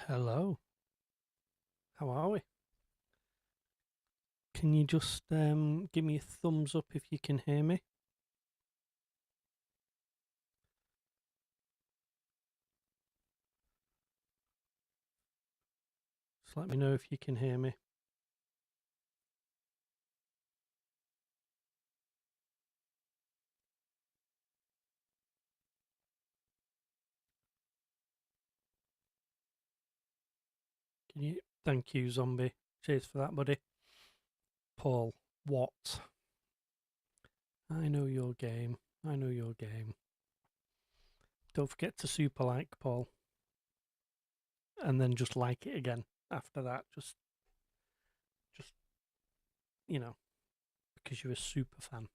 Hello, how are we? Can you just give me a thumbs up if you can hear me? Just let me know if you can hear me. Can you? Thank you, zombie. Cheers for that, buddy. Paul, what? I know your game. I know your game. Don't forget to super like, Paul, and then just like it again after that. Just you know, because you're a super fan.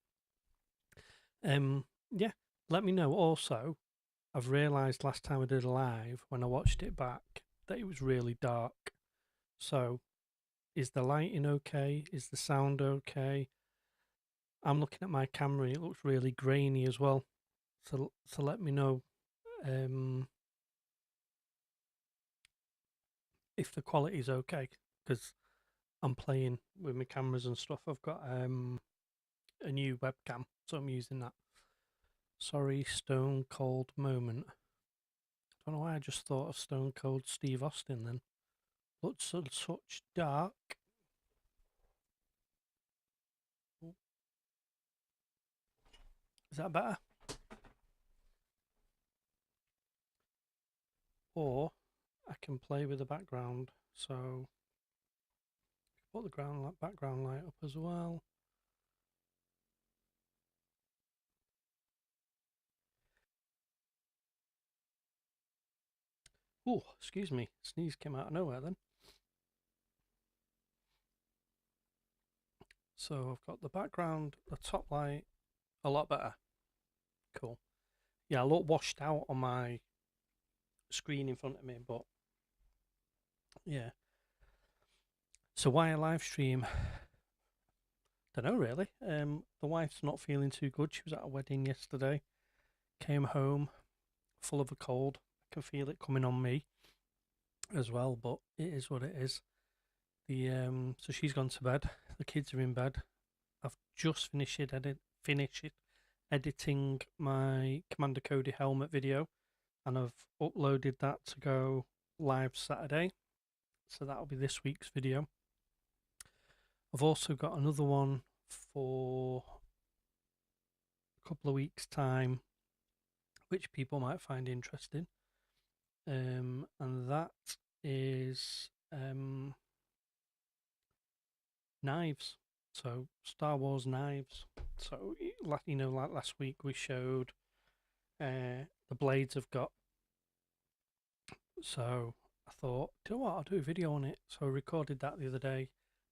Yeah. Let me know. Also, I've realised last time I did a live when I watched it back that it was really dark. So, is the lighting okay? Is the sound okay? I'm looking at my camera and it looks really grainy as well. So let me know um, if the quality is okay because I'm playing with my cameras and stuff. I've got a new webcam, so I'm using that. Sorry, Stone Cold moment. I don't know why I just thought of Stone Cold Steve Austin then. Looks such dark. Is that better? Or I can play with the background. So put the background light up as well. Oh, excuse me. Sneeze came out of nowhere then. So I've got the background, the top light, a lot better. Cool. Yeah, I look washed out on my screen in front of me, but yeah. So why a live stream? Don't know really. The wife's not feeling too good. She was at a wedding yesterday. Came home full of a cold. I can feel it coming on me as well, but it is what it is. So she's gone to bed. The kids are in bed. I've just finished editing my Commander Cody helmet video, and I've uploaded that to go live Saturday. So that'll be this week's video. I've also got another one for a couple of weeks' time, which people might find interesting. And that is knives. So Star Wars knives. So like last week we showed the blades I've got. So I thought, do you know what? I'll do a video on it. So I recorded that the other day.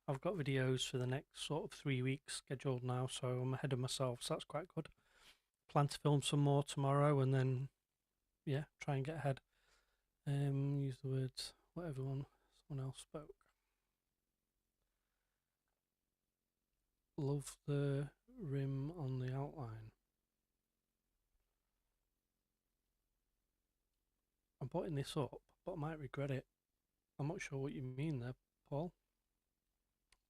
I've got videos for the next sort of 3 weeks scheduled now, so I'm ahead of myself. So that's quite good. Plan to film some more tomorrow, and then yeah, try and get ahead. Use the words what someone else spoke. Love the rim on the outline. I'm putting this up, but I might regret it. I'm not sure what you mean there, Paul.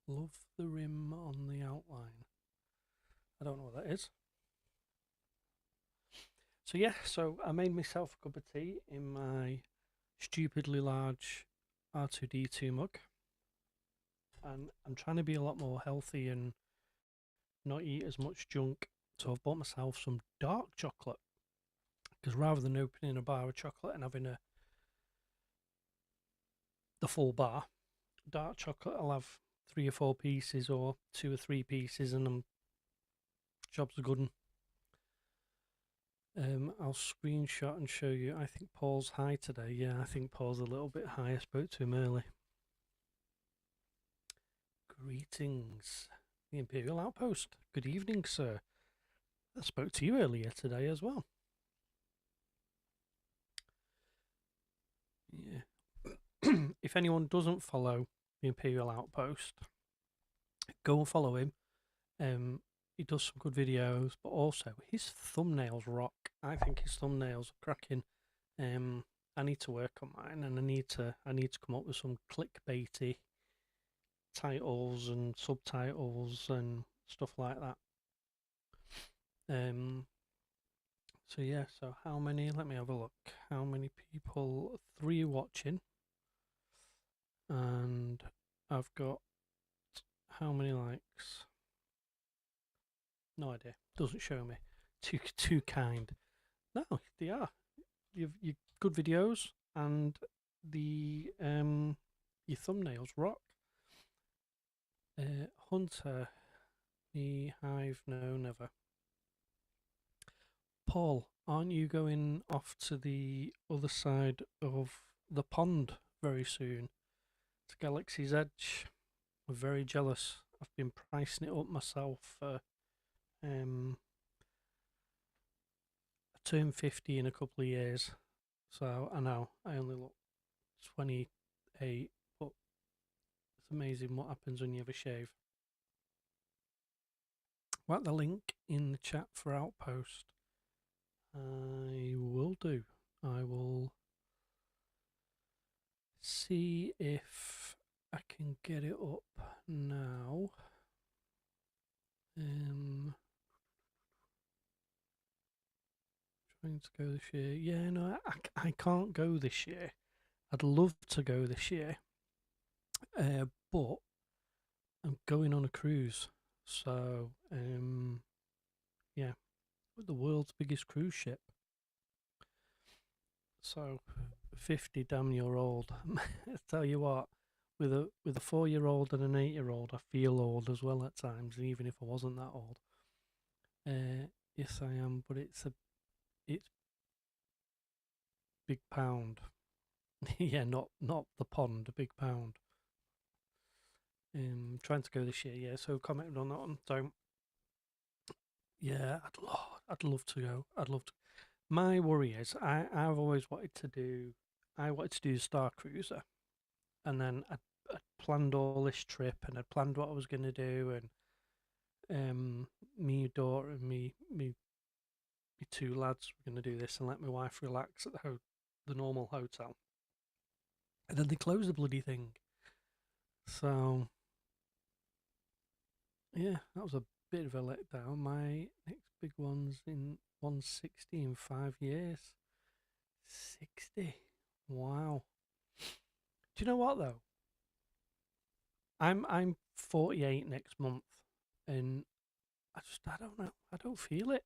Love the rim on the outline. I don't know what that is. So yeah, so I made myself a cup of tea in my stupidly large R2D2 mug, and I'm trying to be a lot more healthy and not eat as much junk. So I've bought myself some dark chocolate because rather than opening a bar of chocolate and having the full bar, dark chocolate I'll have 3 or 4 pieces or 2 or 3 pieces, and job's a good one. I'll screenshot and show you. I think Paul's high today. Yeah, I think Paul's a little bit high. I spoke to him early. Greetings, the Imperial Outpost. Good evening, sir. I spoke to you earlier today as well. Yeah. If anyone doesn't follow the Imperial Outpost, go and follow him. He does some good videos, but also his thumbnails rock. I think his thumbnails are cracking. I need to work on mine, and I need to come up with some clickbaity titles and subtitles and stuff like that. So yeah, so how many? Let me have a look. How many people? 3 watching, and I've got how many likes? No idea. Doesn't show me. Too kind. No, they are. You good videos, and the your thumbnails rock. Hunter, the Hive, no, never. Paul, aren't you going off to the other side of the pond very soon? To Galaxy's Edge. I'm very jealous. I've been pricing it up myself for I turn 50 in a couple of years. So I know I only look 28, but it's amazing what happens when you have a shave. Whack the link in the chat for Outpost. I will do. I will see if I can get it up now. Trying to go this year. Yeah, no, I can't go this year. I'd love to go this year, but I'm going on a cruise. So, yeah, the world's biggest cruise ship. So, 50 damn year old. I tell you what, with a 4-year-old and an 8-year-old, I feel old as well at times, even if I wasn't that old. Yes, I am, but it's big pound. Yeah, not the pond, a big pound. Trying to go this year, yeah. So commented on that one. So yeah, I'd love to go. I'd love to. My worry is I've always wanted to do. I wanted to do Star Cruiser, and then I'd planned all this trip, and I'd planned what I was going to do, and me daughter and me 2 lads were going to do this and let my wife relax at the normal hotel, and then they closed the bloody thing. So yeah, that was a bit of a letdown. My next big one's in 160 in 5 years. 60. Wow. Do you know what though? I'm 48 next month, and I don't know. I don't feel it.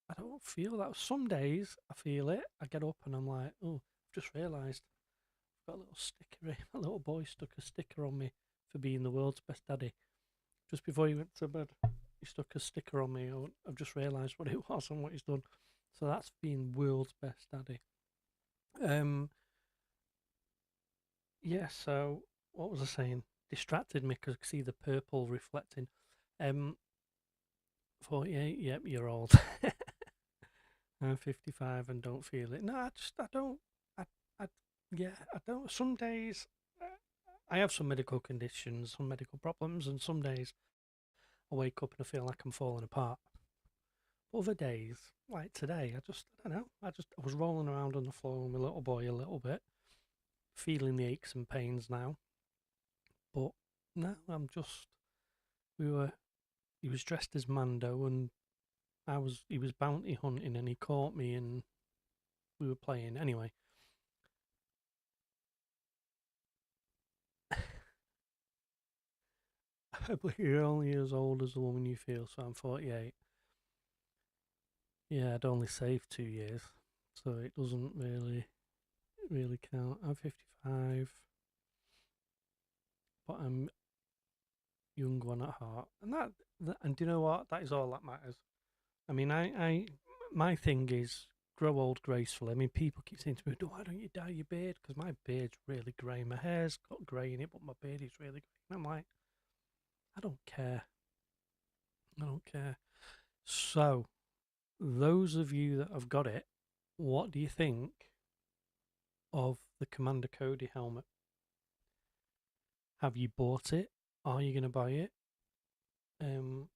I don't feel that. Some days I feel it. I get up and I'm like, oh, I've just realised I've got a little sticker. A little boy stuck a sticker on me for being the world's best daddy. Just before he went to bed, he stuck a sticker on me. I've just realised what it was and what he's done. So that's being world's best daddy. Yeah. So what was I saying? Distracted me because I could see the purple reflecting. 48. Yep, you're old. I'm 55 and don't feel it. No, I don't. I, yeah, I don't. Some days I have some medical conditions, some medical problems, and some days I wake up and I feel like I'm falling apart. Other days, like today, I don't know. I was rolling around on the floor with my little boy a little bit, feeling the aches and pains now. But no, we were, he was dressed as Mando and he was bounty hunting and he caught me and we were playing. Anyway, but you're only as old as the woman you feel, so I'm 48. Yeah, I'd only saved 2 years, so it doesn't really count. I'm 55, but I'm young one at heart, and and do you know what? That is all that matters. I mean, my thing is grow old gracefully. I mean, people keep saying to me, "Why don't you dye your beard?" Because my beard's really grey. My hair's got grey in it, but my beard is really grey. And I'm like, I don't care. I don't care. So, those of you that have got it, what do you think of the Commander Cody helmet? Have you bought it? Are you going to buy it? Um,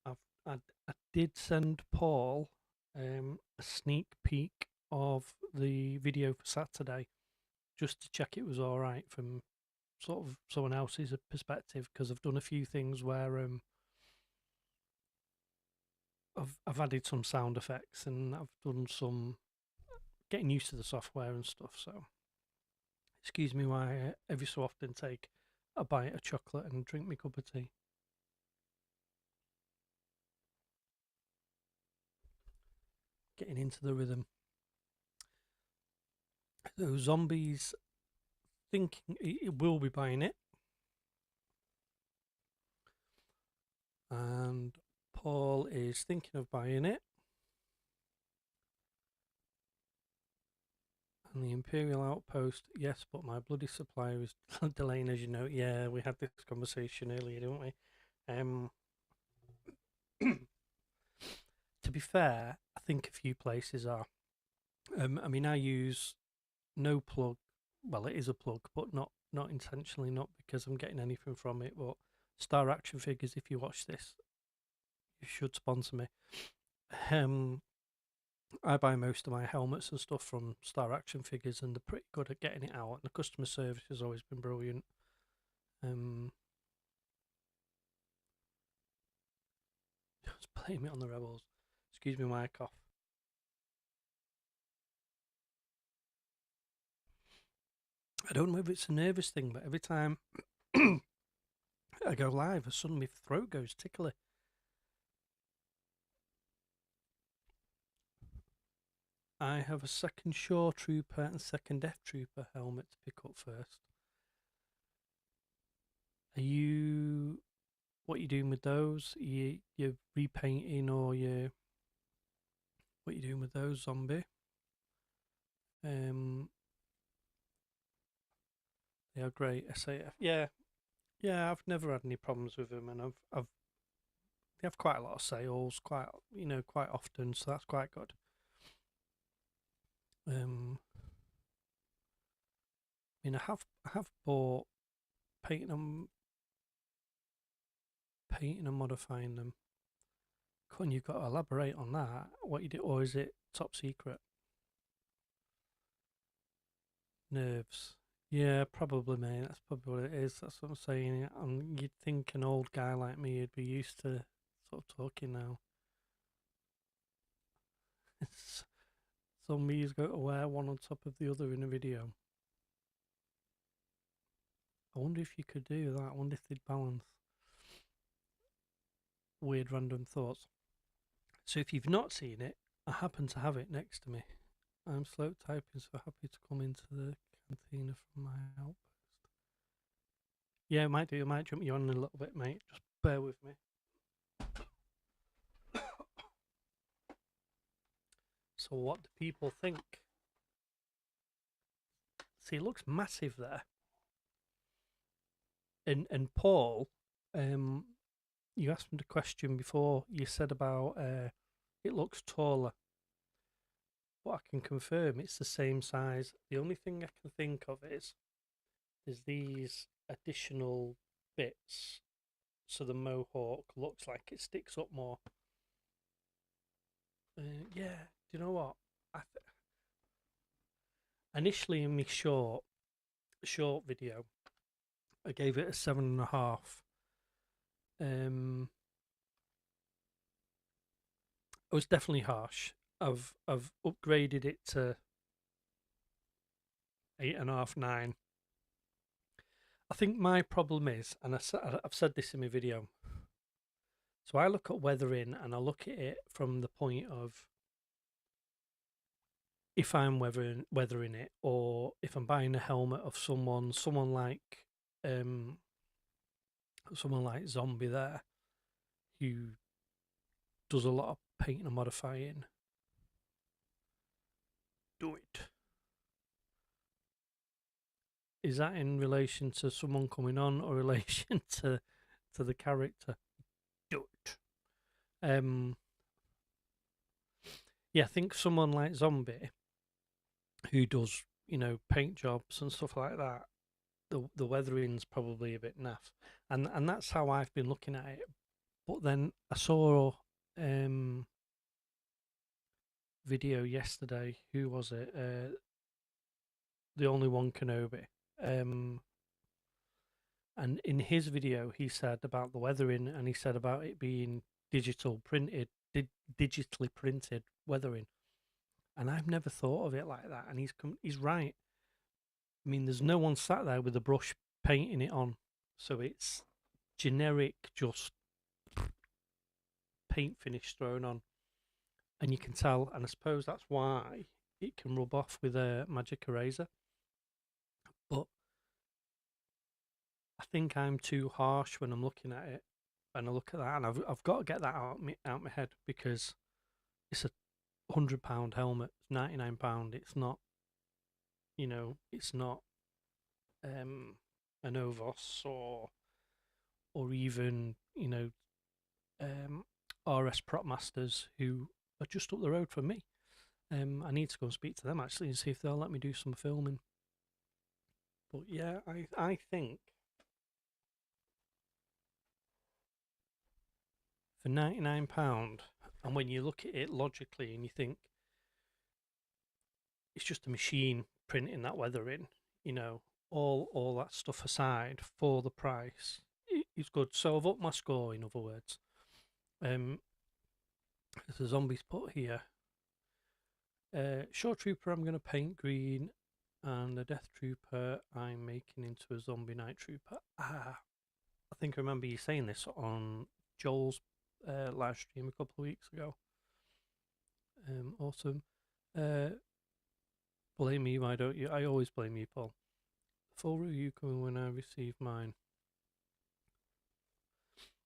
I've, I, I did send Paul a sneak peek of the video for Saturday just to check it was all right from sort of someone else's perspective, because I've done a few things where I've added some sound effects and I've done some getting used to the software and stuff. So excuse me while I every so often take a bite of chocolate and drink my cup of tea. Getting into the rhythm. So zombies thinking it will be buying it, and Paul is thinking of buying it. And the Imperial Outpost, yes, but my bloody supplier is delaying, as you know. Yeah, we had this conversation earlier, didn't we? To be fair, I think a few places are. I mean, I use no plug. Well, it is a plug, but not intentionally, not because I'm getting anything from it. But Star Action Figures, if you watch this, you should sponsor me. I buy most of my helmets and stuff from Star Action Figures, and they're pretty good at getting it out. And the customer service has always been brilliant. Just blame it on the rebels. Excuse me, my cough. I don't know if it's a nervous thing, but every time I go live, suddenly my throat goes tickly. I have a second Shore Trooper and second Death Trooper helmet to pick up first. Are you? What are you doing with those? You're repainting, or what are you doing with those, zombie? They are great. SAF. Yeah, yeah. I've never had any problems with them, and they have quite a lot of sales, quite often. So that's quite good. I mean, I have bought painting and modifying them. Con, you've got to elaborate on that. What you do, or is it top secret? Nerves. Yeah, probably, mate. That's probably what it is. That's what I'm saying. You'd think an old guy like me would be used to sort of talking now. So me's got to wear one on top of the other in a video. I wonder if you could do that. I wonder if they'd balance. Weird random thoughts. So if you've not seen it, I happen to have it next to me. I'm slow typing, so happy to come into the cantina from my outpost. Yeah, it might do. I might jump you on in a little bit, mate. Just bear with me. So what do people think? See, it looks massive there. And Paul, you asked me the question before. You said about it looks taller. What I can confirm, it's the same size. The only thing I can think of is there's these additional bits, so the mohawk looks like it sticks up more. Yeah, do you know what? Initially in my short video, I gave it a 7.5. It was definitely harsh. I've upgraded it to 8.5, 9. I think my problem is, and I've said this in my video. So I look at weathering, and I look at it from the point of if I'm weathering it, or if I'm buying a helmet of someone like Zombie there, who does a lot of painting and modifying. Do it. Is that in relation to someone coming on, or relation to the character? Do it. Yeah, I think someone like Zombie, who does paint jobs and stuff like that, the weathering's probably a bit naff, and that's how I've been looking at it. But then I saw video yesterday. Who was it? The Only One Kenobi. Um, and in his video, he said about the weathering, and he said about it being digitally printed weathering. And I've never thought of it like that. And he's right. I mean, there's no one sat there with a brush painting it on, so it's generic, just paint finish thrown on, and you can tell. And I suppose that's why it can rub off with a magic eraser. But I think I'm too harsh when I'm looking at it, and I look at that, and I've got to get that out my head, because it's £100 helmet, it's £99. It's not, it's not an Ovos or even RS Prop Masters, who are just up the road from me. I need to go and speak to them actually and see if they'll let me do some filming. But yeah, I think for £99, and when you look at it logically and you think it's just a machine printing that weathering, all that stuff aside, for the price, it's good. So I've upped my score, in other words. There's a zombies put here. Short Trooper I'm going to paint green, and the Death Trooper I'm making into a Zombie Night Trooper. I think I remember you saying this on Joel's live stream a couple of weeks ago. Awesome. Blame me, why don't you? I always blame you, Paul. Full review coming when I receive mine.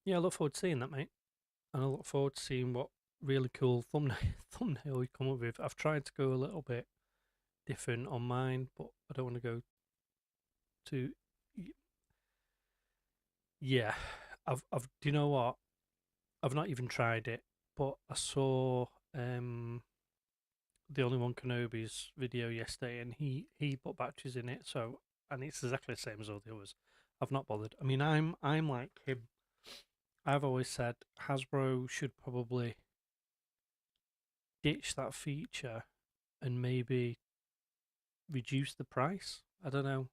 Yeah, I look forward to seeing that, mate. And I look forward to seeing what really cool thumbnail you come up with. I've tried to go a little bit different on mine, but I don't want to go too. Yeah, do you know what? I've not even tried it, but I saw the Only One Kenobi's video yesterday, and he put batteries in it, so, and it's exactly the same as all the others. I've not bothered. I mean, I'm like him. I've always said Hasbro should probably ditch that feature and maybe reduce the price. I don't know.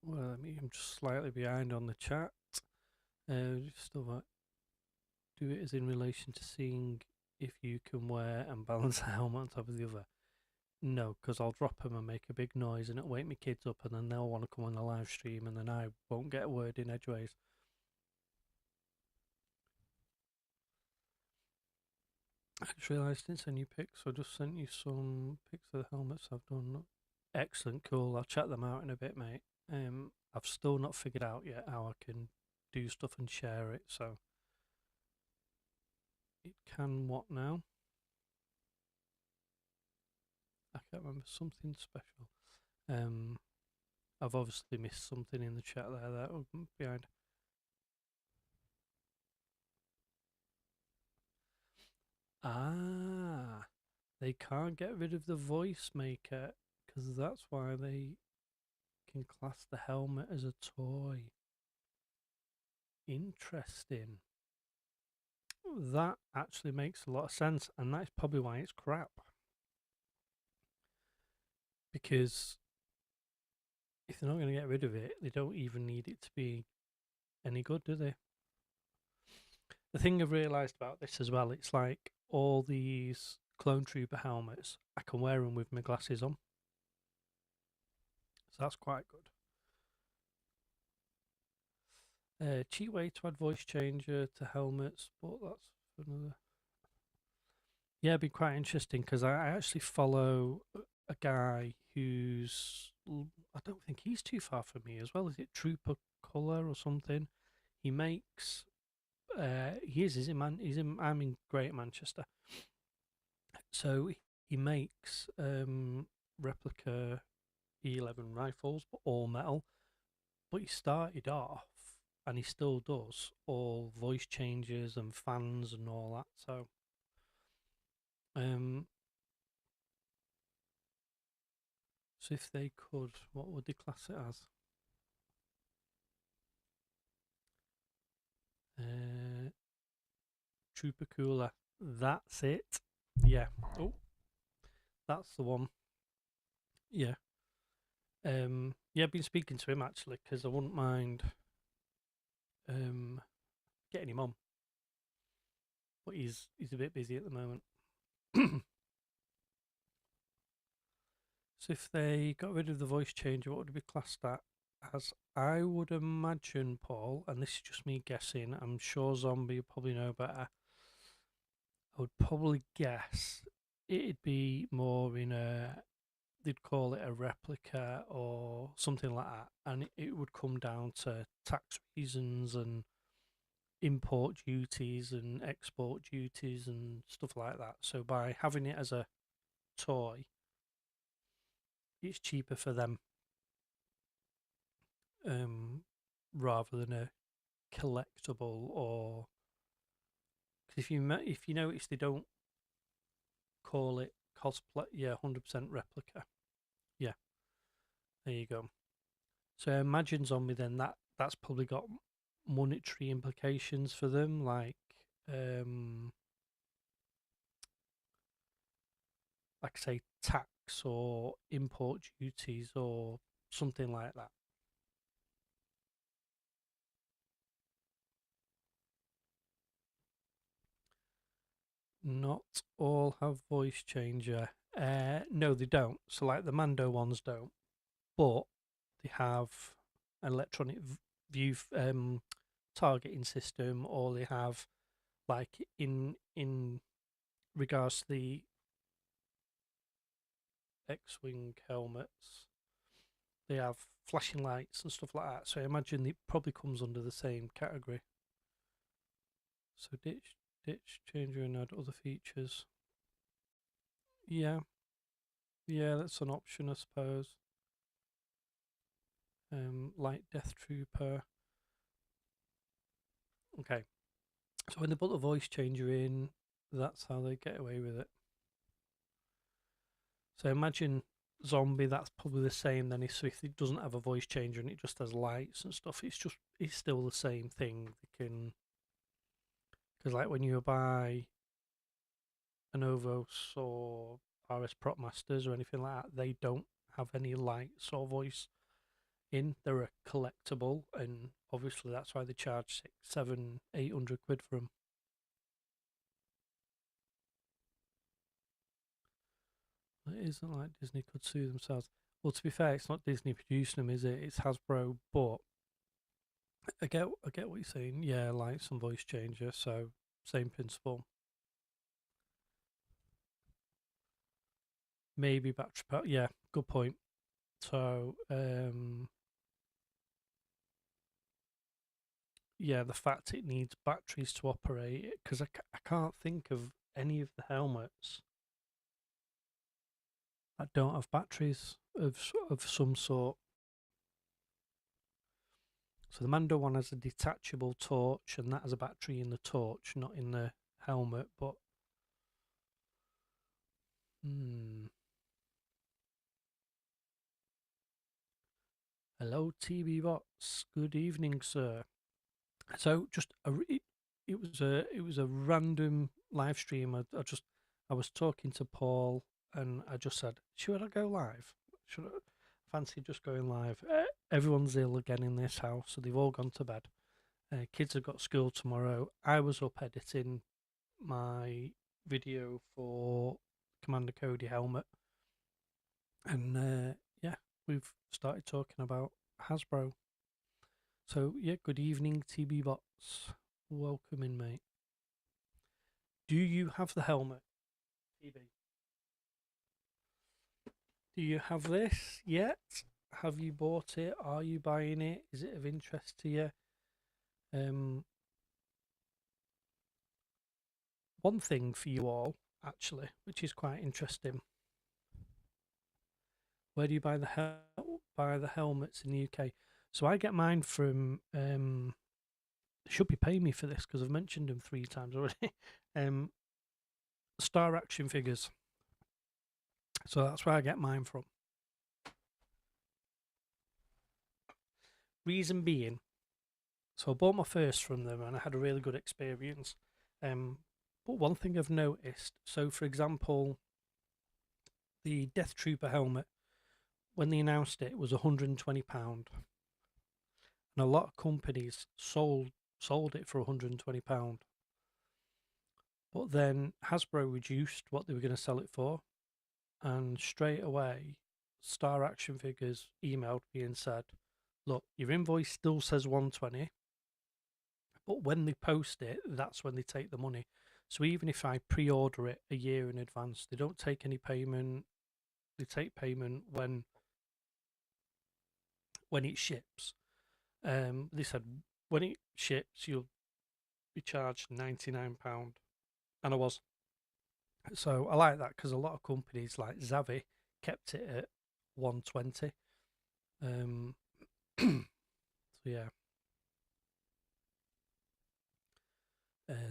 Well, I'm just slightly behind on the chat. Just about do it as in relation to seeing if you can wear and balance a helmet on top of the other. No, because I'll drop them and make a big noise, and it'll wake my kids up, and then they'll want to come on the live stream, and then I won't get a word in edgeways. I just realised it's a new pic, so I just sent you some pics of the helmets I've done. Excellent, cool. I'll check them out in a bit, mate. I've still not figured out yet how I can do stuff and share it, so it can what now? I can't remember, something special. I've obviously missed something in the chat there that behind. Ah, they can't get rid of the voice maker because that's why they can class the helmet as a toy. Interesting. That actually makes a lot of sense, and that's probably why it's crap. Because if they're not going to get rid of it, they don't even need it to be any good, do they? The thing I've realised about this as well, it's like all these Clone Trooper helmets, I can wear them with my glasses on. So that's quite good. Cheap way to add voice changer to helmets, but that's another. Yeah, it'd be quite interesting because I actually follow a guy who's, I don't think he's too far from me as well. Is it Trooper Color or something? He makes. He's in I'm in Great Manchester, so he makes replica E11 rifles, but all metal. But he started off, and he still does, all voice changes and fans and all that. So, so if they could, what would they class it as? Trooper Cooler. That's it. Yeah. Oh, that's the one. Yeah. Yeah, I've been speaking to him actually because I wouldn't mind getting him on, but he's a bit busy at the moment. So if they got rid of the voice changer, what would it be classed at? As I would imagine, Paul, and this is just me guessing. I'm sure Zombie will probably know better. I would probably guess it'd be more in a, they'd call it a replica or something like that, and it would come down to tax reasons and import duties and export duties and stuff like that. So by having it as a toy, it's cheaper for them, um, rather than a collectible. Or cause if you notice, they don't call it cosplay. Yeah, 100% replica. Yeah, there you go. So imagine Zombie then, that's probably got monetary implications for them, um like say tax or import duties or something like that. Not all have voice changer. No, they don't. So like the Mando ones don't, but they have an electronic view targeting system, or they have like in regards to the X-wing helmets, they have flashing lights and stuff like that. So I imagine it probably comes under the same category. So ditch changer and add other features. Yeah, yeah, that's an option, I suppose. Light Death Trooper. Okay, so when they put the voice changer in, that's how they get away with it. So imagine Zombie. That's probably the same. Then if it doesn't have a voice changer and it just has lights and stuff, it's still the same thing. They can, because like when you buy an Ovos or RS Prop Masters or anything like that, they don't have any lights or voice in. They're a collectible, and obviously that's why they charge 6, 7, 800 quid for them. It isn't like Disney could sue themselves. Well, to be fair, it's not Disney producing them, is it? It's Hasbro. But I get what you're saying. Yeah, like some voice changer. So same principle. Maybe battery power. Yeah, good point. So yeah, the fact it needs batteries to operate it, because I can't think of any of the helmets that don't have batteries of some sort. So the Mando one has a detachable torch, and that has a battery in the torch, not in the helmet. But hmm. Hello, TB Bots. Good evening, sir. So just it was a random live stream. I was talking to Paul, and I just said, should I go live? Should I fancy just going live? Everyone's ill again in this house, so they've all gone to bed. Kids have got school tomorrow. I was up editing my video for Commander Cody helmet, and yeah, we've started talking about Hasbro. So yeah, good evening, TB Bots. Welcome in, mate. Do you have the helmet, TB? Do you have this yet? Have you bought it? Are you buying it? Is it of interest to you? Um, One thing for you all, actually, which is quite interesting. Where do you buy the helmets in the UK? So I get mine from. They should be paying me for this because I've mentioned them 3 times already. um, Star Action Figures. So that's where I get mine from. Reason being, so I bought my first from them and I had a really good experience. But one thing I've noticed, so for example, the Death Trooper helmet, when they announced it, was £120, and a lot of companies sold it for £120. But then Hasbro reduced what they were going to sell it for, and straight away, Star Action Figures emailed me and said, "Look, your invoice still says 120, but when they post it, that's when they take the money. So even if I pre-order it a year in advance, they don't take any payment. They take payment when it ships." They said when it ships, you'll be charged £99, and I was. So I like that because a lot of companies like Zavi kept it at 120. So yeah.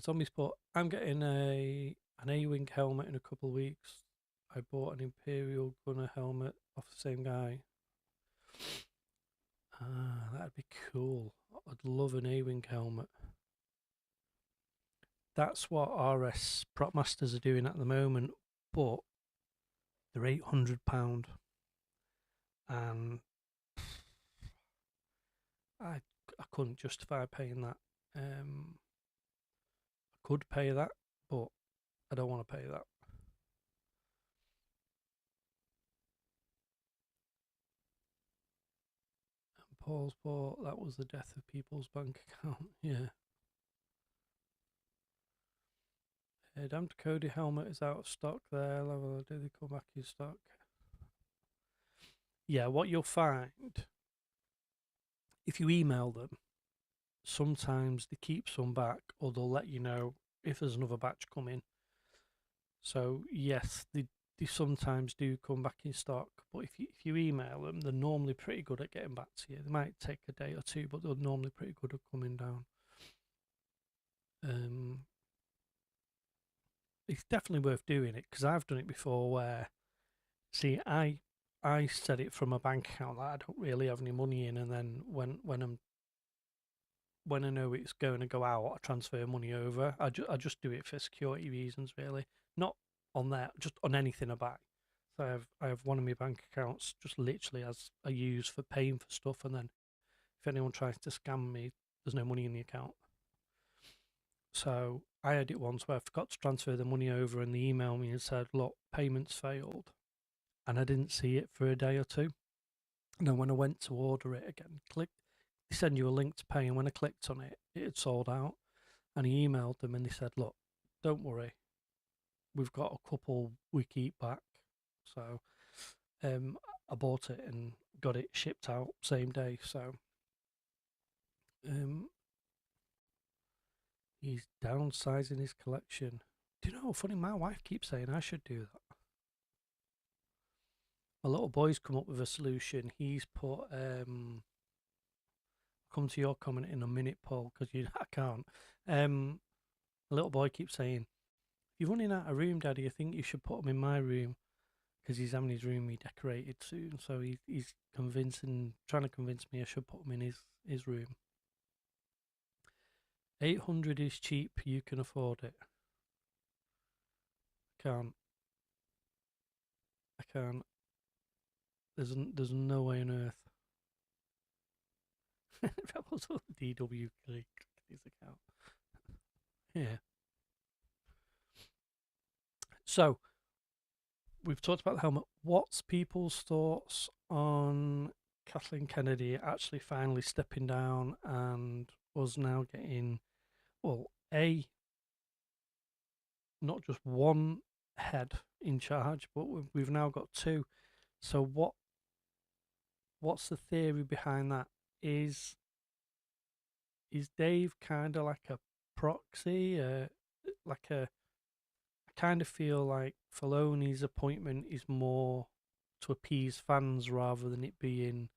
Zombies put, I'm getting an A-Wing helmet in a couple of weeks. I bought an Imperial Gunner helmet off the same guy. Ah, that'd be cool. I'd love an A-Wing helmet. That's what RS Prop Masters are doing at the moment, but they're £800, and I couldn't justify paying that. I could pay that, but I don't want to pay that. And Paul's bought, that was the death of people's bank account. Yeah. Damned Cody helmet is out of stock there. Do they come back in stock? Yeah, what you'll find, if you email them, sometimes they keep some back, or they'll let you know if there's another batch coming. So yes, they sometimes do come back in stock, but if you email them, they're normally pretty good at getting back to you. They might take a day or two, but they're normally pretty good at coming down. It's definitely worth doing it because I've done it before. Where, see, I set it from a bank account that I don't really have any money in, and then when I know it's going to go out, I transfer money over. I just do it for security reasons, really. Not on that, just on anything I buy. So I have one of my bank accounts just literally as I use for paying for stuff, and then if anyone tries to scam me, there's no money in the account. So I had it once where I forgot to transfer the money over, and they emailed me and said, "Look, payments failed," and I didn't see it for a day or two. And then when I went to order it again, they send you a link to pay, and when I clicked on it, it had sold out. And he emailed them and they said, "Look, don't worry, we've got a couple we keep back." So I bought it and got it shipped out same day. So um, he's downsizing his collection. Do you know? Funny, my wife keeps saying I should do that. My little boy's come up with a solution. He's put come to your comment in a minute, Paul, because I can't. The little boy keeps saying, "You're running out of room, Daddy. I think you should put him in my room." Because he's having his room redecorated soon, so he's trying to convince me I should put him in his room. 800 is cheap. You can afford it. Can't. I can't. There's no way on earth. Rebels on DW click his account. Yeah. So we've talked about the helmet. What's people's thoughts on Kathleen Kennedy actually finally stepping down and us now getting, well, not just one head in charge, but we've now got two. So what's the theory behind that? Is Dave kind of like a proxy? Like a I kind of feel like Filoni's appointment is more to appease fans rather than it being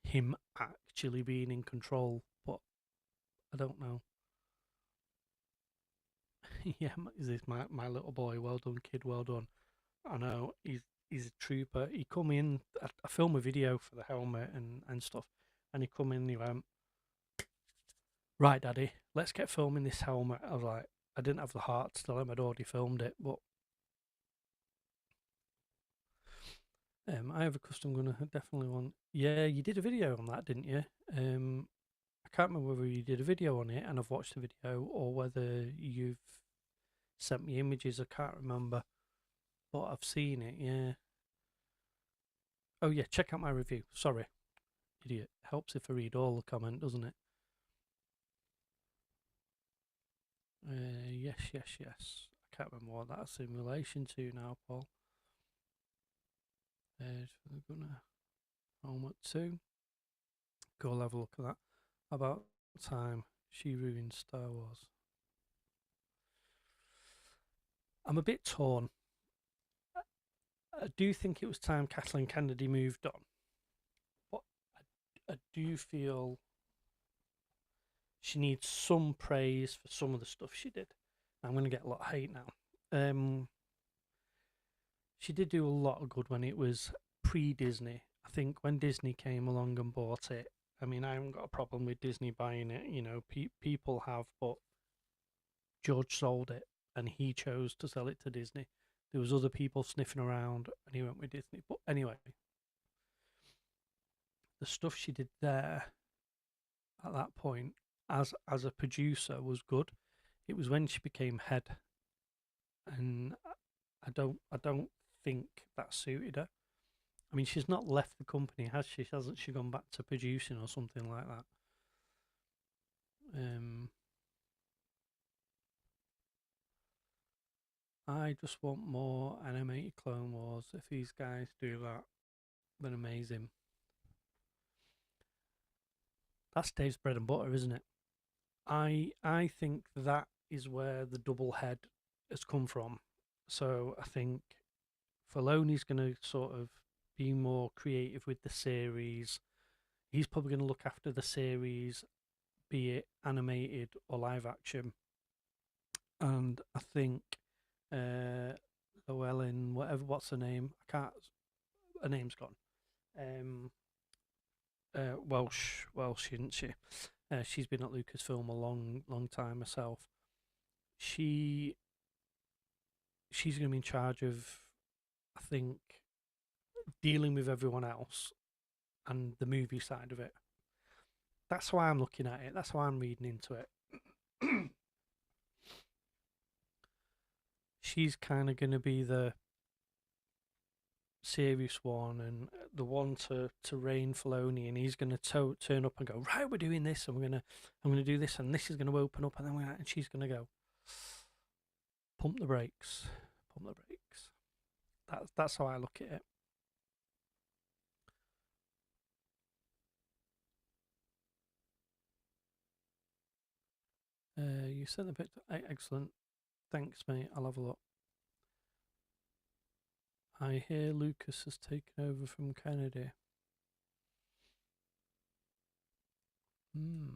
him actually being in control. But I don't know. Yeah, is this my little boy? Well done, kid. Well done. I know he's a trooper. He come in. I film a video for the helmet and stuff, and he come in. And he went, "Right, Daddy, let's get filming this helmet." I was like, I didn't have the heart to tell him I'd already filmed it, but I have a custom gun. I definitely want. Yeah, you did a video on that, didn't you? I can't remember whether you did a video on it and I've watched the video, or whether you've sent me images. I can't remember, but I've seen it. Yeah. Oh yeah, check out my review. Sorry, idiot. Helps if I read all the comment, doesn't it? Yes, yes, yes. I can't remember what that's in relation to now, Paul. We're gonna home at 2. Go have a look at that. About time she ruined Star Wars. I'm a bit torn. I do think it was time Kathleen Kennedy moved on, but I do feel she needs some praise for some of the stuff she did. I'm going to get a lot of hate now. She did do a lot of good when it was pre-Disney. I think when Disney came along and bought it, I mean, I haven't got a problem with Disney buying it. You know, people have, but George sold it, and he chose to sell it to Disney. There was other people sniffing around, and he went with Disney. But anyway, the stuff she did there at that point, as a producer, was good. It was when she became head, and I don't think that suited her. I mean, she's not left the company, has she? Hasn't she gone back to producing or something like that? Um, I just want more animated Clone Wars. If these guys do that, then amazing. That's Dave's bread and butter, isn't it? I think that is where the double head has come from. So I think Filoni's going to sort of be more creative with the series. He's probably going to look after the series, be it animated or live action. And I think Llewellyn, what's her name? I can't. Her name's gone. Um, Welsh, isn't she? She's been at Lucasfilm a long time herself. She she's going to be in charge of, I think, dealing with everyone else and the movie side of it. That's why I'm looking at it. That's why I'm reading into it. She's kind of going to be the serious one and the one to rein Filoni, and he's going to turn up and go, right, we're doing this, and I'm gonna do this, and this is going to open up, and then and she's going to go, pump the brakes, pump the brakes. That's how I look at it. You sent the picture. Excellent. Thanks, mate. I'll have a look. I hear Lucas has taken over from Kennedy. Hmm.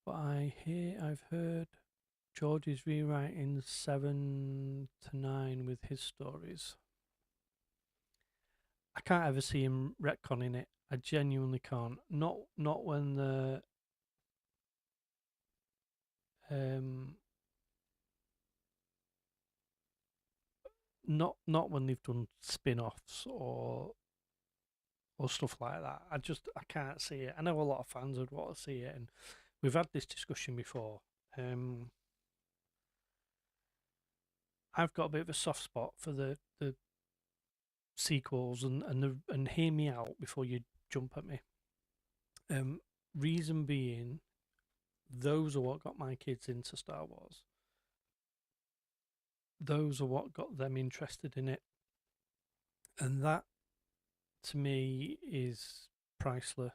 But I've heard George is rewriting 7 to 9 with his stories. I can't ever see him retconning it. I genuinely can't. Not when the um not when they've done spin-offs or stuff like that. I can't see it. I know a lot of fans would want to see it, and we've had this discussion before. I've got a bit of a soft spot for the sequels, and hear me out before you jump at me. Reason being, those are what got my kids into Star Wars. Those are what got them interested in it, and that to me is priceless.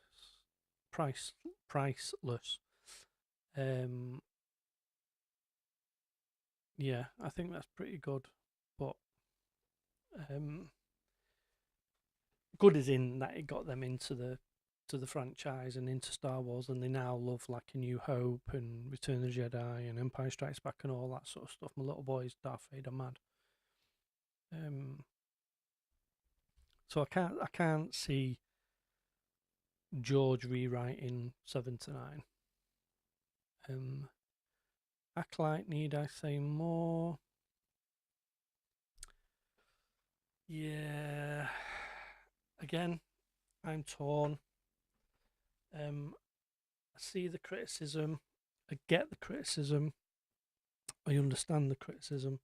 Priceless. Um, yeah, I think that's pretty good, but um, good as in that it got them into the franchise and into Star Wars, and they now love like A New Hope and Return of the Jedi and Empire Strikes Back and all that sort of stuff. My little boy's Darth Vader mad. Um, So I can't see George rewriting 7 to 9. Um, Acolyte, need I say more? Yeah. Again, I'm torn. I see the criticism. I get the criticism. I understand the criticism.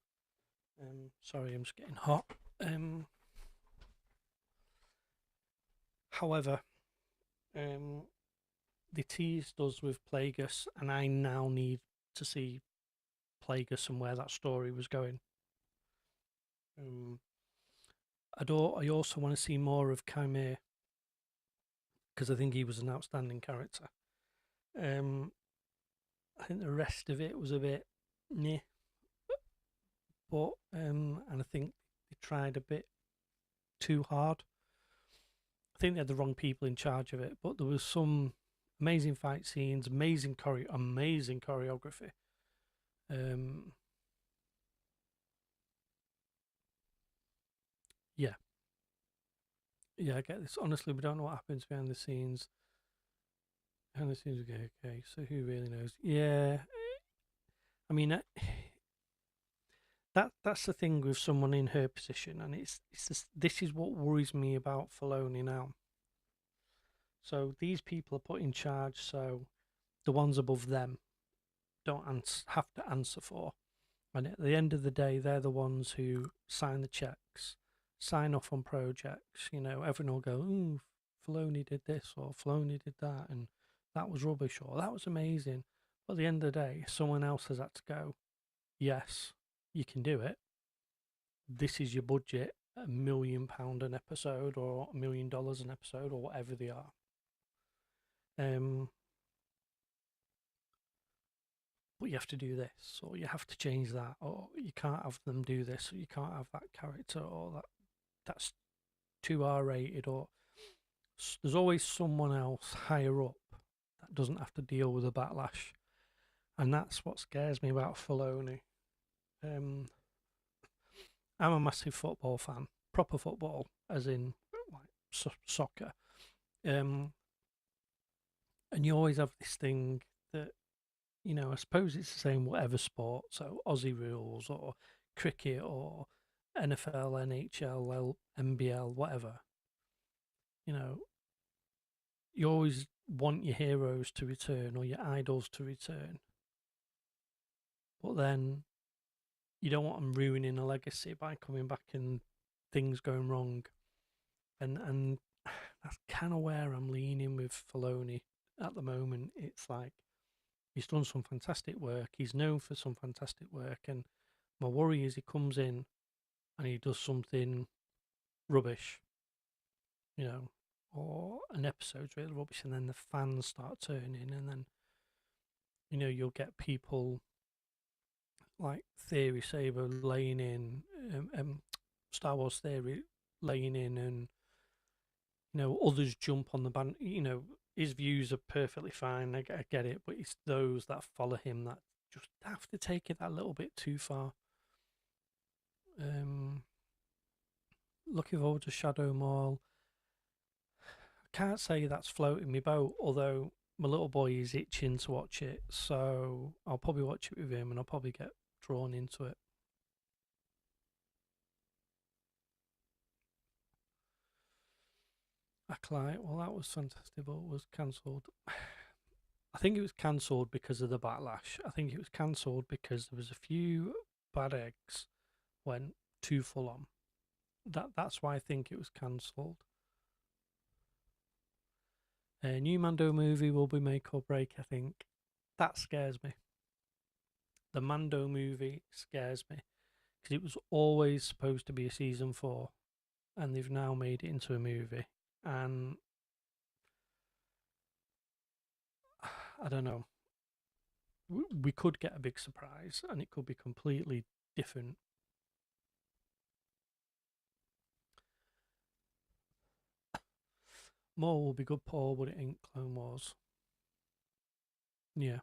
Sorry, I'm just getting hot. However, they teased us with Plagueis, and I now need to see Plagueis and where that story was going. I also want to see more of Chimere because I think he was an outstanding character. I think the rest of it was a bit meh, but and I think they tried a bit too hard. I think they had the wrong people in charge of it, but there was some amazing fight scenes, amazing choreography. Um, yeah, yeah, I get this. Honestly, we don't know what happens behind the scenes. Behind the scenes, okay. So who really knows? Yeah, I mean, that's the thing with someone in her position, and it's just, this is what worries me about Filoni now. So these people are put in charge, so the ones above them don't have to answer for. And at the end of the day, they're the ones who sign the checks, sign off on projects. Everyone will go, "Ooh, Filoni did this or Filoni did that, and that was rubbish or that was amazing." But at the end of the day, someone else has had to go, "Yes, you can do it. This is your budget, £1 million an episode or $1 million an episode or whatever they are." Um, but you have to do this, or you have to change that, or you can't have them do this, or you can't have that character, or that's too R rated, or there's always someone else higher up that doesn't have to deal with the backlash, and that's what scares me about Filoni. Um, I'm a massive football fan, proper football, as in like soccer. Um, and you always have this thing that I suppose it's the same whatever sport. So Aussie rules or cricket or NFL, NHL, NBL, whatever. You know, you always want your heroes to return or your idols to return, but then you don't want them ruining a legacy by coming back and things going wrong. And that's kind of where I'm leaning with Filoni at the moment. It's like he's done some fantastic work. He's known for some fantastic work, and my worry is he comes in and he does something rubbish, you know, or an episode's really rubbish, and then the fans start turning, and then you'll get people like Theory Saber laying in, Star Wars Theory laying in, and others jump on the band. His views are perfectly fine. I get it, but it's those that follow him that just have to take it that little bit too far. Um, Looking forward to Shadow Mall. I can't say that's floating my boat, although my little boy is itching to watch it, so I'll probably watch it with him, and I'll probably get drawn into it. Acolyte, well, that was fantastic, but it was cancelled. I think it was cancelled because of the backlash. I think it was cancelled because there was a few bad eggs went too full on. That's why I think it was cancelled. A new Mando movie will be make or break, I think. That scares me. The Mando movie scares me because it was always supposed to be a season 4, and they've now made it into a movie. And I don't know. We could get a big surprise, and it could be completely different. More will be good, Paul, but it ain't Clone Wars. Yeah.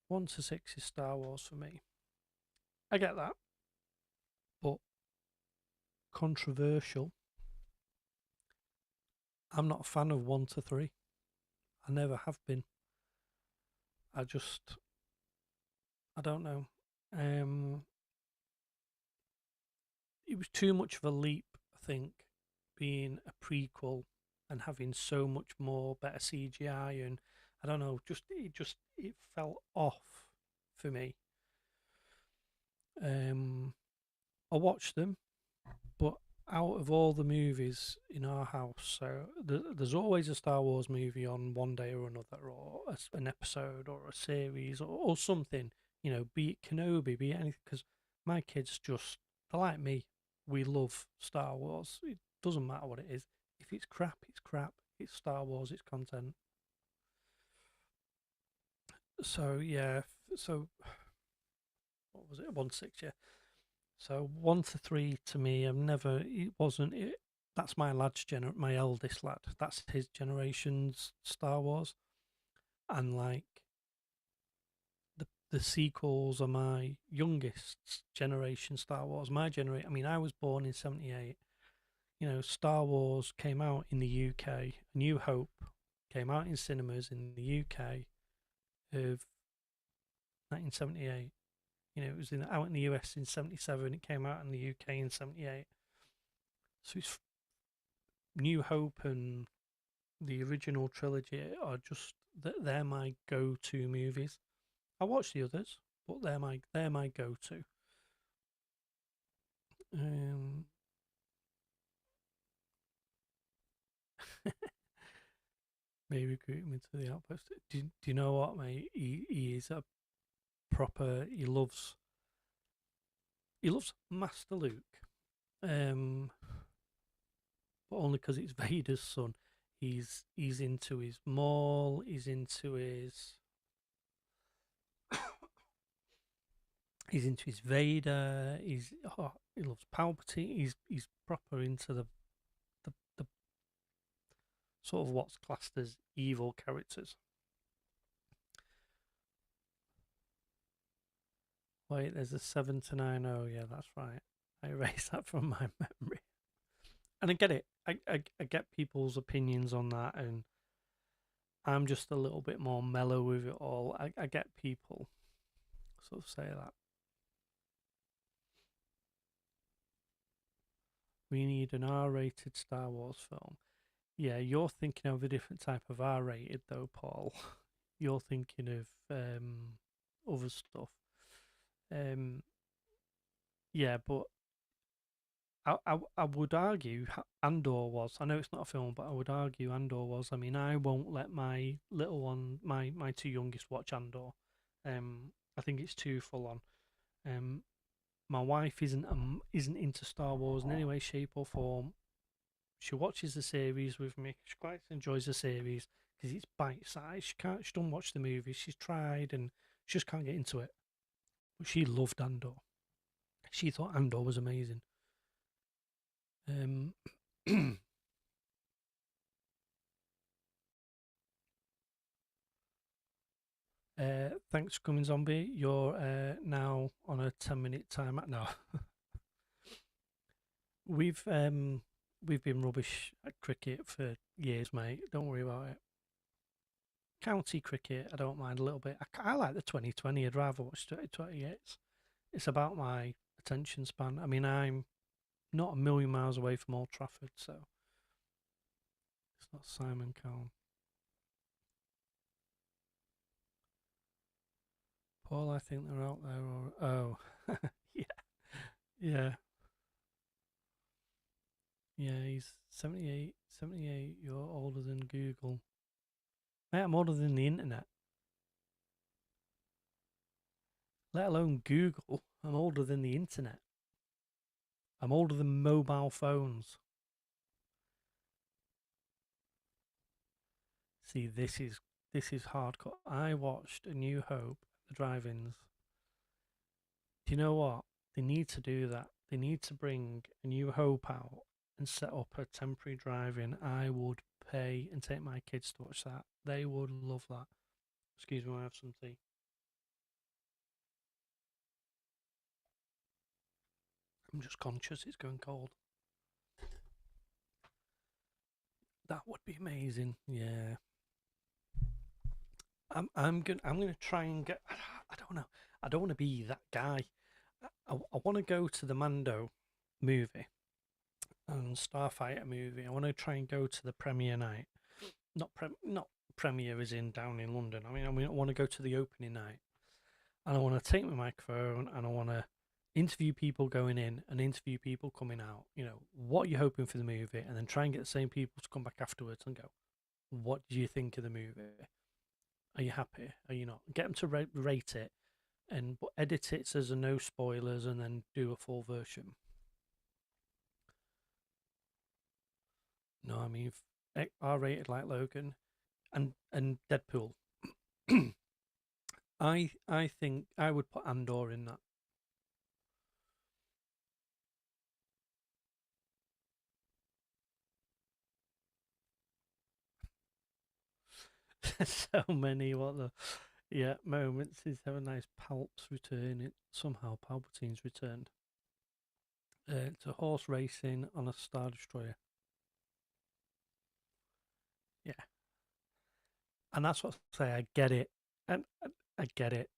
1 to 6 is Star Wars for me. I get that, but controversial. I'm not a fan of 1 to 3. I never have been. I just, I don't know. Um, it was too much of a leap, I think, being a prequel and having so much more better CGI, and I don't know, it felt off for me. I watched them, but out of all the movies in our house, so there's always a Star Wars movie on one day or another, or an episode, or a series, or something. Be it Kenobi, be it anything, because my kids just they're like me. We love Star Wars. It doesn't matter what it is. If it's crap, it's crap. It's Star Wars. It's content. So yeah. So what was it? 1-6. Yeah. So 1 to 3 to me, I've never. It wasn't. That's my my eldest lad. That's his generation's Star Wars, and like the sequels are my youngest generation Star Wars. My generation. I mean, I was born in '78. Star Wars came out in the UK. New Hope came out in cinemas in the UK of 1978. It was out in the US in '77. It came out in the UK in '78. So it's New Hope and the original trilogy are just they're my go-to movies. I watch the others, but they're my go-to. Um, Maybe group him into the outpost. Do you know what, mate? He is a proper. He loves Master Luke. Um, but only because it's Vader's son. He's into his Maul. He's into his. He's into his Vader. He loves Palpatine. He's proper into the sort of what's classed as evil characters. Wait, there's a 7 to 9. Oh, yeah, that's right. I erased that from my memory. And I get it. I get people's opinions on that, and I'm just a little bit more mellow with it all. I get people sort of say that. We need an R rated Star Wars film. Yeah, you're thinking of a different type of R rated, though, Paul. You're thinking of other stuff. Um, yeah, but I would argue Andor was. I know it's not a film, but I would argue Andor was. I mean, I won't let my little one, my two youngest, watch Andor. I think it's too full on. Um, my wife isn't into Star Wars in any way, shape, or form. She watches the series with me. She quite enjoys the series because it's bite sized. She don't watch the movies. She's tried and she just can't get into it. But she loved Andor. She thought Andor was amazing. Um, thanks for coming, zombie. You're now on a 10-minute time. No, we've um, we've been rubbish at cricket for years, mate. Don't worry about it. County cricket, I don't mind a little bit. I like the 2020. I'd rather watch 2020. It's about my attention span. I mean, I'm not a million miles away from Old Trafford, so it's not Simon Cowell. Paul, I think they're out there. Oh, yeah, yeah, yeah. He's 78. 78. You're older than Google. Mate, I'm older than the internet, let alone Google. I'm older than the internet. I'm older than mobile phones. See, this is hardcore. I watched A New Hope at the drive-ins. Do you know what? They need to do that. They need to bring A New Hope out and set up a temporary drive-in. I would pay and take my kids to watch that. They would love that. Excuse me, I have some tea. I'm just conscious it's going cold. That would be amazing. Yeah. I'm gonna try and get. I don't know. I don't want to be that guy. I want to go to the Mando movie and Starfighter movie. I want to try and go to the premiere night. Not premiere as in down in London. I want to go to the opening night, and I want to take my microphone and I want to interview people going in and interview people coming out. What you're hoping for the movie, and then try and get the same people to come back afterwards and go, "What do you think of the movie? Are you happy? Are you not?" Get them to rate it and edit it so there's no spoilers, and then do a full version. No, I mean R-rated like Logan and Deadpool. I think I would put Andor in that. So many moments. Is have a nice Palps return. It somehow Palpatine's returned. It's a horse racing on a Star Destroyer. Yeah, and that's what I say. I get it, and I get it.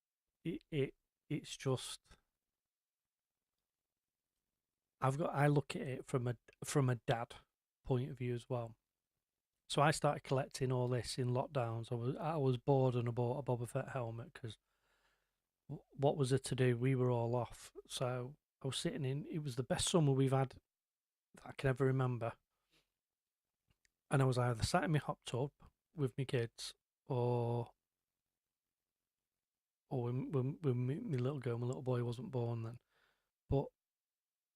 It's just I look at it from a dad point of view as well. So I started collecting all this in lockdowns. I was bored and I bought a Boba Fett helmet because what was there to do? We were all off, so I was sitting in. It was the best summer we've had that I can ever remember, and I was either sat in my hot tub with my kids, or when my little girl, my little boy wasn't born then, but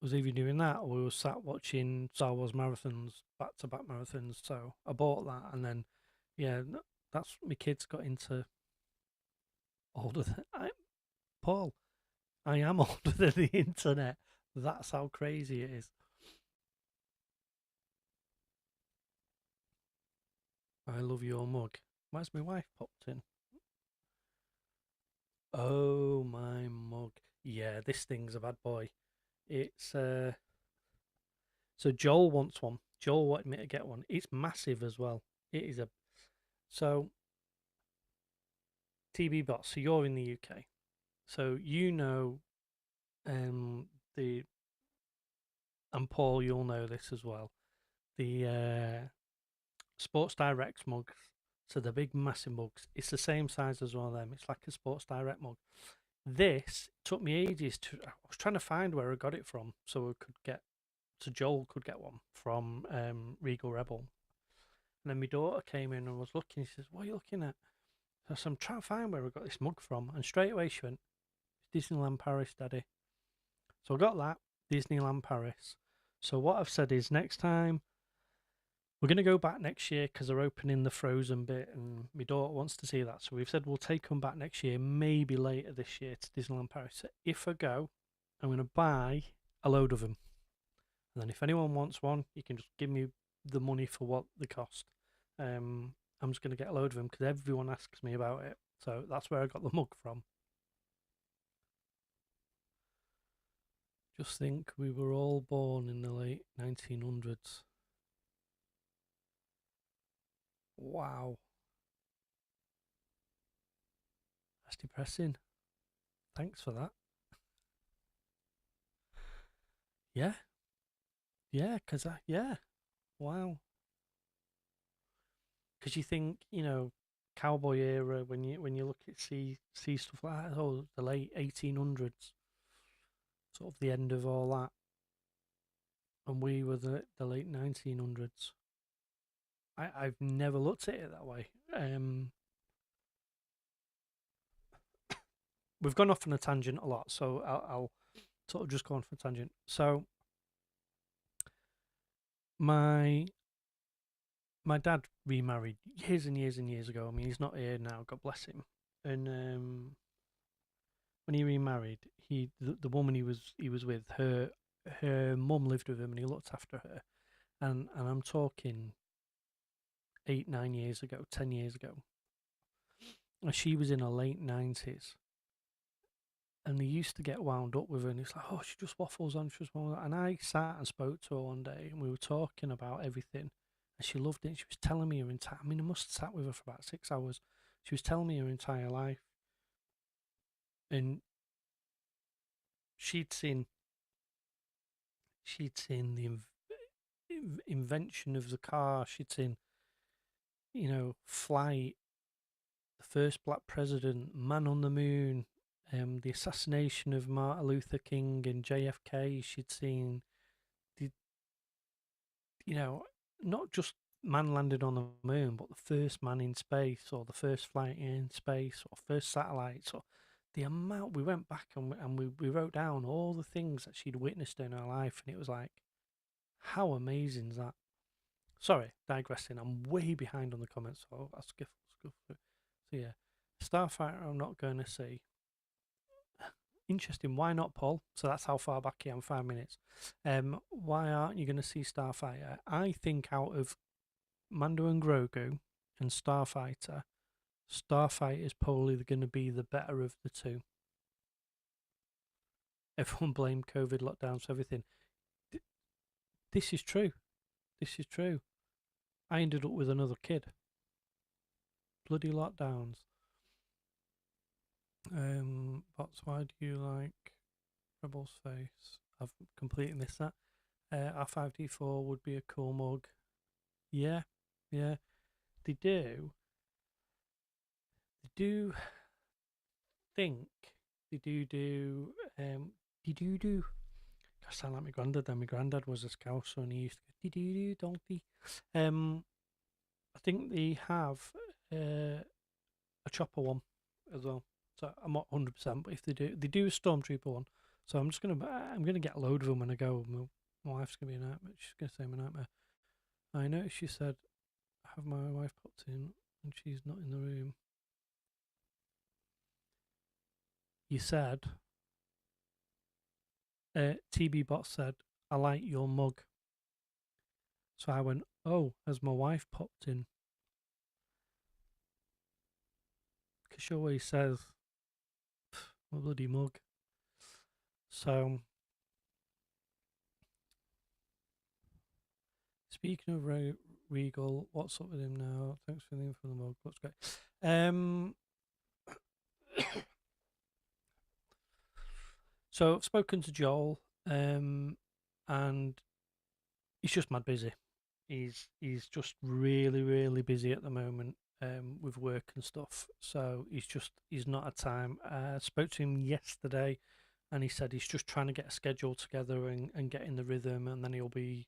was either doing that or we were sat watching Star Wars marathons, back to back marathons. So I bought that, and then yeah, that's my kids got into older than Paul. I am older than the internet. That's how crazy it is. I love your mug. Where's my wife popped in? Oh, my mug. Yeah, this thing's a bad boy. It's so Joel wants one. Joel wanted me to get one. It's massive as well. It is a so TB bot. So you're in the UK. So um the and Paul, you'll know this as well. The Sports Direct mugs. So the big massive mugs. It's the same size as one of them. It's like a Sports Direct mug. This took me ages to. I was trying to find where I got it from, so Joel could get one from Regal Rebel. And then my daughter came in and was looking. She says, "What are you looking at?" So I'm trying to find where I got this mug from, and straight away she went, "Disneyland Paris, Daddy." So I got that Disneyland Paris. So what I've said is next time we're going to go back next year because they're opening the Frozen bit, and my daughter wants to see that. So we've said we'll take them back next year, maybe later this year to Disneyland Paris. So if I go, I'm going to buy a load of them, and then if anyone wants one, you can just give me the money for what they cost. I'm just going to get a load of them because everyone asks me about it. So that's where I got the mug from. Just think we were all born in the late 1900s. Wow, that's depressing. Thanks for that. Yeah, yeah, yeah, wow. Because you think, cowboy era when you look at see stuff like that, oh, the late 1800s, sort of the end of all that, and we were the late 1900s. I've never looked at it that way. We've gone off on a tangent a lot, so I'll sort of just go on for a tangent. So my my dad remarried years and years and years ago. I mean, he's not here now, God bless him. And when he remarried, the woman he was with, her mum lived with him, and he looked after her. And I'm talking 8 9 years ago, 10 years ago. And she was in her late 90s, and they used to get wound up with her, and it's like, oh, she just waffles on, she just waffles on. And I sat and spoke to her one day, and we were talking about everything, and she loved it. She was telling me her entire, I mean, I must have sat with her for about 6 hours. She was telling me her entire life, and she'd seen the invention of the car. She'd seen, flight, the first black president, man on the moon, the assassination of Martin Luther King and JFK. She'd seen the, you know, not just man landed on the moon, but the first man in space, or the first flight in space, or first satellites, or the amount. We went back and we wrote down all the things that she'd witnessed in her life, and it was like, how amazing is that? Sorry, digressing. I'm way behind on the comments, so I'll skip through. So yeah, Starfighter. I'm not going to see. Interesting. Why not, Paul? So that's how far back I am. 5 minutes. Why aren't you going to see Starfighter? I think out of Mando and Grogu and Starfighter, Starfighter is probably going to be the better of the two. Everyone blamed COVID lockdowns for everything. This is true. This is true. I ended up with another kid. Bloody lockdowns. Bots, why do you like Rebel's face? I've completely missed that. R5D4 would be a cool mug. Yeah, yeah. They do. They do think. They do. They do. I sound like my granddad. Then my granddad was a scouser, and he used to go, do, don't they? I think they have a chopper one as well. So I'm not 100%, but if they do a stormtrooper one. So I'm gonna get a load of them when I go. My wife's gonna be a nightmare. She's gonna say I'm a nightmare. I noticed she said, "Have my wife popped in and she's not in the room?" You said, TB Bot said, "I like your mug." So I went, "Oh, has my wife popped in?" Because she always says, "My bloody mug." So speaking of Regal, what's up with him now? Thanks for the info on the mug. Looks great. So I've spoken to Joel, and he's just mad busy. He's just really busy at the moment, with work and stuff. So he's not had time. I spoke to him yesterday, and he said he's just trying to get a schedule together and get in the rhythm, and then he'll be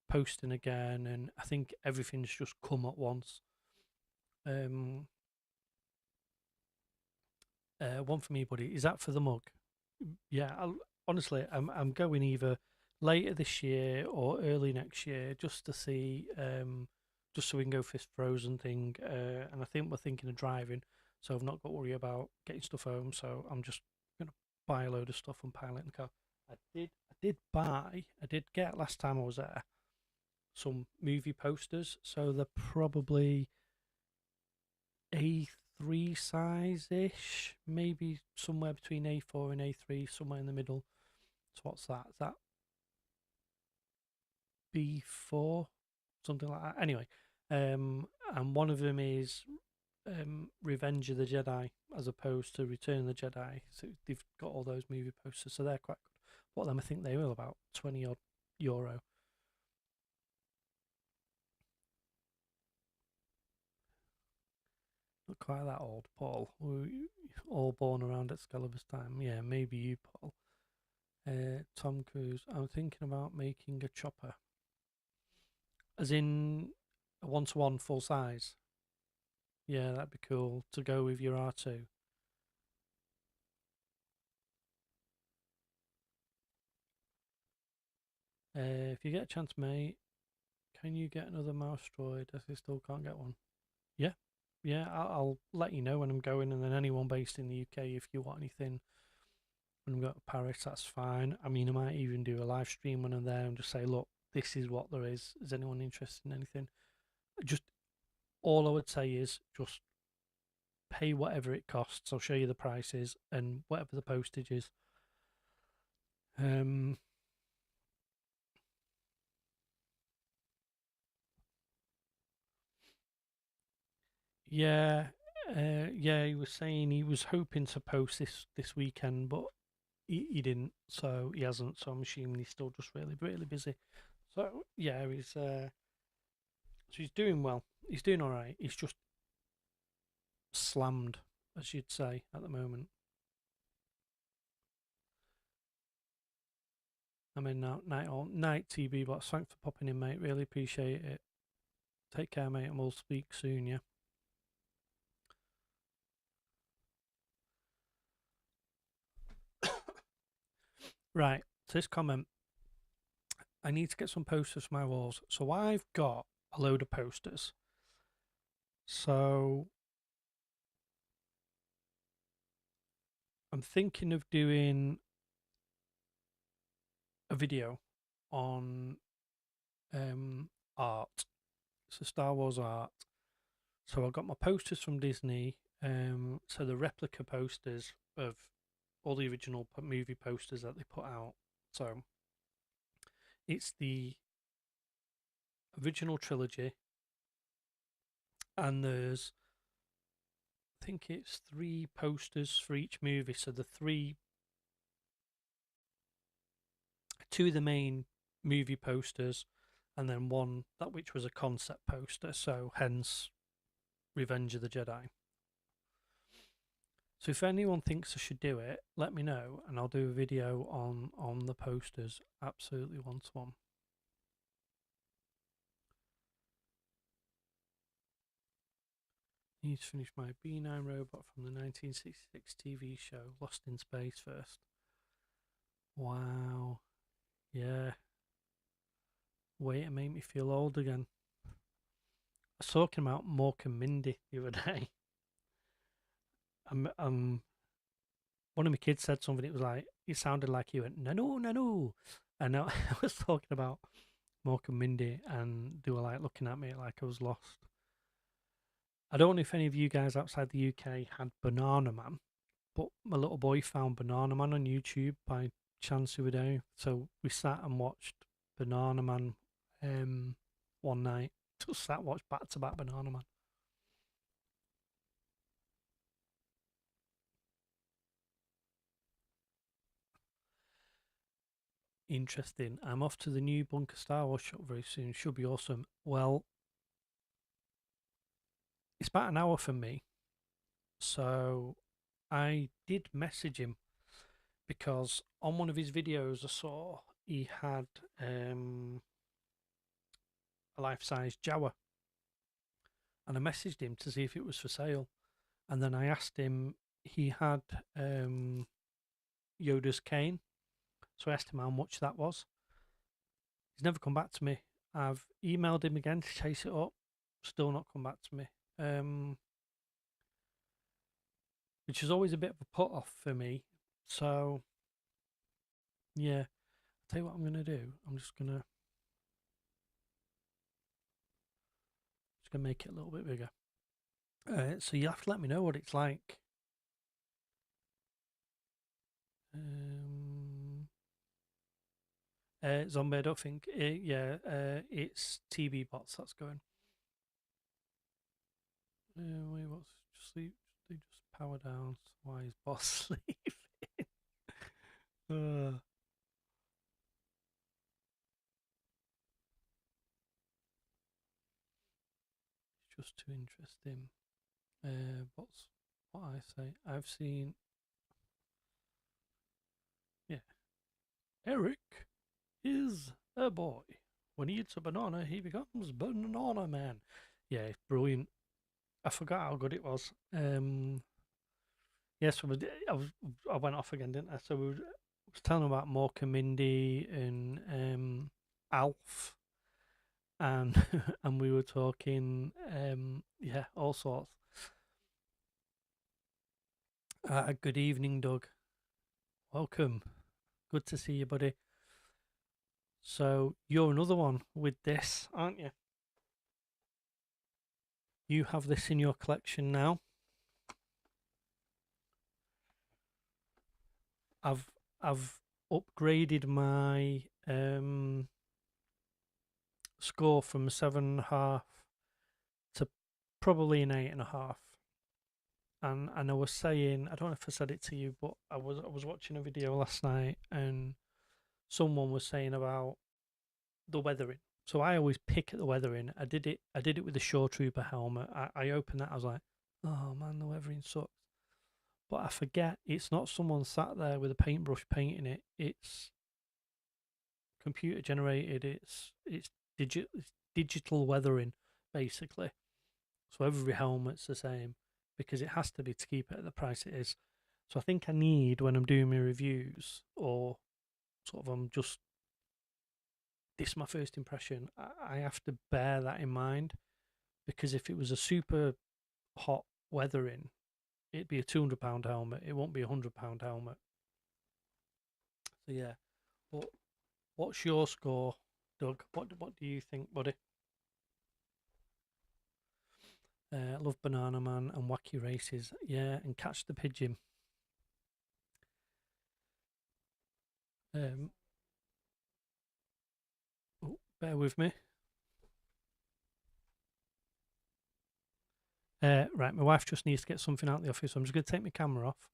posting again. And I think everything's just come at once. Um, One for me, buddy. Is that for the mug? Yeah, honestly, I'm going either later this year or early next year, just to see, just so we can go fist frozen thing. And I think we're thinking of driving, so I've not got to worry about getting stuff home. So I'm just gonna buy a load of stuff and pile it in the car. I did get last time I was there some movie posters, so they're probably A3 size ish, maybe somewhere between A4 and A3, somewhere in the middle. So what's that? Is that B4? Something like that. Anyway, and one of them is Revenge of the Jedi as opposed to Return of the Jedi. So they've got all those movie posters, so they're quite good. What them I think they were about 20 odd euro. Not quite that old, Paul. We were all born around Excalibur's time. Yeah, maybe you, Paul. Tom Cruise. I'm thinking about making a chopper, as in a 1-to-1 full size. Yeah, that'd be cool to go with your R2. If you get a chance, mate, can you get another mouse droid as I still can't get one? Yeah, yeah, I'll let you know when I'm going, and then anyone based in the UK, if you want anything when I'm going to Paris, that's fine. I mean, I might even do a live stream when I'm there and just say, look, this is what there is. Is anyone interested in anything? Just all I would say is just pay whatever it costs. I'll show you the prices and whatever the postage is. Yeah, yeah. He was saying he was hoping to post this weekend, but he didn't. So he hasn't. So I'm assuming he's still just really busy. So yeah, he's doing well. He's doing all right. He's just slammed, as you'd say, at the moment. I'm in now, night TB box. Thanks for popping in, mate. Really appreciate it. Take care, mate, and we'll speak soon. Yeah. Right. So this comment, I need to get some posters for my walls. So I've got a load of posters. So I'm thinking of doing a video on art. So Star Wars art. So I've got my posters from Disney. So the replica posters of all the original movie posters that they put out. So it's the original trilogy, and there's, I think it's 3 posters for each movie. So the 2 of the main movie posters, and then one that which was a concept poster. So hence Revenge of the Jedi. So if anyone thinks I should do it, let me know, and I'll do a video on the posters. Absolutely want one. Need to finish my B9 robot from the 1966 TV show Lost in Space first. Wow. Yeah. Way to make me feel old again. I was talking about Mork and Mindy the other day. One of my kids said something. It was like, it sounded like he went nano nano, and I was talking about Mork and Mindy, and they were like looking at me like I was lost. I don't know if any of you guys outside the UK had Banana Man, but my little boy found Banana Man on YouTube by chance the other day. So we sat and watched Banana Man one night. Just sat watched back to back Banana Man. Interesting. I'm off to the new Bunker Star Wars shop very soon. Should be awesome. Well, it's about an hour from me. So I did message him because on one of his videos I saw he had a life-size Jawa, and I messaged him to see if it was for sale, and then I asked him, he had Yoda's cane, so I asked him how much that was. He's never come back to me. I've emailed him again to chase it up, still not come back to me, which is always a bit of a put off for me. So yeah, I'll tell you what I'm gonna do. I'm just gonna make it a little bit bigger. So you have to let me know what it's like. Zombie, I don't think. It's TB bots that's going. Wait, what's just sleep? They just power down. So why is boss sleeping? It's just too interesting. What's what I say? I've seen. Yeah, Eric is a boy. When he eats a banana, he becomes Banana Man. Yeah, brilliant. I forgot how good it was. Yes, I went off again, didn't I? So I was telling about Mork and Mindy and Alf, and and we were talking, yeah, all sorts. Good evening, Doug. Welcome. Good to see you, buddy. So you're another one with this, aren't you? You have this in your collection now. I've I've upgraded my score from a 7.5 to probably an 8.5. And I was saying, I don't know if I said it to you, but I was watching a video last night, and someone was saying about the weathering. So I always pick at the weathering. I did it with the Shore Trooper helmet. I opened that. I was like, oh man, the weathering sucks. But I forget it's not someone sat there with a paintbrush painting it. It's computer generated. It's digital weathering basically. So every helmet's the same because it has to be to keep it at the price it is. So I think I need, when I'm doing my reviews, or sort of I'm just, this is my first impression, I have to bear that in mind, because if it was a super hot weathering, it'd be a £200 helmet. It won't be £100 helmet. So yeah, but what's your score, Doug? What do you think, buddy? Love Banana Man and Wacky Races. Yeah, and Catch the Pigeon. Um, oh, bear with me. Right, my wife just needs to get something out of the office, so I'm just going to take my camera off.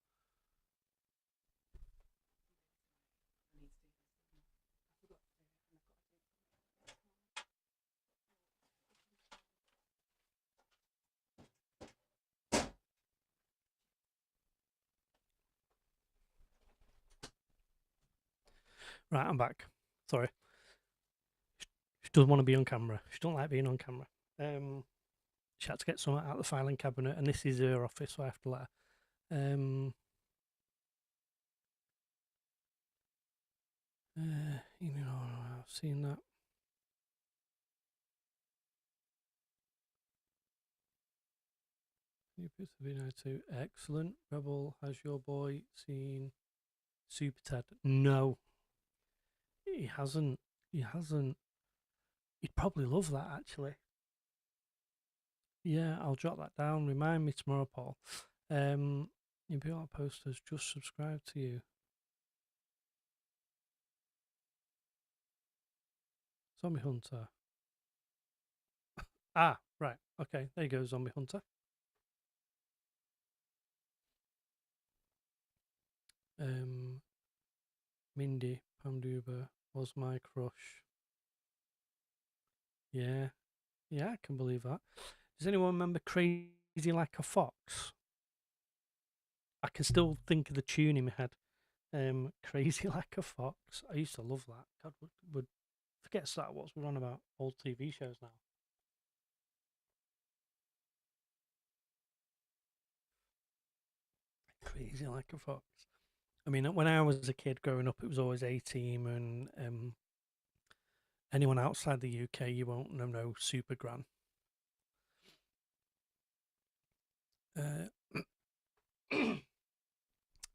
Right, I'm back. Sorry. She doesn't want to be on camera. She don't like being on camera. She had to get something out of the filing cabinet, and this is her office, so I have to let her. I've seen that. New piece of video too. Excellent. Rebel, has your boy seen Super Ted? No, he hasn't. He hasn't. He'd probably love that actually. Yeah, I'll jot that down. Remind me tomorrow, Paul. Your PR posters just subscribe to you. Zombie Hunter. Ah, right. Okay, there you go, Zombie Hunter. Mindy Pamduba was my crush. Yeah, yeah, I can believe that. Does anyone remember Crazy Like a Fox? I can still think of the tune in my head. Crazy Like a Fox. I used to love that. God, would forget Star Wars. We're on about old TV shows now. Crazy Like a Fox. I mean, when I was a kid growing up, it was always A Team, and anyone outside the UK, you won't know Super Gran. Uh,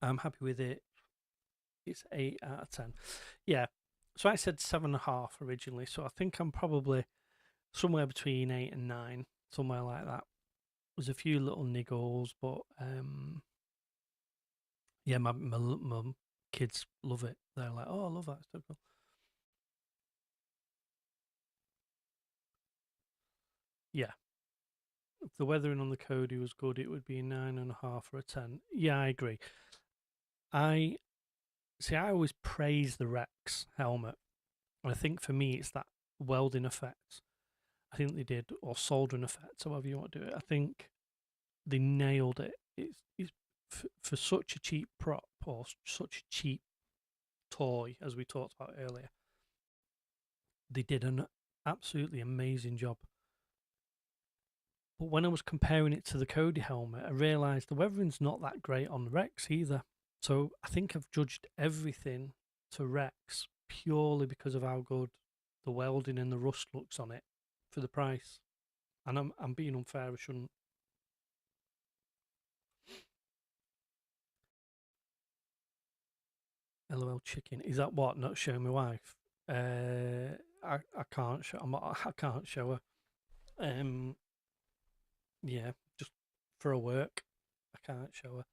I'm happy with it. It's 8 out of 10. Yeah. So I said 7.5 originally. So I think I'm probably somewhere between 8 and 9, somewhere like that. There's a few little niggles, but yeah, my kids love it. They're like, oh, I love that. It's so cool. Yeah. If the weathering on the Cody was good, it would be a 9.5 or a 10. Yeah, I agree. I see. I always praise the Rex helmet. And I think for me, it's that welding effect. I think they did, or soldering effect, however you want to do it. I think they nailed it. It's for such a cheap prop, or such a cheap toy, as we talked about earlier. They did an absolutely amazing job. But when I was comparing it to the Cody helmet, I realised the weathering's not that great on the Rex either. So I think I've judged everything to Rex purely because of how good the welding and the rust looks on it for the price. And I'm being unfair. I shouldn't. LOL chicken. Is that what? Not showing my wife. I can't show. I can't show her. Um, yeah, just for a work. I can't show her.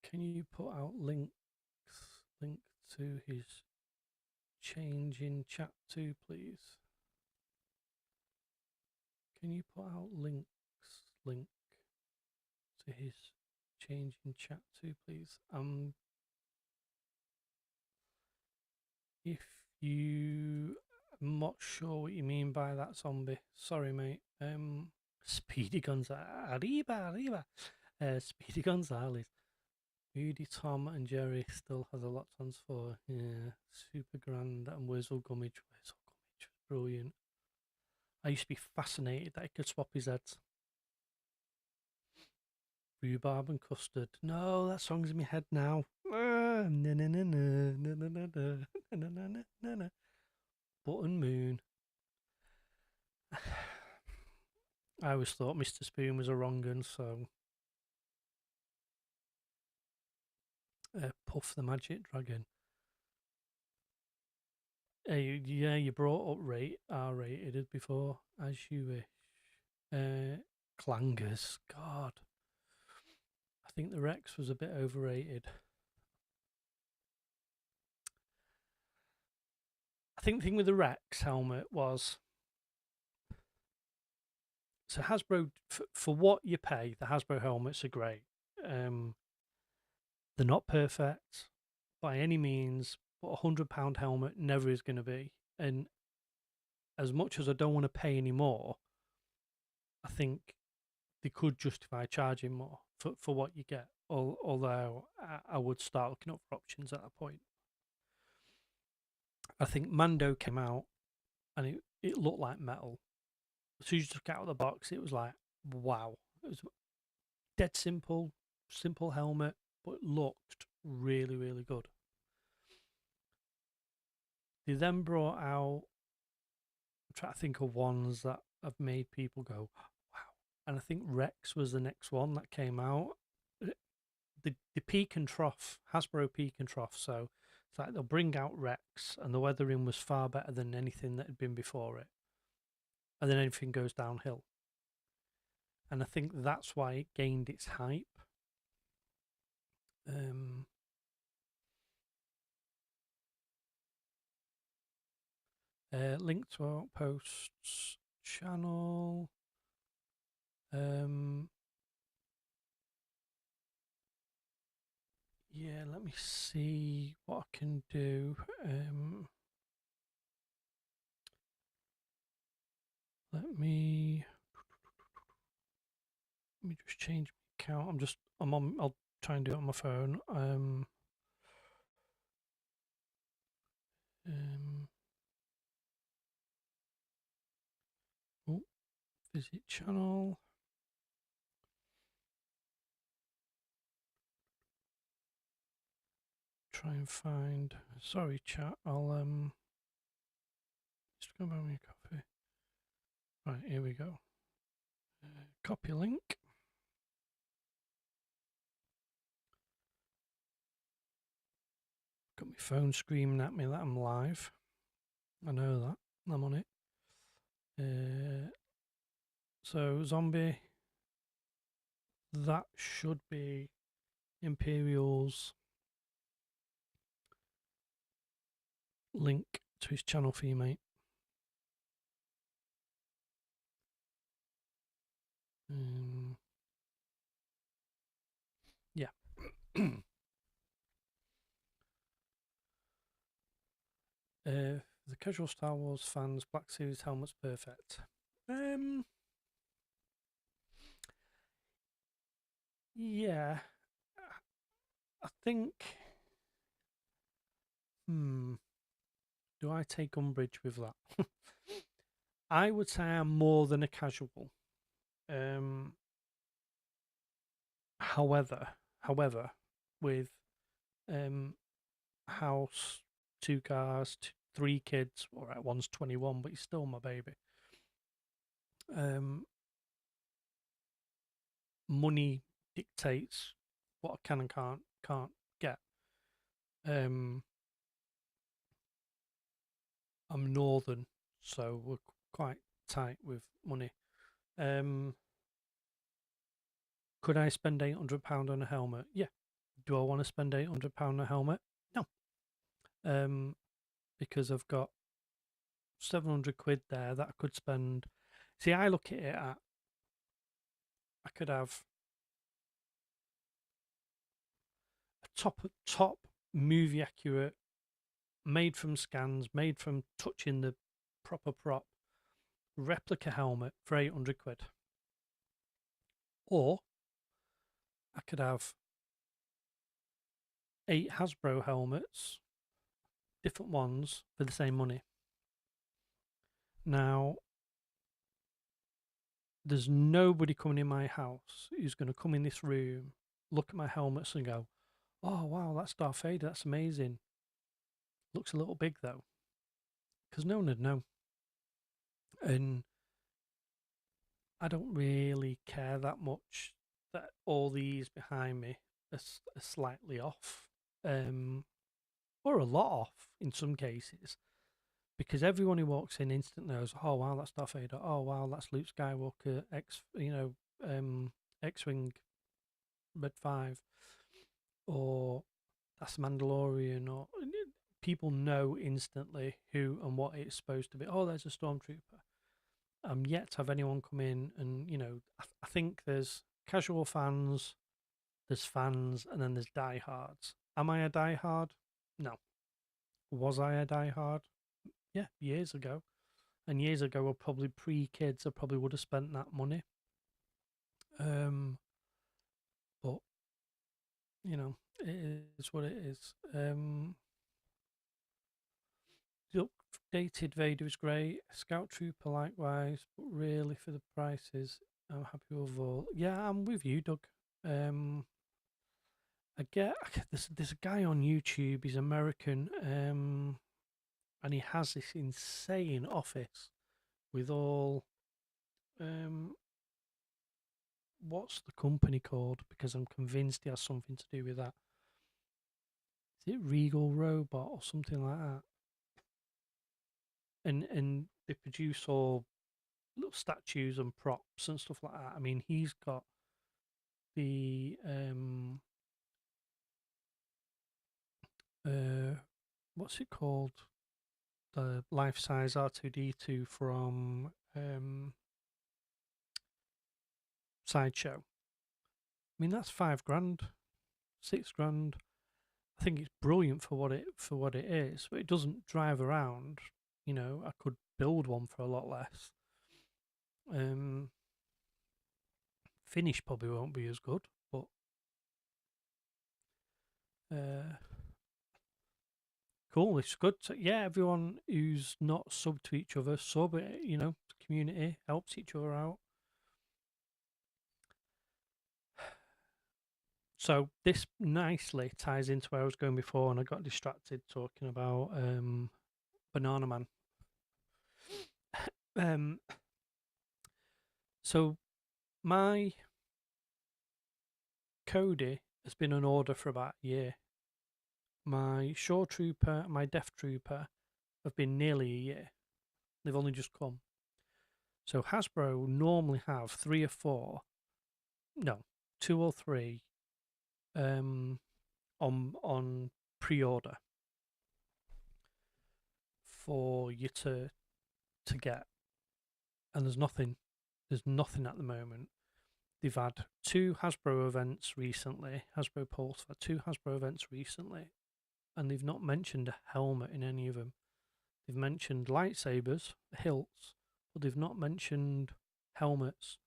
Can you put out link to his change in chat too, please? Can you put out link to his change in chat too, please? If you, I'm not sure what you mean by that, zombie. Sorry, mate. Speedy Gonzales, arriba. Speedy Gonzales. Rudy, Tom, and Jerry still has a lot to answer for. Yeah, Super Grand and Wurzel Gummidge. Wurzel Gummidge was brilliant. I used to be fascinated that he could swap his heads. Rhubarb and custard. No, that song's in my head now. Button Moon. I always thought Mr. Spoon was a wrong un, so Puff the Magic Dragon. Yeah, you brought up R-rated before, as you wish. Clangers, God. I think the Rex was a bit overrated. I think the thing with the Rex helmet was, so Hasbro, for what you pay, the Hasbro helmets are great. They're not perfect by any means, but £100 helmet never is going to be. And as much as I don't want to pay any more, I think they could justify charging more for what you get. Although I would start looking up for options at that point. I think Mando came out and it looked like metal. As soon as you took it out of the box, it was like, wow. It was dead simple helmet, but it looked really, really good. They then brought out, I'm trying to think of ones that have made people go, wow. And I think Rex was the next one that came out. The peak and trough, Hasbro peak and trough. So it's like they'll bring out Rex, and the weathering was far better than anything that had been before it. And then everything goes downhill. And I think that's why it gained its hype. Link to our Outposts channel. Yeah, let me see what I can do. Let me just change my account. I'll try and do it on my phone. Oh, visit channel. Try and find. Sorry, chat. I'll just go buy me a coffee. Right, here we go. Copy link. Got my phone screaming at me that I'm live. I know that. I'm on it. So zombie. That should be Imperial's link to his channel for you, mate. Yeah. The casual Star Wars fans, Black Series helmet's perfect. Yeah. I think. Do I take umbrage with that? I would say I'm more than a casual. However, with house, 2 cars, 3 kids, all right, one's 21, but he's still my baby. Money dictates what I can and can't get. I'm northern, so we're quite tight with money. Could I spend £800 on a helmet? Yeah, do I want to spend £800 on a helmet? No. Because I've got 700 quid there that I could spend. See, I look at it at, I could have a top movie accurate, made from scans, made from touching the proper prop replica helmet for 800 quid. Or I could have 8 Hasbro helmets, different ones, for the same money. Now, there's nobody coming in my house who's going to come in this room, look at my helmets and go, oh wow, that's Darth Vader, that's amazing. Looks a little big though. Because no one would know. And I don't really care that much that all these behind me are slightly off. Or a lot off in some cases. Because everyone who walks in instantly knows, oh wow, that's Darth Vader. Oh wow, that's Luke Skywalker. X-wing, Red 5, or that's Mandalorian. Or people know instantly who and what it's supposed to be. Oh, there's a stormtrooper. I'm yet to have anyone come in and I think there's casual fans, there's fans, and then there's diehards. Am I a diehard? No. Was I a diehard? Yeah, years ago. And years ago, were probably pre-kids. I probably would have spent that money. But it is what it is. The updated Vader is great. Scout Trooper likewise, but really for the prices, I'm happy with all. Yeah, I'm with you, Doug. I get there's a guy on YouTube. He's American. And he has this insane office with all what's the company called? Because I'm convinced he has something to do with that. Is it Regal Robot or something like that? And they produce all little statues and props and stuff like that. I mean, he's got the what's it called? The life-size R2D2 from Sideshow. I mean, that's £5,000, £6,000. I think it's brilliant for what it is, but it doesn't drive around. I could build one for a lot less. Finish probably won't be as good, but cool. It's good. Yeah, everyone who's not sub to each other, sub it. Community helps each other out. So this nicely ties into where I was going before, and I got distracted talking about Banana Man. So my Cody has been on order for about a year. My Shore Trooper, my Death Trooper have been nearly a year. They've only just come. So Hasbro normally have 3 or 4, no, 2 or 3 on pre-order for you to get, and there's nothing at the moment. They've had 2 Hasbro events recently. Hasbro Pulse had 2 Hasbro events recently, and they've not mentioned a helmet in any of them. They've mentioned lightsabers, hilts, but they've not mentioned helmets.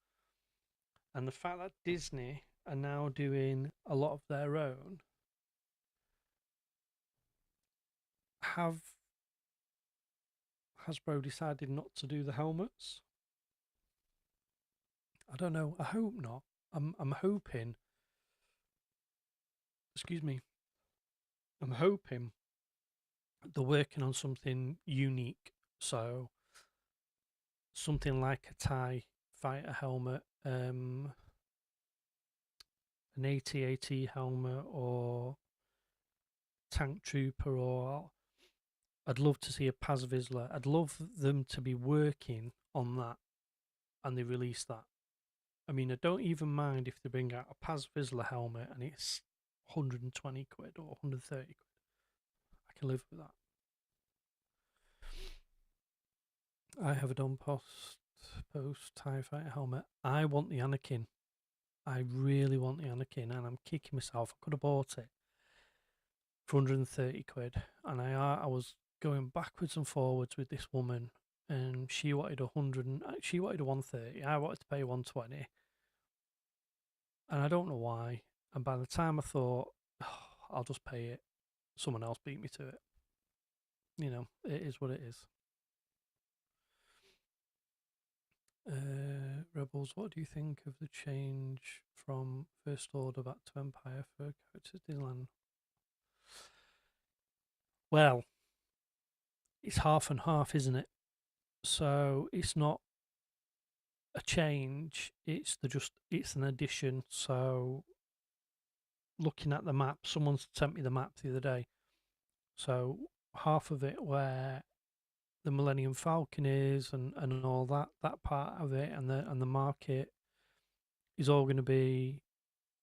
And the fact that Disney are now doing a lot of their own, have Hasbro decided not to do the helmets? I don't know. I hope not. I'm hoping. Excuse me. I'm hoping they're working on something unique. So something like a TIE fighter helmet, an AT-AT helmet, or tank trooper, or I'd love to see a Paz Vizsla. I'd love them to be working on that, and they release that. I mean, I don't even mind if they bring out a Paz Vizsla helmet and it's 120 quid or 130 quid. I can live with that. I have a done post TIE Fighter helmet. I want the Anakin. I really want the Anakin, and I'm kicking myself. I could have bought it for 130 quid, and I was going backwards and forwards with this woman, and she wanted 100. She wanted a 130. I wanted to pay 120, and I don't know why. And by the time I thought, oh, I'll just pay it, someone else beat me to it. You know, it is what it is. Rebels, what do you think of the change from First Order back to Empire for characters Disneyland? Well, it's half and half, isn't it? So it's not a change. It's an addition. So looking at the map, someone sent me the map the other day. So half of it where the Millennium Falcon is and all that part of it and the market is all going to be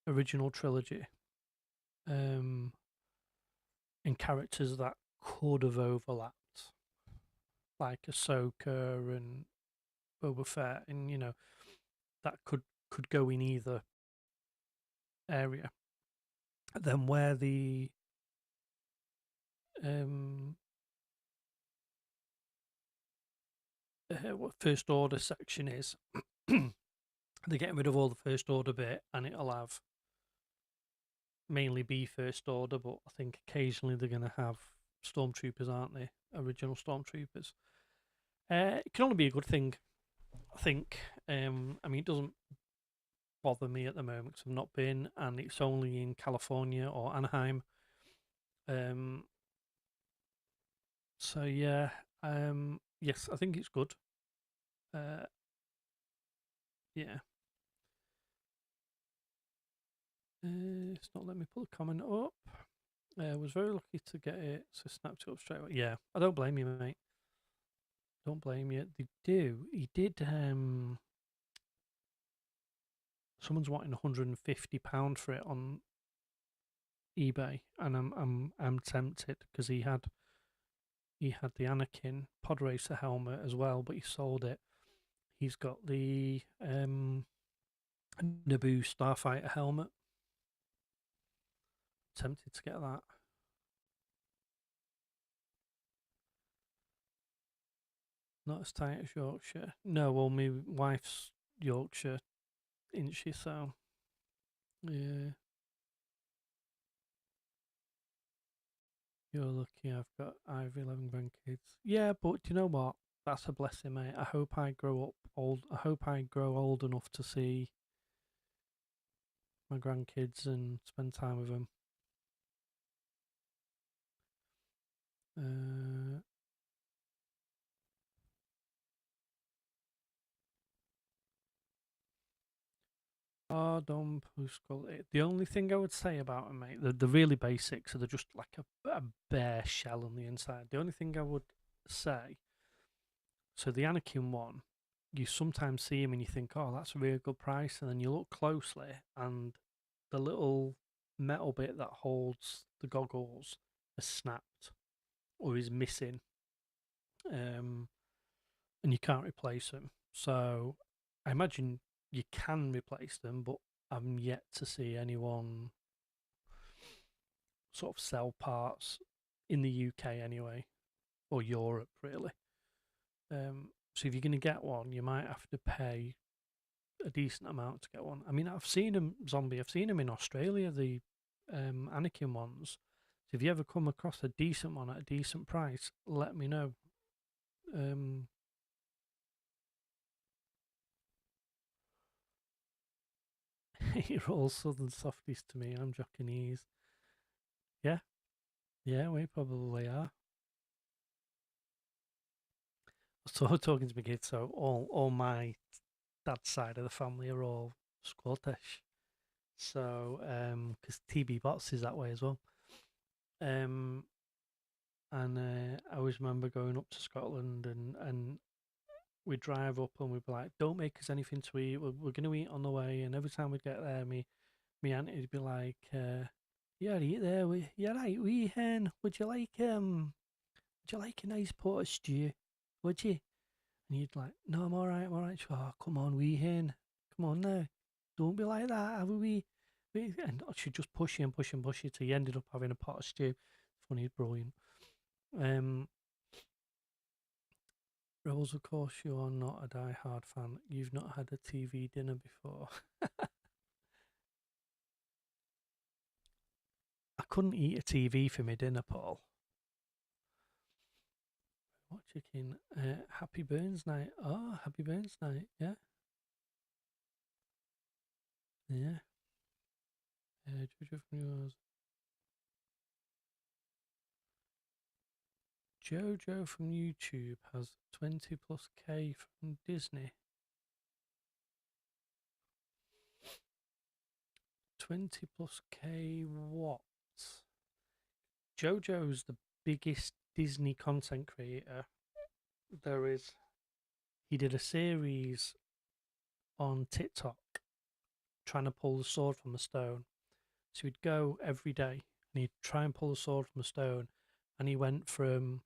original trilogy. And characters that could have overlapped, like Ahsoka and Boba Fett, and that could go in either area. Then where the um, First Order section is, they're getting rid of all the First Order bit, and it'll have mainly be First Order, but I think occasionally they're going to have stormtroopers, aren't they? Original stormtroopers. It can only be a good thing, I think. I mean, it doesn't bother me at the moment because I've not been, and it's only in California or Anaheim. Um, so yeah, yes, I think it's good. Uh, yeah, it's not letting me put a comment up. I was very lucky to get it, so snapped it up straight away. Yeah, I don't blame you, mate. Don't blame you. They do. He did. Someone's wanting £150 for it on eBay, and I'm tempted because he had the Anakin pod racer helmet as well, but he sold it. He's got the Naboo Starfighter helmet. Tempted to get that. Not as tight as Yorkshire. No, well, my wife's Yorkshire, isn't she? So, yeah, you're lucky I have 11 grandkids. Yeah, but do you know what? That's a blessing, mate. I hope I grow up old. I hope I grow old enough to see my grandkids and spend time with them. Uh, Ardom Puskull. The only thing I would say about them, mate, the really basics, so they're just like a bare shell on the inside. The only thing I would say, so the Anakin one, you sometimes see him and you think, oh, that's a really good price, and then you look closely and the little metal bit that holds the goggles has snapped or is missing, um, and you can't replace them. So I imagine you can replace them, but I'm yet to see anyone sort of sell parts in the UK anyway, or Europe really. So if you're going to get one, you might have to pay a decent amount to get one. I mean, I've seen them, Zombie. I've seen them in Australia, the Anakin ones. So if you ever come across a decent one at a decent price, let me know. Um, you're all southern softies to me. I'm Japanese. Yeah, yeah, we probably are. So talking to my kids, so all my dad's side of the family are all Scottish. So because TB Bots is that way as well. Um, and I always remember going up to Scotland and we'd drive up and we'd be like, "Don't make us anything to eat. We're going to eat on the way." And every time we'd get there, me auntie would be like, Yeah, right there. You're right. We hen. Would you like a nice pot of stew? Would you? And you'd like, no, I'm all right. I'm all right. She'd go, oh, come on, wee hen. Come on now. Don't be like that. Have a wee. And she'd just push you and push and push you till you ended up having a pot of stew. Funny, brilliant. Um, Rebels, of course, you are not a die-hard fan. You've not had a TV dinner before. I couldn't eat a TV for my dinner, Paul. What chicken? Happy Burns night. Oh, Happy Burns night. Yeah, yeah. Jojo from yours. Jojo from YouTube has 20 plus K from Disney. 20 plus K what? Jojo's the biggest Disney content creator there is. He did a series on TikTok trying to pull the sword from a stone. So he'd go every day and he'd try and pull the sword from a stone. And he went from,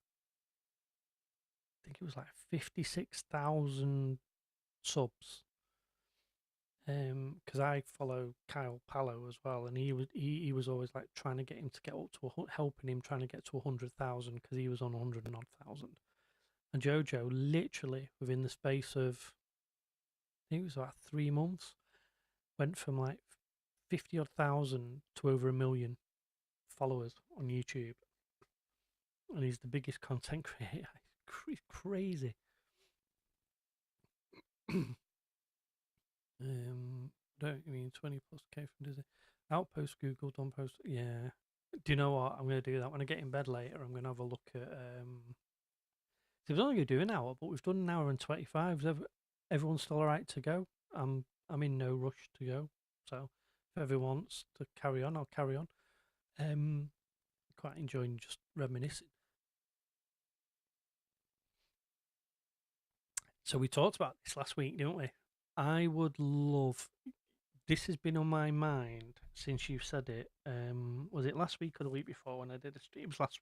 I think it was like 56,000 subs. Because I follow Kyle Pallow as well, and he was always like trying to get him to get up to helping him trying to get to 100,000 because he was on 100 and odd thousand. And Jojo literally within the space of I think it was about 3 months went from like 50 odd thousand to over 1 million followers on YouTube, and he's the biggest content creator. Crazy. Don't you mean 20 plus K from Disney? Outpost Google, don't post. Yeah. Do you know what? I'm going to do that when I get in bed later. I'm going to have a look at. So we're only going to do an hour, but we've done an hour and 25. Everyone's still all right to go. I'm in no rush to go. So if everyone wants to carry on, I'll carry on. Quite enjoying just reminiscing. So we talked about this last week, didn't we? I would love. This has been on my mind since you said it. Was it last week or the week before when I did a stream? It was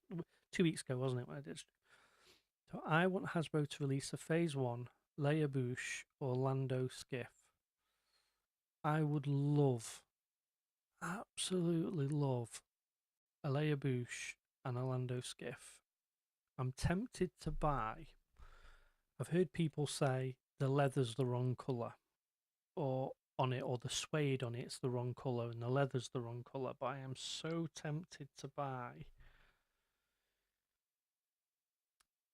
2 weeks ago, wasn't it? When I did. So I want Hasbro to release a Phase One Leia Bouche Orlando skiff. I would love, absolutely love, a Leia Bouche and Orlando skiff. I'm tempted to buy. I've heard people say the leather's the wrong colour, or on it, or the suede on it's the wrong colour, and the leather's the wrong colour. But I am so tempted to buy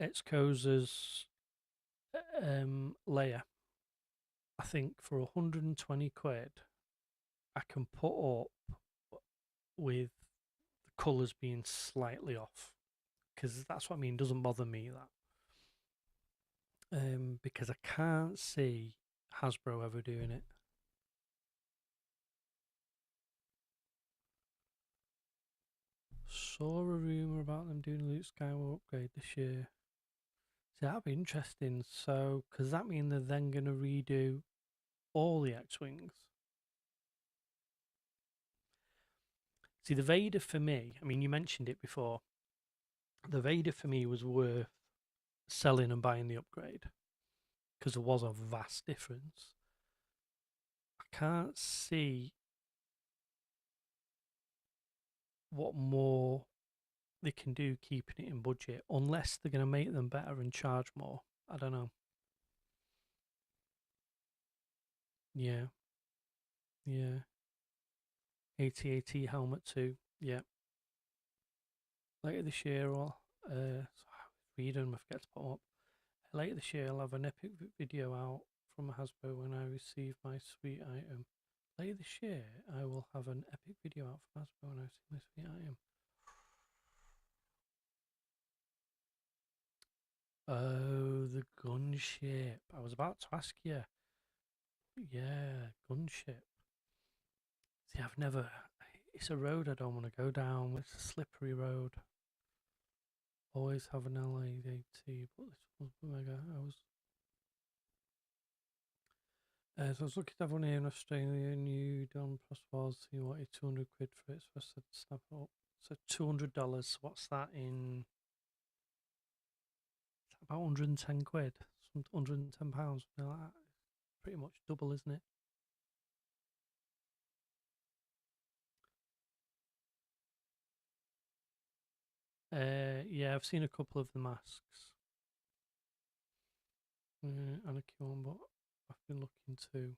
Excosa's Leia. I think for 120 quid, I can put up with the colours being slightly off, because that's what I mean. It doesn't bother me that, because I can't see Hasbro ever doing it. Saw a rumor about them doing a Luke Skywalker upgrade this year. See, that'd be interesting. So, because that mean they're then going to redo all the X-wings? See, the Vader for me. I mean, you mentioned it before. The Vader for me was worth selling and buying the upgrade because there was a vast difference. I can't see what more they can do keeping it in budget unless they're going to make them better and charge more. I don't know. Yeah, yeah. AT-AT helmet too. Yeah. Later this year, read them. I forget to put them up. Later this year, I'll have an epic video out from Hasbro when I receive my sweet item. Later this year, I will have an epic video out from Hasbro when I receive my sweet item. Oh, the gunship. I was about to ask you. Yeah, gunship. See, I've never. It's a road I don't want to go down. It's a slippery road. Always have an LADT, but this was mega. So I was looking to have one here in Australia, new Don Plus was he wanted 200 quid for it, so I said snap it up. So $200, what's that in? Is that about 110 quid? Some £110, something like that. Pretty much double, isn't it? Yeah, I've seen a couple of the masks. And a one, but I've been looking too.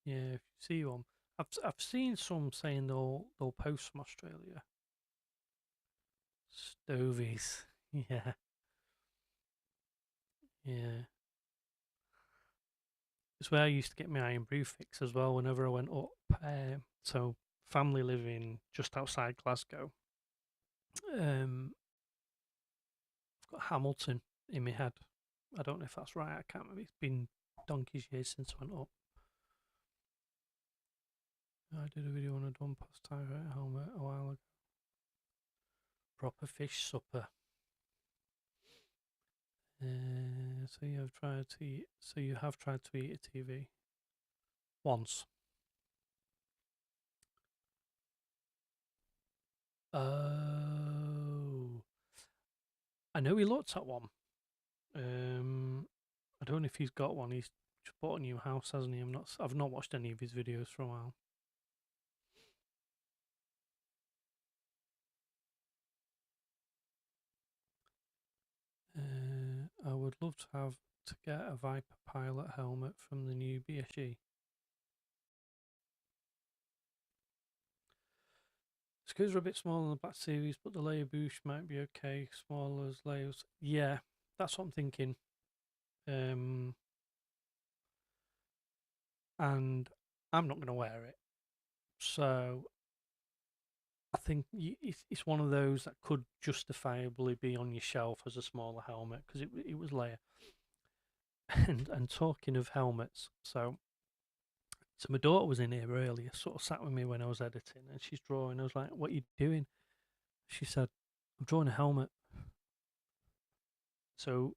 Yeah, if you see one, I've seen some saying they'll post from Australia. Stovies, yeah, yeah. It's where I used to get my iron brew fix as well. Whenever I went up, so family living just outside Glasgow. I've got Hamilton in my head. I don't know if that's right. I can't remember. It's been donkey's years since I went up. I did a video on a done past tire helmet a while ago. Proper fish supper. So you have tried to eat. So you have tried to eat a TV once. Oh, I know he looked at one. I don't know if he's got one. He's just bought a new house, hasn't he? I've not watched any of his videos for a while. I would love to get a Viper pilot helmet from the new BSG. Screws are a bit smaller than the Black Series, but the layer boost might be okay. Smaller as layers. Yeah, that's what I'm thinking. Um, and I'm not going to wear it. So I think it's one of those that could justifiably be on your shelf as a smaller helmet because it was layer. And talking of helmets, so my daughter was in here earlier, sort of sat with me when I was editing, and she's drawing. I was like, "What are you doing?" She said, "I'm drawing a helmet." So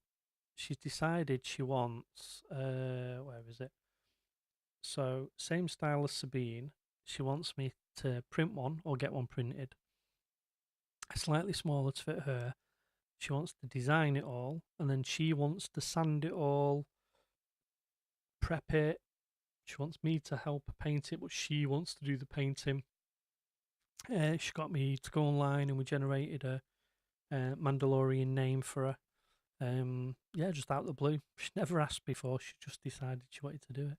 she's decided she wants where is it? So same style as Sabine. She wants me to print one or get one printed, slightly smaller to fit her. She wants to design it all, and then she wants to sand it all, prep it. She wants me to help her paint it, but she wants to do the painting. She got me to go online, and we generated a Mandalorian name for her. Yeah, just out of the blue. She never asked before. She just decided she wanted to do it.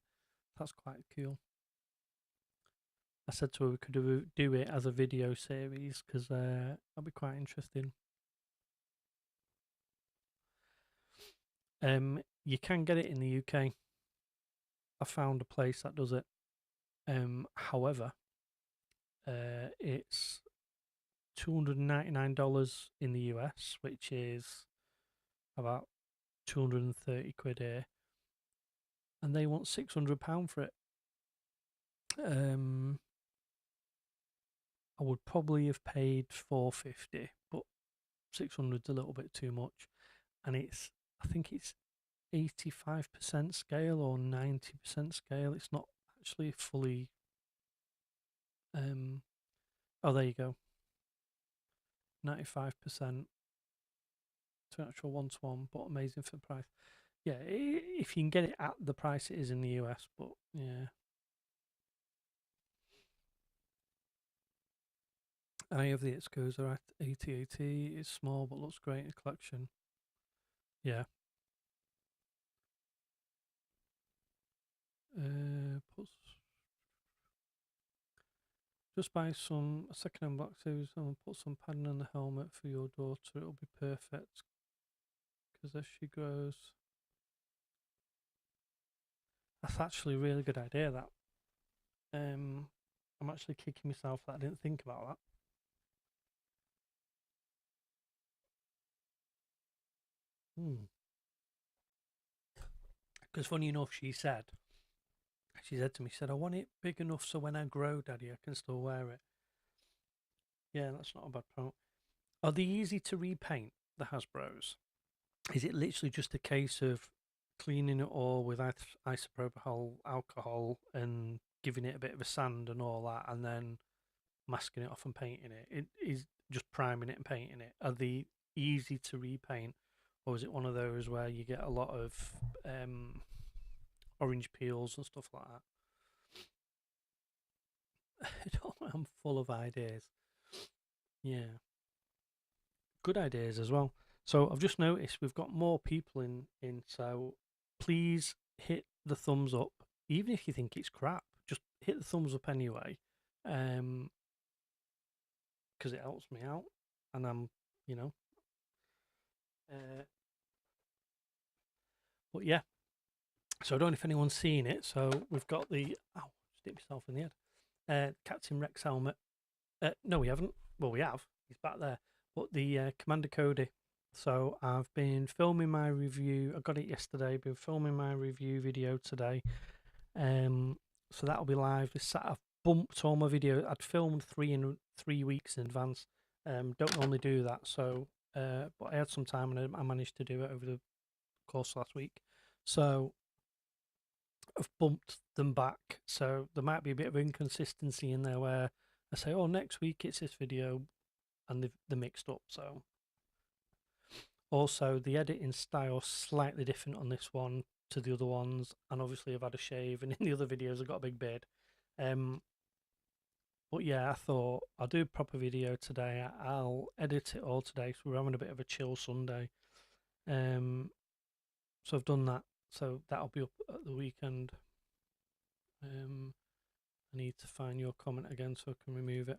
That's quite cool. I said to her we could do it as a video series because that'd be quite interesting. You can get it in the UK. I found a place that does it. However, it's $299 in the US, which is about 230 quid here, and they want £600 for it. I would probably have paid 450, but 600 is a little bit too much, and I think it's 85% scale or 90% scale. It's not actually fully. Oh, there you go. 95% to actual one-to-one, but amazing for the price. Yeah, if you can get it at the price it is in the US, but yeah. I have the Excuser at 8080. It's small but looks great in a collection. Yeah. Puts just buy some second-hand Black Series and put some padding on the helmet for your daughter. It'll be perfect because as she grows, that's actually a really good idea. That I'm actually kicking myself that I didn't think about that. Because funny enough, she said to me, she said, "I want it big enough so when I grow, Daddy, I can still wear it." Yeah, that's not a bad point. Are they easy to repaint, the Hasbros? Is it literally just a case of cleaning it all with isopropyl alcohol and giving it a bit of a sand and all that, and then masking it off and painting it. It is just priming it and painting it. Are they easy to repaint, or is it one of those where you get a lot of orange peels and stuff like that? I'm full of ideas. Yeah, good ideas as well. So I've just noticed we've got more people in. So please hit the thumbs up, even if you think it's crap. Just hit the thumbs up anyway, because it helps me out, and I'm, you know, uh, but yeah. So I don't know if anyone's seen it. So we've got the stick myself in the head. Captain Rex helmet. No, we haven't. Well, we have. He's back there. But the Commander Cody. So I've been filming my review. I got it yesterday. Been filming my review video today. So that'll be live. I've bumped all my videos. I'd filmed 3 weeks in advance. Don't normally do that. So, but I had some time and I managed to do it over the course last week. So I've bumped them back. So there might be a bit of inconsistency in there where I say, "Oh, next week it's this video," and they're mixed up. So also the editing style slightly different on this one to the other ones, and obviously I've had a shave, and in the other videos I've got a big beard. But yeah, I thought I'll do a proper video today. I'll edit it all today, so we're having a bit of a chill Sunday. So I've done that. So that'll be up at the weekend. I need to find your comment again so I can remove it.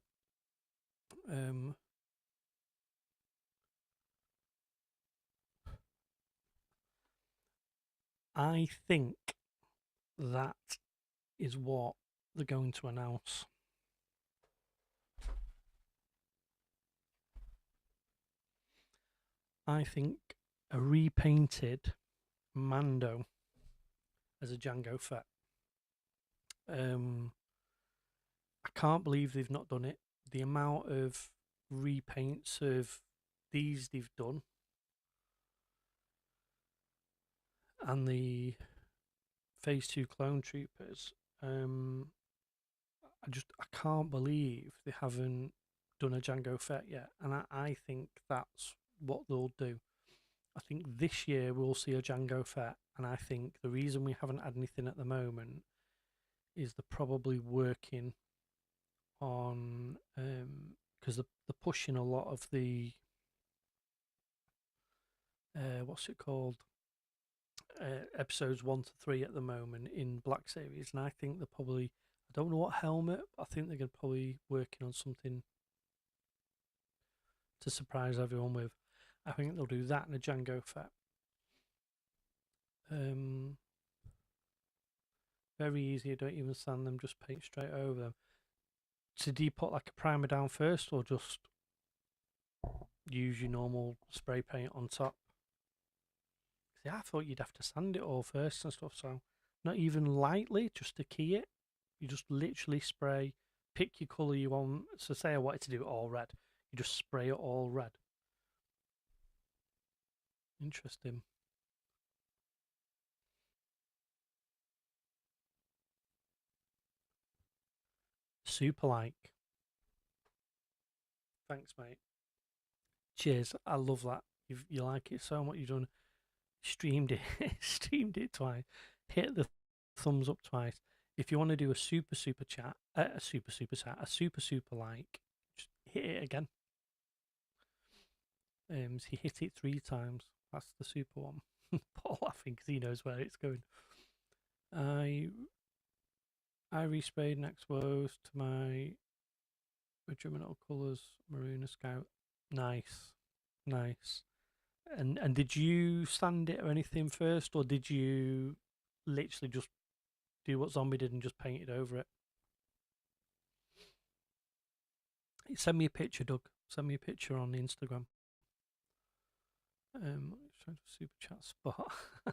I think that is what they're going to announce. I think a repainted Mando as a Jango Fett. I can't believe they've not done it. The amount of repaints of these they've done, and the Phase 2 clone troopers. I can't believe they haven't done a Jango Fett yet, and I think that's what they'll do. I think this year we'll see a Jango Fett, and I think the reason we haven't had anything at the moment is they're probably working on because they're pushing a lot of the what's it called, episodes 1 to 3 at the moment in Black Series, and I think they're probably, I don't know what helmet, but I think they're gonna probably working on something to surprise everyone with. I think they'll do that in a Jango Fett. Very easy. I don't even sand them, just paint straight over them. So do you put like a primer down first, or just use your normal spray paint on top? See, I thought you'd have to sand it all first and stuff. So not even lightly, just to key it. You just literally spray, pick your colour you want. So say I wanted to do it all red, you just spray it all red. Interesting. Super like. Thanks, mate. Cheers. I love that. You like it so much. You've done streamed it, streamed it twice. Hit the thumbs up twice. If you want to do a super chat, a super like, just hit it again. So you hit it 3 times. That's the super one. Paul laughing because he knows where it's going. I resprayed and exposed to my regimental colours, maroon and scout. Nice, nice. And did you sand it or anything first, or did you literally just do what Zombie did and just paint it over it? Send me a picture, Doug. Send me a picture on the Instagram. Trying to super chat spot. I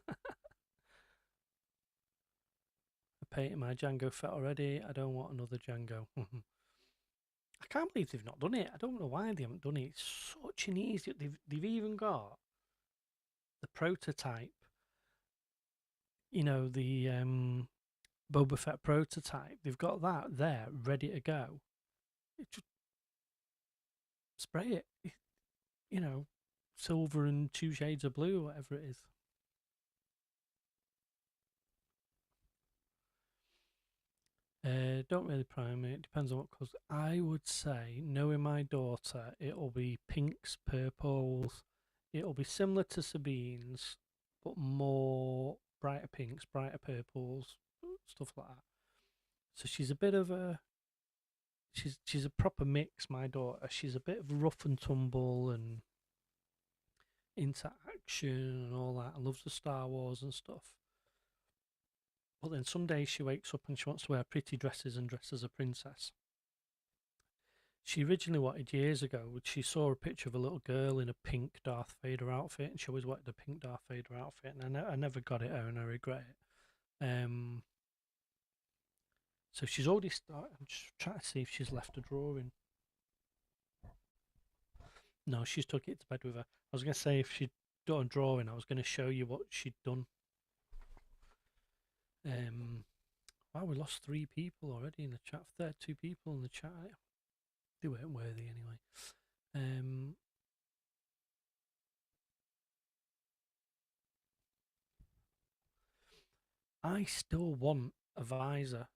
painted my Django Fett already. I don't want another Django. I can't believe they've not done it. I don't know why they haven't done it. It's such an easy. They've even got the prototype you know, the Boba Fett prototype. They've got that there ready to go. Just spray it, you know, silver and two shades of blue, whatever it is. Don't really prime it. Depends on what colours. I would say, knowing my daughter, it'll be pinks, purples. It'll be similar to Sabine's, but more brighter pinks, brighter purples, stuff like that. So she's a bit of a she's a proper mix. My daughter. She's a bit of rough and tumble and into action and all that. And loves the Star Wars and stuff. But then some days she wakes up and she wants to wear pretty dresses and dress as a princess. She originally wanted years ago, she saw a picture of a little girl in a pink Darth Vader outfit, and she always wanted a pink Darth Vader outfit, and I never got it her, and I regret it. So she's already started. I'm just trying to see if she's left a drawing. No, she's took it to bed with her. I was going to say if she'd done a drawing, I was going to show you what she'd done. Wow, we lost 3 people already in the chat. 32 people in the chat. They weren't worthy anyway. I still want a visor,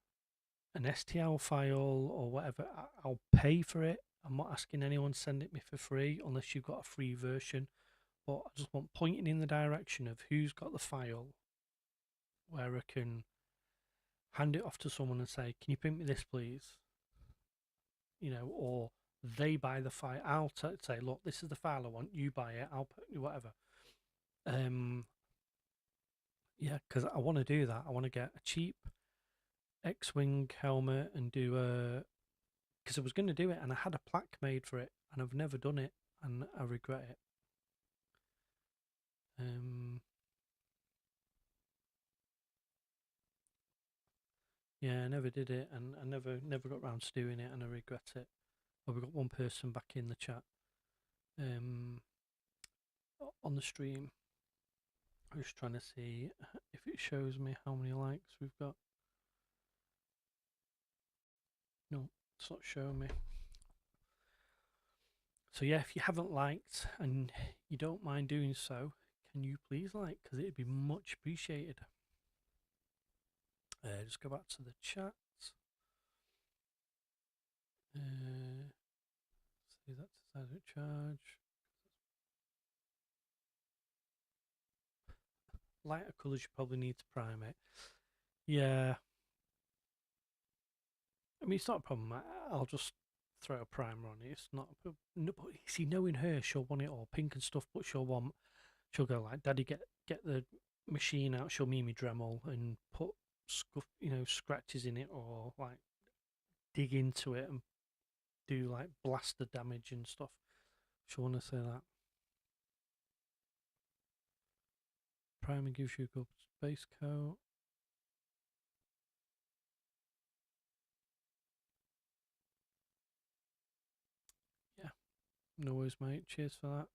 an STL file or whatever. I'll pay for it. I'm not asking anyone to send it me for free unless you've got a free version. But I just want pointing in the direction of who's got the file where I can hand it off to someone and say, "Can you print me this, please?" You know, or they buy the file. I'll say, "Look, this is the file I want. You buy it. I'll put you whatever." Yeah, because I want to do that. I want to get a cheap X-wing helmet and do a. Because I was going to do it and I had a plaque made for it and I've never done it and I regret it. Yeah, I never did it and I never got round to doing it and I regret it. Well, we got one person back in the chat on the stream. I'm just trying to see if it shows me how many likes we've got. No, it's not showing me. So yeah, if you haven't liked and you don't mind doing so, can you please like? Because it'd be much appreciated. Just go back to the chat. See that decided charge. Lighter colours you probably need to prime it. Yeah. I mean, it's not a problem. I'll just throw a primer on it. It's not. No, but see, knowing her, she'll want it all pink and stuff, but she'll go like, "Daddy, get the machine out. Show me Dremel and put scratches in it, or like dig into it and do like blaster damage and stuff." She'll want to say that. Primer gives you a good base coat. Yeah, no worries, mate. Cheers for that.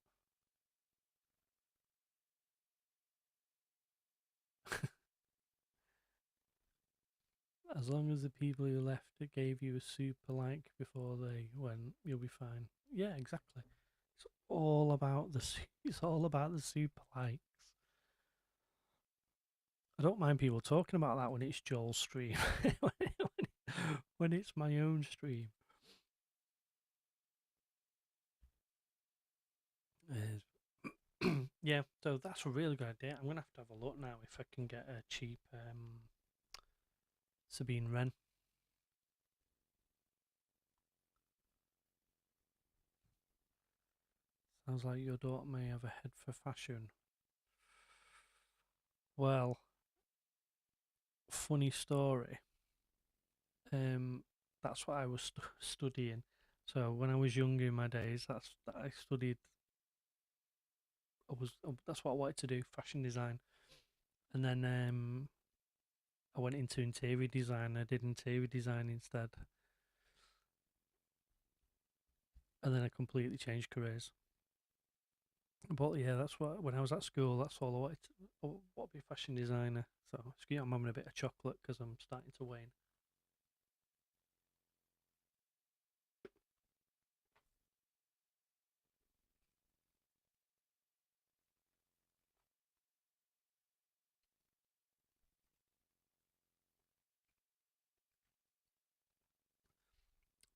As long as the people who left it gave you a super like before they went, you'll be fine. Yeah, exactly. It's all about it's all about the super likes. I don't mind people talking about that when it's Joel's stream. when it's my own stream. Yeah, so that's a really good idea. I'm gonna have a look now if I can get a cheap Sabine Wren. Sounds like your daughter may have a head for fashion. Well, funny story. That's what I was studying. So when I was younger in my days, I studied. That's what I wanted to do, fashion design. And then I went into interior design. I did interior design instead, and then I completely changed careers. But yeah, that's what when I was at school, that's all I wanted. I want to be a fashion designer. So excuse me, I'm having a bit of chocolate because I'm starting to wane.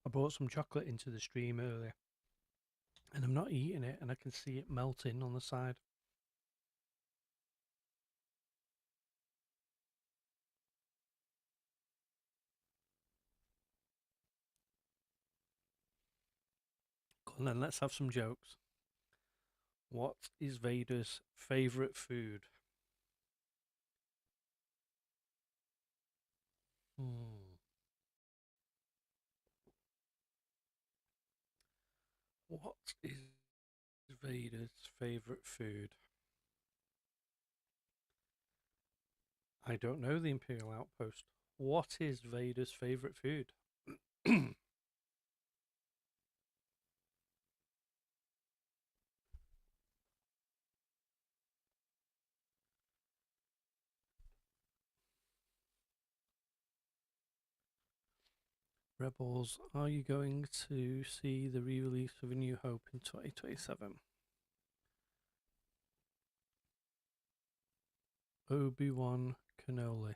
I brought some chocolate into the stream earlier, and I'm not eating it, and I can see it melting on the side. Come on then, let's have some jokes. What is Vader's favourite food? Hmm. What is Vader's favourite food? I don't know the Imperial Outpost. What is Vader's favourite food? Rebels, are you going to see the re release of A New Hope in 2027? Obi-Wan Kenobi.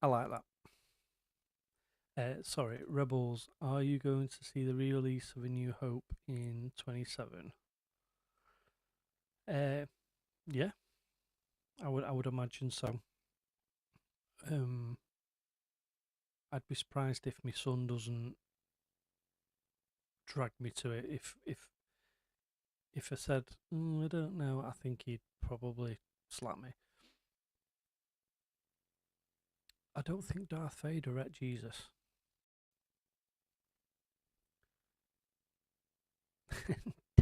I like that. Sorry, Rebels, are you going to see the re release of A New Hope in 27? Yeah, I would imagine so. Um, I'd be surprised if my son doesn't drag me to it. If I said, I don't know, I think he'd probably slap me. I don't think Darth Vader ate Jesus.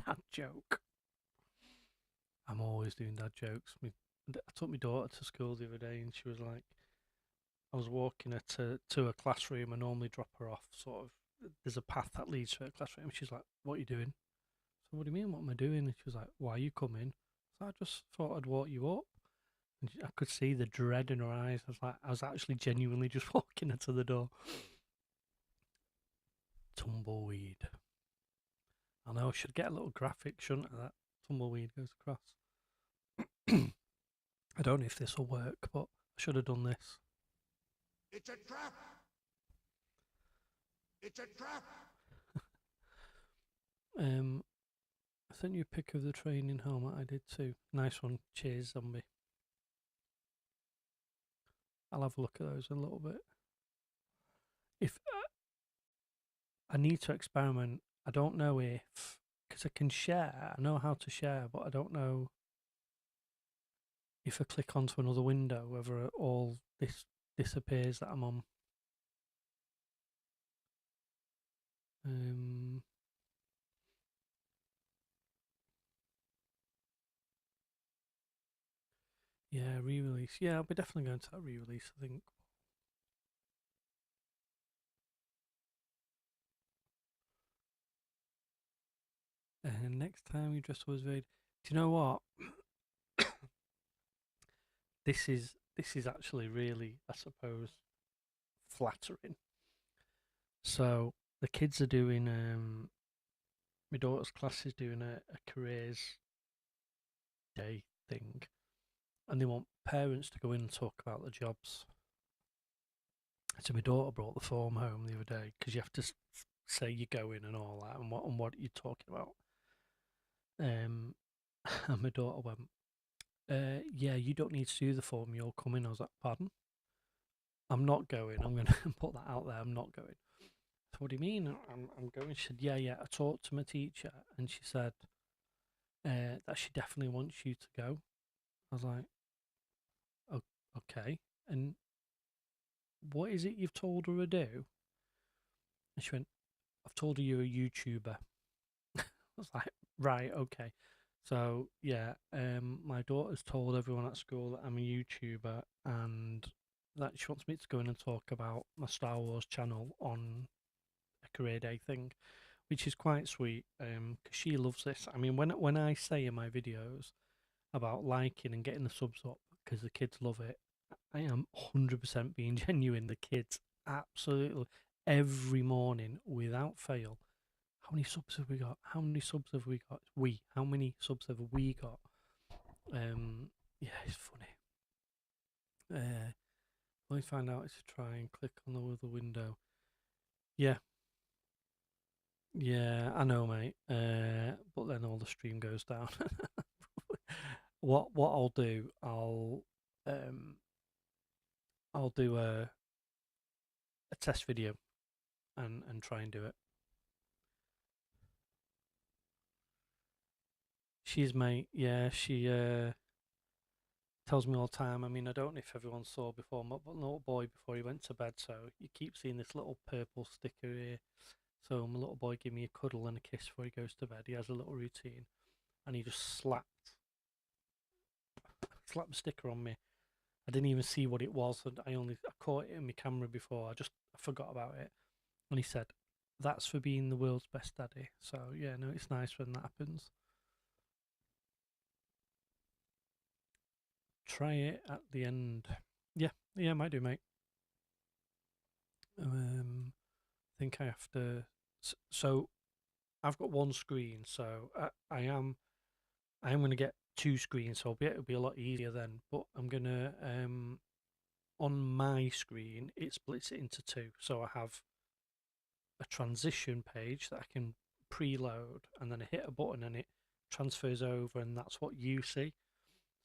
Dad joke. I'm always doing dad jokes. I took my daughter to school the other day, and she was like, I was walking her to a classroom. I normally drop her off. Sort of, there's a path that leads to a classroom. She's like, "What are you doing?" So, what do you mean? What am I doing? And she was like, "Why are you coming?" So I just thought I'd walk you up. And I could see the dread in her eyes. I was actually genuinely just walking her to the door. Tumbleweed. I know I should get a little graphic, shouldn't I? That tumbleweed goes across. I don't know if this will work, but I should have done this. It's a trap! It's a trap! I sent you a pic of the training helmet. I did too. Nice one. Cheers, zombie. I'll have a look at those in a little bit. If I need to experiment, I don't know if because I can share. I know how to share, but I don't know if I click onto another window whether all this disappears that I'm on. Um, yeah, re-release. Yeah, I'll be definitely going to that re-release. I think. And next time you dress up as Vader. Do you know what? This is actually really, I suppose, flattering. So the kids are doing my daughter's class is doing a careers day thing, and they want parents to go in and talk about the jobs. So my daughter brought the form home the other day because you have to say you go in and all that, and what you're talking about. And my daughter went, "Yeah, you don't need to do the form. You're coming." I was like, "Pardon? I'm not going. I'm going to put that out there. I'm not going." So what do you mean? I'm going. She said, "Yeah, yeah. I talked to my teacher, and she said that she definitely wants you to go." I was like, Okay. And what is it you've told her to do?" And she went, "I've told her you're a YouTuber." I was like, right, okay. So yeah, my daughter's told everyone at school that I'm a YouTuber, and that she wants me to go in and talk about my Star Wars channel on a career day thing, which is quite sweet. Because she loves this. I mean, when I say in my videos about liking and getting the subs up because the kids love it, I am 100% being genuine. The kids absolutely every morning without fail. How many subs have we got? How many subs have we got? How many subs have we got? Yeah, it's funny. Let me find out to try and click on the other window. Yeah, yeah, I know, mate. But then all the stream goes down. What I'll do, um I'll do a test video and try and do it. She's mate, yeah, she tells me all the time. I mean, I don't know if everyone saw before, but little boy before he went to bed, so you keep seeing this little purple sticker here. So my little boy give me a cuddle and a kiss before he goes to bed. He has a little routine, and he just slapped the sticker on me. I didn't even see what it was, and I caught it in my camera before. I forgot about it, and he said, "That's for being the world's best daddy." So yeah, no, it's nice when that happens. Try it at the end. Yeah, yeah, might do, mate. I think I have to. So I've got one screen, so I am going to get two screens, so it'll be a lot easier then. But I'm gonna on my screen it splits it into two, so I have a transition page that I can preload, and then I hit a button and it transfers over, and that's what you see.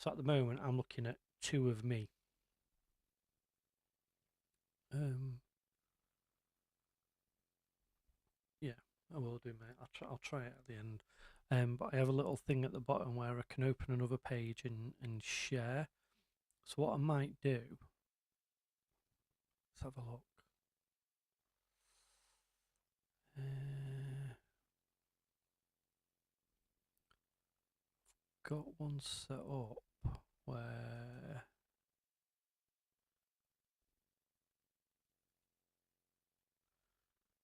So at the moment, I'm looking at two of me. Um, yeah, I will do, mate. I'll try it at the end. But I have a little thing at the bottom where I can open another page and share. So what I might do, let's have a look. Got one set up where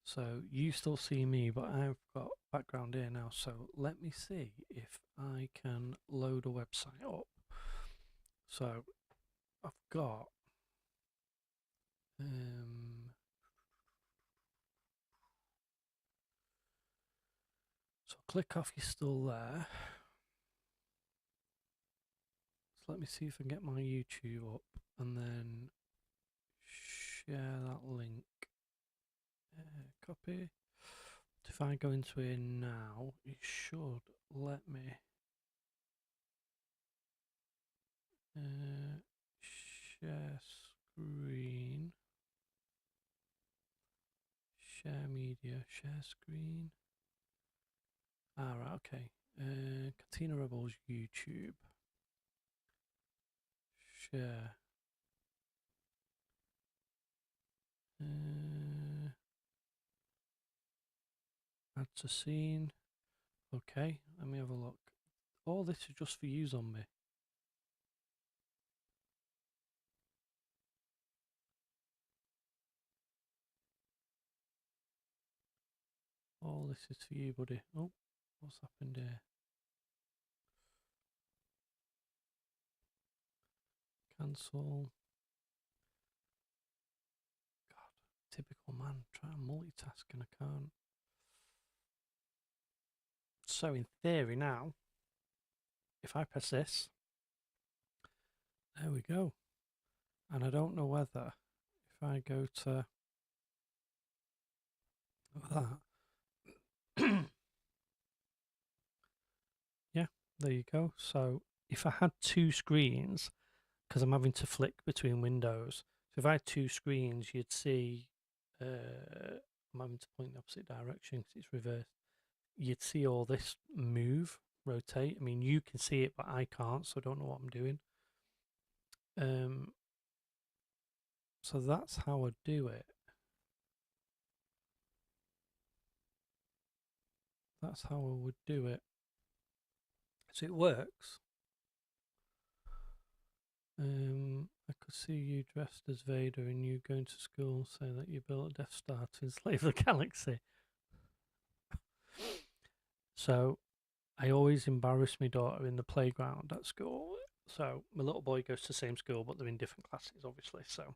so you still see me, but I've got background here now. So let me see if I can load a website up. So I've got so click off, you're still there. So let me see if I can get my YouTube up and then share that link. Copy. If I go into it now, it should let me share screen, share media, share screen. Right, okay. Cantina Rebels YouTube, share. Add to scene. Okay, let me have a look. All this is just for you, zombie. All this is for you, buddy. Oh, what's happened here? Cancel. God, typical man. Try and multitask and I can't. So in theory now, if I press this, there we go. And I don't know whether if I go to that, yeah, there you go. So if I had two screens, because I'm having to flick between windows, so if I had two screens, you'd see. I'm having to point the opposite direction because it's reversed. You'd see all this move, rotate. I mean, you can see it, but I can't, so I don't know what I'm doing. So that's how I do it. That's how I would do it. So it works. I could see you dressed as Vader and you going to school saying that you built a Death Star to enslave the galaxy. So I always embarrass my daughter in the playground at school. So my little boy goes to the same school, but they're in different classes, obviously. So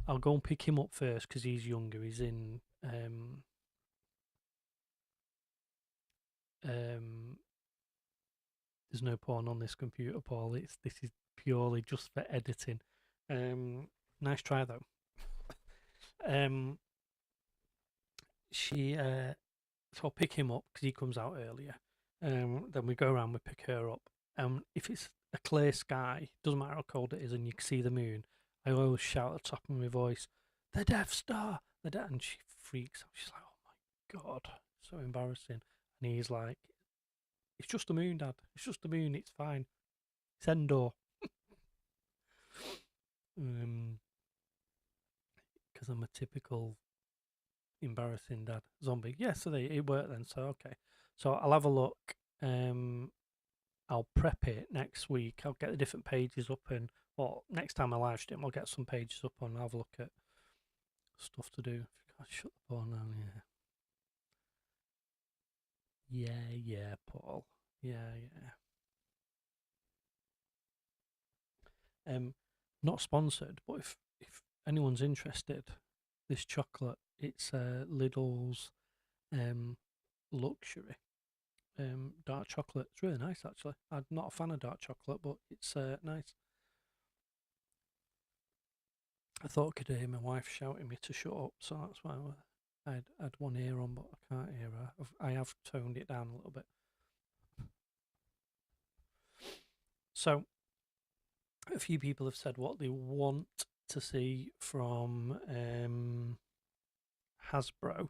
I'll go and pick him up first because he's younger. He's in there's no porn on this computer, Paul. This is purely just for editing. Nice try though. She So I'll pick him up because he comes out earlier. Then we go around, we pick her up. If it's a clear sky, doesn't matter how cold it is, and you can see the moon, I always shout at the top of my voice, "The Death Star!" And she freaks out. She's like, "Oh my god, so embarrassing." And he's like, "It's just the moon, Dad. It's just the moon. It's fine. It's Endor." Because I'm a typical embarrassing dad zombie. Yeah, so it worked then. So okay, so I'll have a look. I'll prep it next week. I'll get the different pages up, and well, next time I live stream, I'll get some pages up and have a look at stuff to do. Shut the door now, yeah, Paul, yeah. Not sponsored, but if anyone's interested, this chocolate, it's Lidl's luxury dark chocolate. It's really nice actually. I'm not a fan of dark chocolate, but it's nice. I thought I could hear my wife shouting me to shut up, so that's why I had one ear on, but I can't hear her. I have toned it down a little bit. So a few people have said what they want to see from Hasbro,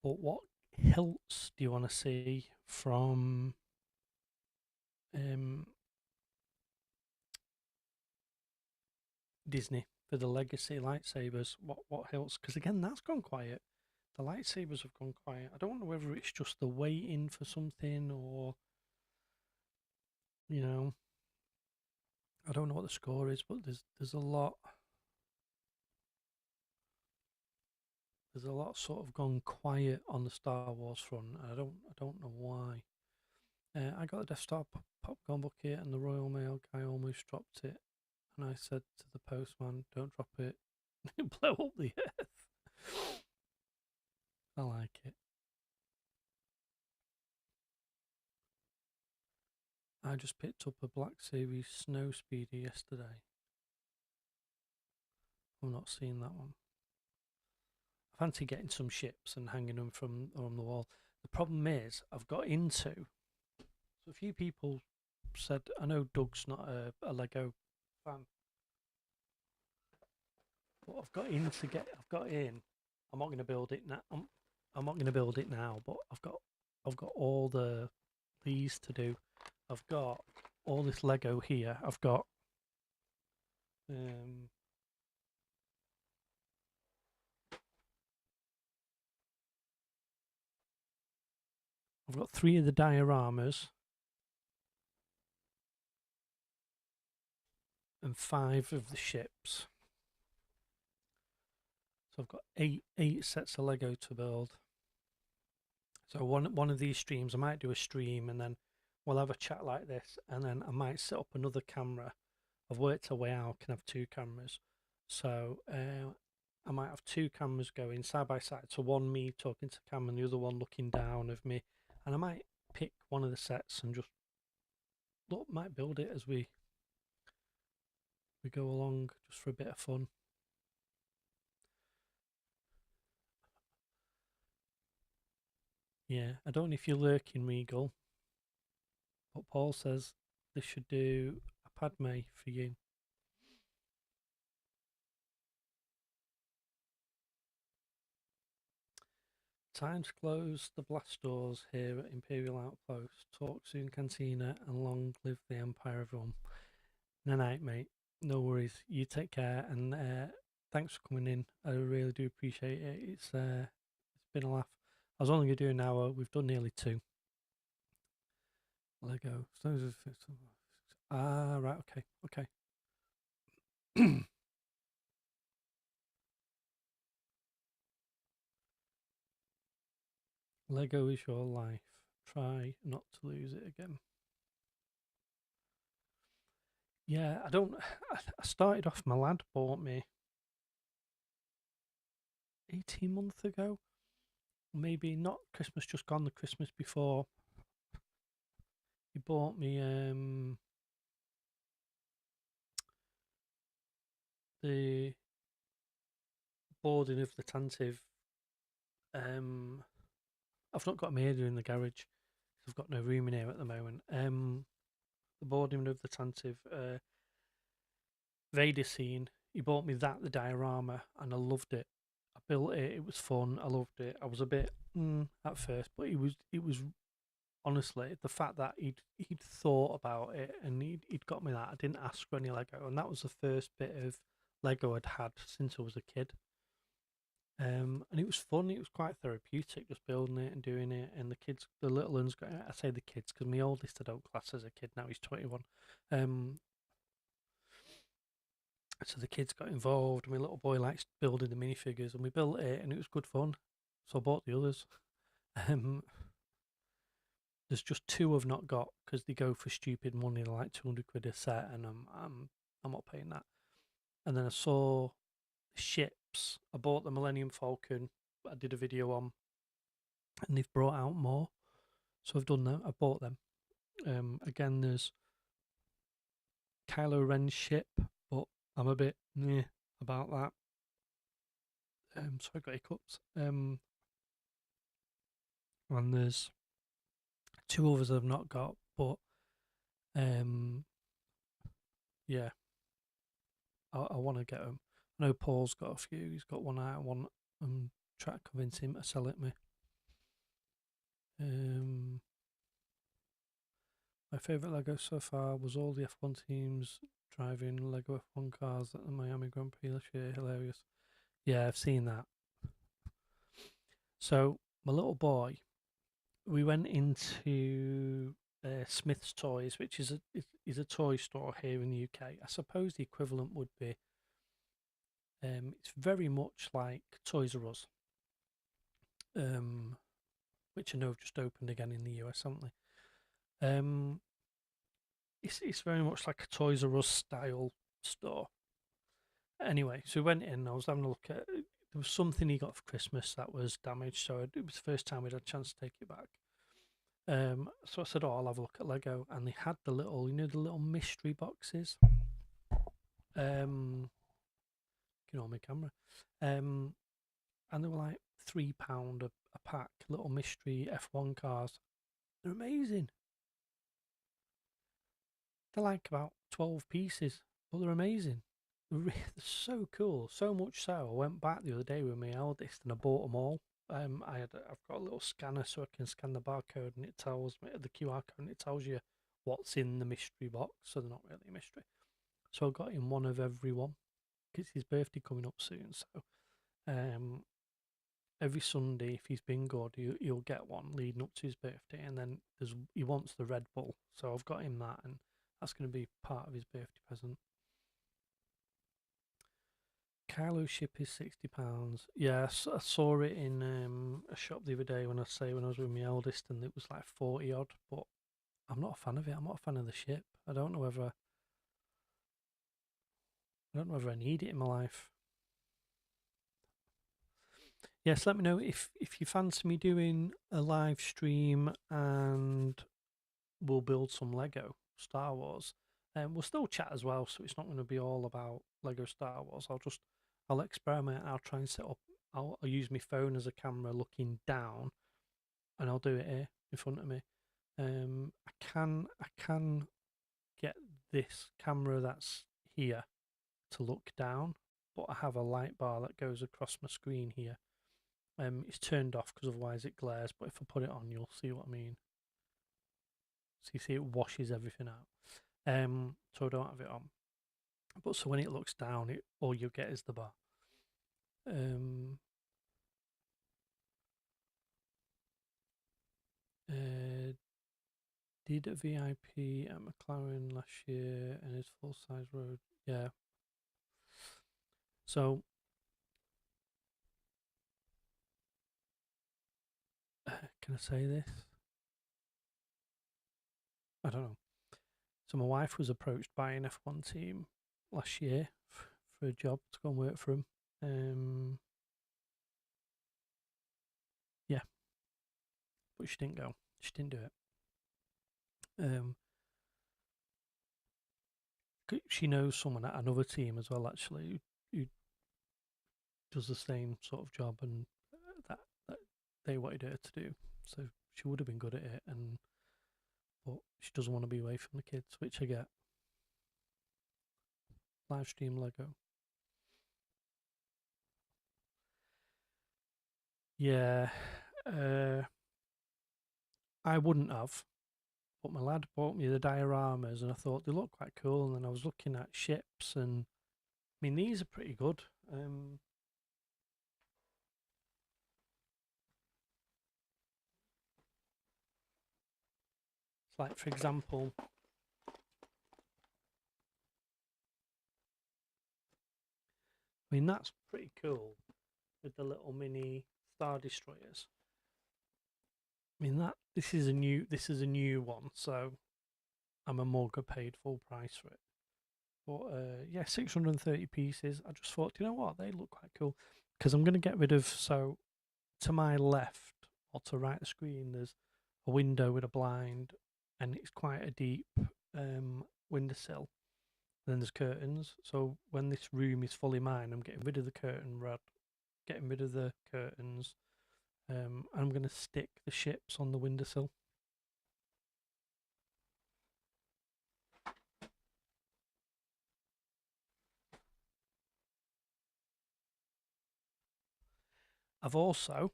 but what hilts do you want to see from Disney for the legacy lightsabers? What hilts? Because again, that's gone quiet. The lightsabers have gone quiet. I don't know whether it's just the waiting for something or, you know, I don't know what the score is, but there's a lot. There's a lot sort of gone quiet on the Star Wars front. I don't know why. I got a Death Star popcorn bucket, and the Royal Mail guy almost dropped it. And I said to the postman, "Don't drop it, blow up the earth." I like it. I just picked up a Black Series Snow Speeder yesterday. I've not seen that one. I fancy getting some ships and hanging them from on the wall. The problem is, I've got into. So a few people said, I know Doug's not a Lego fan, but I've got in. I'm not going to build it now. I'm not going to build it now, but I've got all these to do. I've got all this Lego here. I've got I've got 3 of the dioramas and 5 of the ships. So I've got eight sets of Lego to build. So one of these streams, I might do a stream and then we'll have a chat like this, and then I might set up another camera. I've worked a way out I can have 2 cameras. So I might have 2 cameras going side by side. So one me talking to cam and the other one looking down of me. And I might pick one of the sets and just might build it as we go along, just for a bit of fun. Yeah, I don't know if you're lurking, Regal, but Paul says they should do a Padme for you. Time to close the blast doors here at Imperial Outpost. Talk soon, Cantina, and long live the Empire, everyone. No night, mate. No worries. You take care, and thanks for coming in. I really do appreciate it. It's been a laugh. I was only going to do an hour. We've done nearly 2. Lego. Ah, right, okay, okay. Lego is your life. Try not to lose it again. Yeah, I don't. I started off. My lad bought me 18 months ago. Maybe not Christmas just gone. The Christmas before, he bought me the boarding of the Tantive. Um, I've not got a Maida in the garage. I've got no room in here at the moment. The boarding of the Tantive Vader scene. He bought me that, the diorama, and I loved it. I built it. It was fun. I loved it. I was a bit at first, but it was honestly the fact that he'd thought about it and he'd got me that. I didn't ask for any Lego, and that was the first bit of Lego I'd had since I was a kid. And it was fun. It was quite therapeutic just building it and doing it. And the kids, the little ones, got. I say the kids because my oldest I don't class as a kid now. He's 21. Um, so the kids got involved. My little boy likes building the minifigures, and we built it, and it was good fun. So I bought the others. Um, there's just two I've not got because they go for stupid money, like 200 quid a set, and I'm not paying that. And then I saw ships. I bought the Millennium Falcon. I did a video on, and they've brought out more. So I've done that. I bought them. Again, there's Kylo Ren's ship, but I'm a bit meh about that. So I got hiccups. And there's two others I've not got, but um, yeah, I want to get them. I know Paul's got a few. He's got one I want. I'm trying to convince him to sell it me. Um, my favourite Lego so far was all the F1 teams driving Lego F1 cars at the Miami Grand Prix this year. Hilarious. Yeah, I've seen that. So my little boy, we went into Smith's Toys, which is a toy store here in the UK. I suppose the equivalent would be. It's very much like Toys R Us, um, which I know have just opened again in the US, haven't they? It's very much like a Toys R Us style store. Anyway, so we went in. I was having a look at. There was something he got for Christmas that was damaged, so it was the first time we'd had a chance to take it back. So I said, "Oh, I'll have a look at Lego," and they had the little, the little mystery boxes. You know, on my camera. Um, and they were like £3 a pack, little mystery F1 cars. They're amazing. They're like about 12 pieces, but they're amazing. They're so cool. So much so, I went back the other day with my eldest and I bought them all. I've got a little scanner so I can scan the barcode and it tells me the QR code and it tells you what's in the mystery box. So they're not really a mystery. So I got him one of every one. It's his birthday coming up soon. So um, every Sunday, if he's been good, he'll get one leading up to his birthday, and then he wants the Red Bull, so I've got him that, and that's going to be part of his birthday present. Kylo's ship is £60. Yeah, I saw it in a shop the other day when I was with my eldest, and it was like 40 odd. But I'm not a fan of it. I'm not a fan of the ship. I don't know whether I need it in my life. Yes, let me know if you fancy me doing a live stream and we'll build some Lego Star Wars. We'll still chat as well, so it's not going to be all about Lego Star Wars. I'll experiment. I'll try and set up. I'll use my phone as a camera looking down, and I'll do it here in front of me. I can get this camera that's here to look down, but I have a light bar that goes across my screen here. It's turned off because otherwise it glares, but if I put it on, you'll see what I mean. So you see, it washes everything out. So I don't have it on. But so when it looks down, all you get is the bar. Um, uh, did a VIP at McLaren last year and his full size road. Yeah. So can I say this? I don't know. So my wife was approached by an F1 team last year for a job to go and work for them. Yeah, but she didn't go. She didn't do it. Um, she knows someone at another team as well, actually, who does the same sort of job, and that they wanted her to do. So she would have been good at it, but she doesn't want to be away from the kids, which I get. Live stream Lego. Yeah, I wouldn't have, but my lad bought me the dioramas, and I thought they look quite cool. And then I was looking at ships, and I mean these are pretty good. It's like, for example, I mean that's pretty cool with the little mini star destroyers. I mean this is a new one, so I'm a more good paid full price for it. But yeah, 630 pieces. I just thought, you know what, they look quite cool because I'm going to get rid of. So to my left or to right of the screen, there's a window with a blind, and it's quite a deep windowsill. Then there's curtains. So when this room is fully mine, I'm getting rid of the curtain rod, getting rid of the curtains. I'm going to stick the ships on the windowsill. I've also,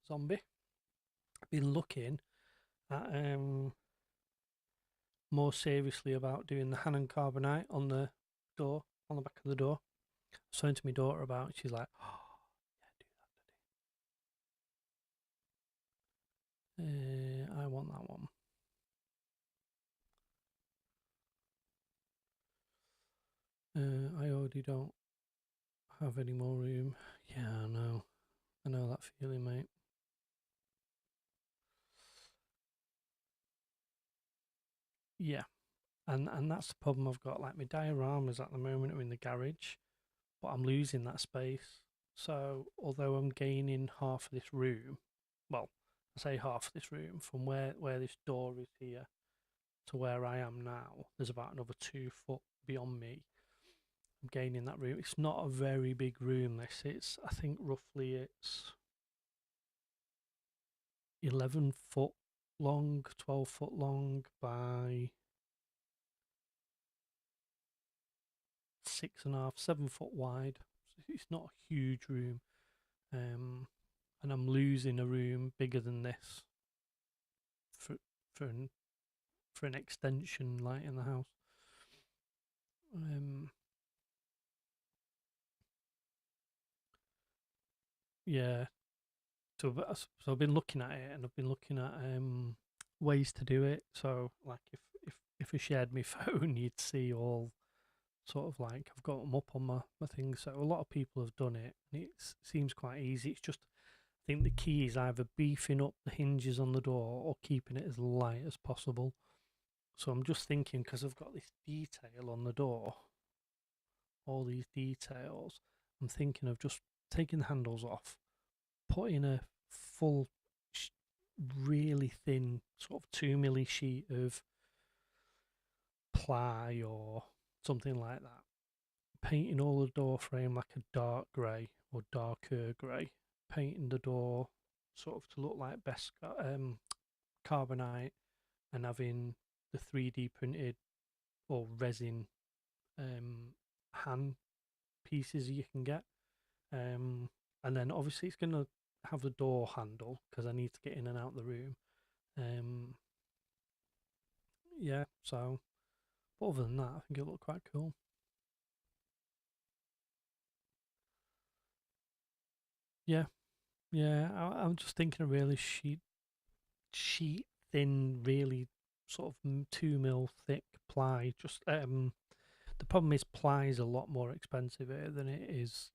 zombie, been looking at more seriously about doing the Hanon carbonite on the door, on the back of the door. I was talking to my daughter about it. She's like, oh, yeah, do that. I want that one. I already don't have any more room. Yeah, I know. I know that feeling, mate. Yeah, and that's the problem I've got. Like my dioramas at the moment are in the garage, but I'm losing that space. So although I'm gaining half of this room, well, I say half of this room from where this door is here to where I am now, there's about another 2 foot beyond me. I'm gaining that room. It's not a very big room. It's I think roughly it's 11 foot long, 12 foot long by 6.5, 7 foot wide. It's not a huge room, and I'm losing a room bigger than this for for an for an extension light in the house. Um, yeah. So I've been looking at it, and I've been looking at ways to do it. So like if I shared my phone, you'd see all sort of like I've got them up on my thing. So a lot of people have done it, and it seems quite easy. It's just I think the key is either beefing up the hinges on the door or keeping it as light as possible. So I'm just thinking because I've got this detail on the door, all these details. I'm thinking of just taking the handles off, putting a full, really thin, sort of 2 milli sheet of ply or something like that, painting all the door frame like a dark grey or darker grey, painting the door sort of to look like best carbonite, and having the 3D printed or resin hand pieces you can get. And then obviously it's going to have the door handle because I need to get in and out of the room. Um, yeah, so but other than that, I think it'll look quite cool. Yeah, yeah. I'm just thinking of really sheet thin, really sort of 2 mil thick ply. Just the problem is ply is a lot more expensive here than it is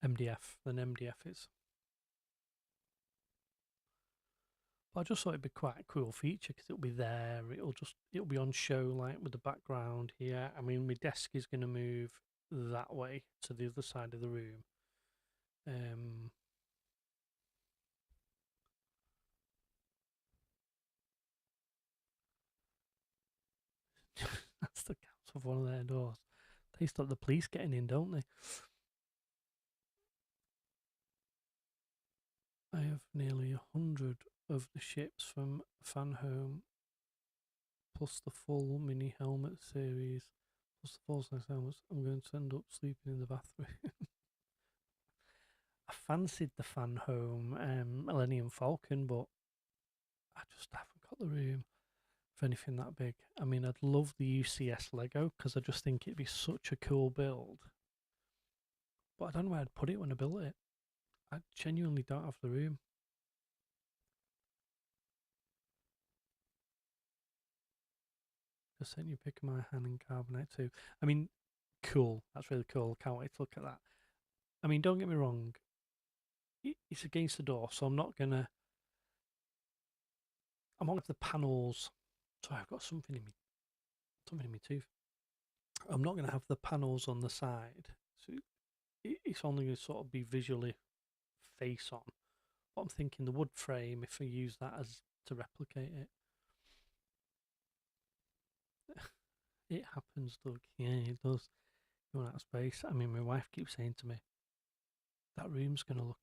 MDF than MDF is. But I just thought it'd be quite a cool feature because it'll be there. It'll be on show like with the background here. I mean, my desk is going to move that way to the other side of the room. That's the count of one of their doors. They stop the police getting in, don't they? I have nearly 100 of the ships from Fan Home, plus the full mini helmet series, plus the full size helmets. I'm going to end up sleeping in the bathroom. I fancied the Fan Home Millennium Falcon, but I just haven't got the room for anything that big. I mean, I'd love the UCS Lego because I just think it'd be such a cool build. But I don't know where I'd put it when I built it. I genuinely don't have the room. Just sent you a pic of my hand in carbonite too. I mean, cool. That's really cool. Can't wait to look at that. I mean, don't get me wrong. It's against the door, so I'm not going to the panels. Sorry, I've got something in my tooth. I'm not going to have the panels on the side, so it's only going to sort of be visually face on. But I'm thinking the wood frame, if I use that as to replicate it. It happens, Doug. Yeah, it does. You run out of space. I mean, my wife keeps saying to me, that room's going to look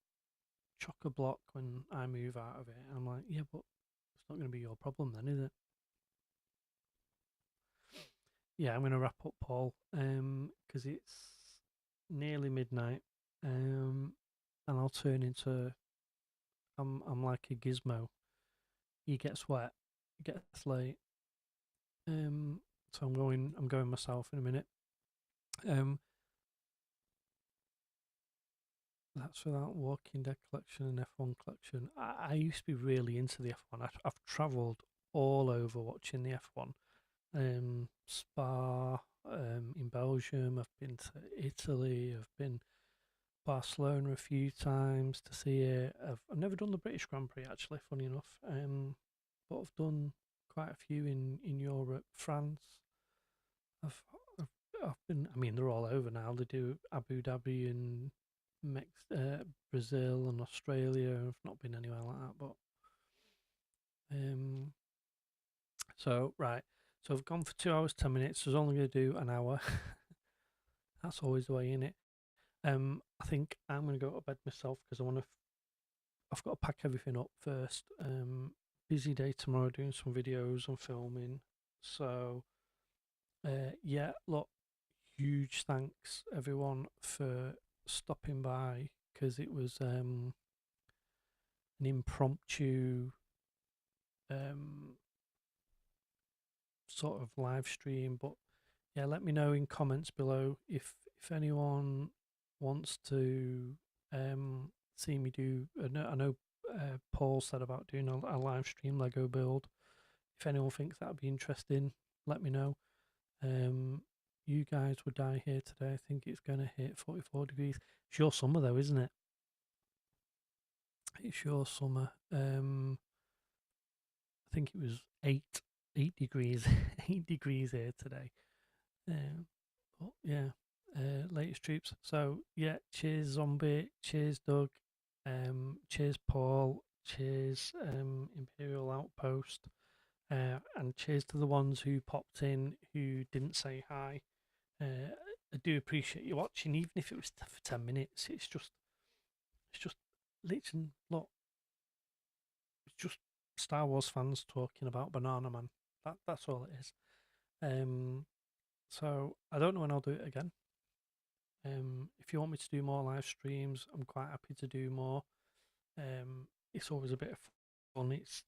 chock-a-block when I move out of it. And I'm like, yeah, but it's not going to be your problem then, is it? Yeah, I'm going to wrap up, Paul, because it's nearly midnight, and I'll turn into I'm like a gizmo. You get sweat, it gets late. So I'm going myself in a minute. That's for that Walking Dead collection and F1 collection. I used to be really into the F1. I've travelled all over watching the F1. Spa, in Belgium. I've been to Italy. I've been Barcelona a few times to see it. I've never done the British Grand Prix actually, funny enough. But I've done quite a few in Europe, France. I've I've, I've been. I mean, they're all over now. They do Abu Dhabi and Brazil and Australia. I've not been anywhere like that, but um. So right, so I've gone for 2 hours 10 minutes. I was only going to do an hour. That's always the way in it. I think I'm going to go to bed myself because I want to. I've got to pack everything up first. Busy day tomorrow, doing some videos and filming. So, yeah, look, huge thanks everyone for stopping by because it was an impromptu sort of live stream. But yeah, let me know in comments below if anyone wants to see me do. I know Paul said about doing a live stream Lego build. If anyone thinks that'd be interesting, let me know. You guys would die here today. I think it's going to hit 44 degrees. It's your summer though, isn't it? It's your summer. I think it was 8 degrees, 8 degrees here today. But yeah, latest troops. So yeah, cheers Zombie, cheers Doug, cheers Paul, cheers Imperial Outpost, and cheers to the ones who popped in who didn't say hi. I do appreciate you watching, even if it was for 10 minutes. It's just literally look. It's just Star Wars fans talking about Banana Man. That's all it is. So I don't know when I'll do it again. If you want me to do more live streams, I'm quite happy to do more. It's always a bit of fun. It's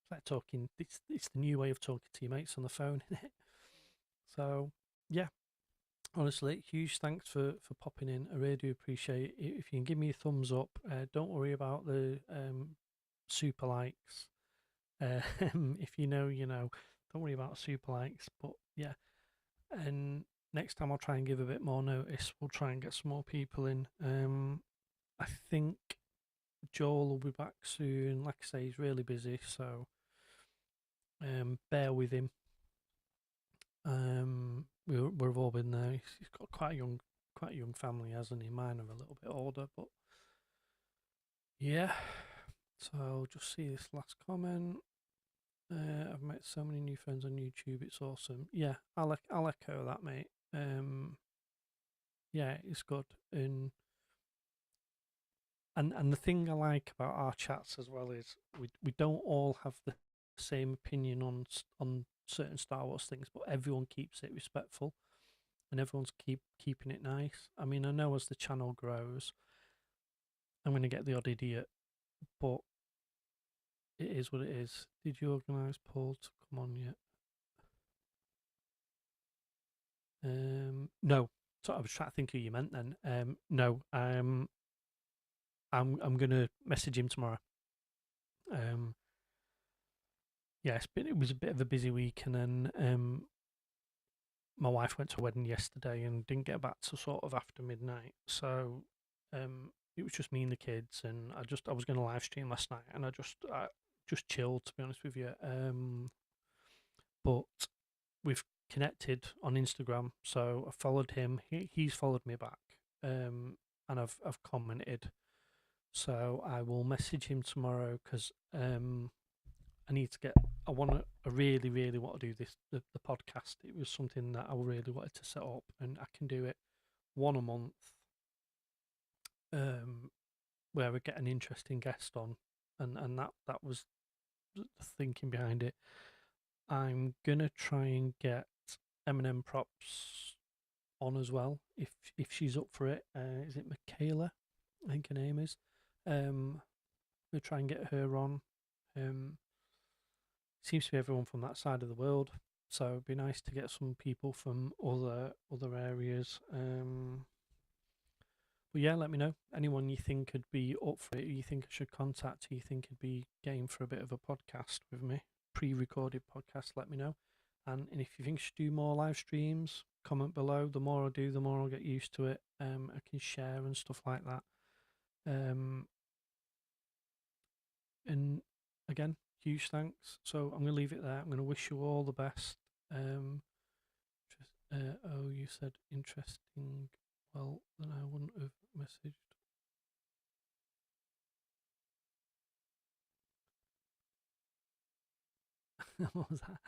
like talking. It's the new way of talking to your mates on the phone, isn't it? So yeah, Honestly, huge thanks for popping in. I really do appreciate it. If you can give me a thumbs up, don't worry about the super likes. If you know, you know. Don't worry about super likes. But yeah, and next time I'll try and give a bit more notice. We'll try and get some more people in. I think Joel will be back soon. Like I say, he's really busy, so bear with him. We've all been there. He's got quite a young family, hasn't he? Mine are a little bit older, but yeah. So I'll just see this last comment. I've met so many new friends on YouTube. It's awesome. Yeah, I'll echo that, mate. Yeah, it's good. And the thing I like about our chats as well is we don't all have the same opinion on certain Star Wars things, but everyone keeps it respectful and everyone's keeping it nice. I mean, I know as the channel grows, I'm going to get the odd idiot, but it is what it is. Did you organise Paul to come on yet? No. So I was trying to think who you meant then. No. I'm gonna message him tomorrow. Um, yeah, it was a bit of a busy week, and then my wife went to a wedding yesterday and didn't get back till sort of after midnight. So it was just me and the kids, and I was going to live stream last night, and I just chilled, to be honest with you. But we've connected on Instagram, so I followed him. He's followed me back, and I've commented. So I will message him tomorrow because I need to get. I really, really want to do the podcast. It was something that I really wanted to set up, and I can do it one a month, um, where we get an interesting guest on, and that was the thinking behind it. I'm gonna try and get Eminem props on as well if she's up for it. Is it Michaela? I think her name is. We'll try and get her on. Um, Seems to be everyone from that side of the world, so it'd be nice to get some people from other areas. But yeah, let me know anyone you think could be up for it. Who you think I should contact? Who you think could be game for a bit of a podcast with me, pre-recorded podcast? Let me know. And if you think I should do more live streams, comment below. The more I do, the more I'll get used to it. I can share and stuff like that. And again, huge thanks. So I'm going to leave it there. I'm going to wish you all the best. Oh, you said interesting. Well, then I wouldn't have messaged. What was that?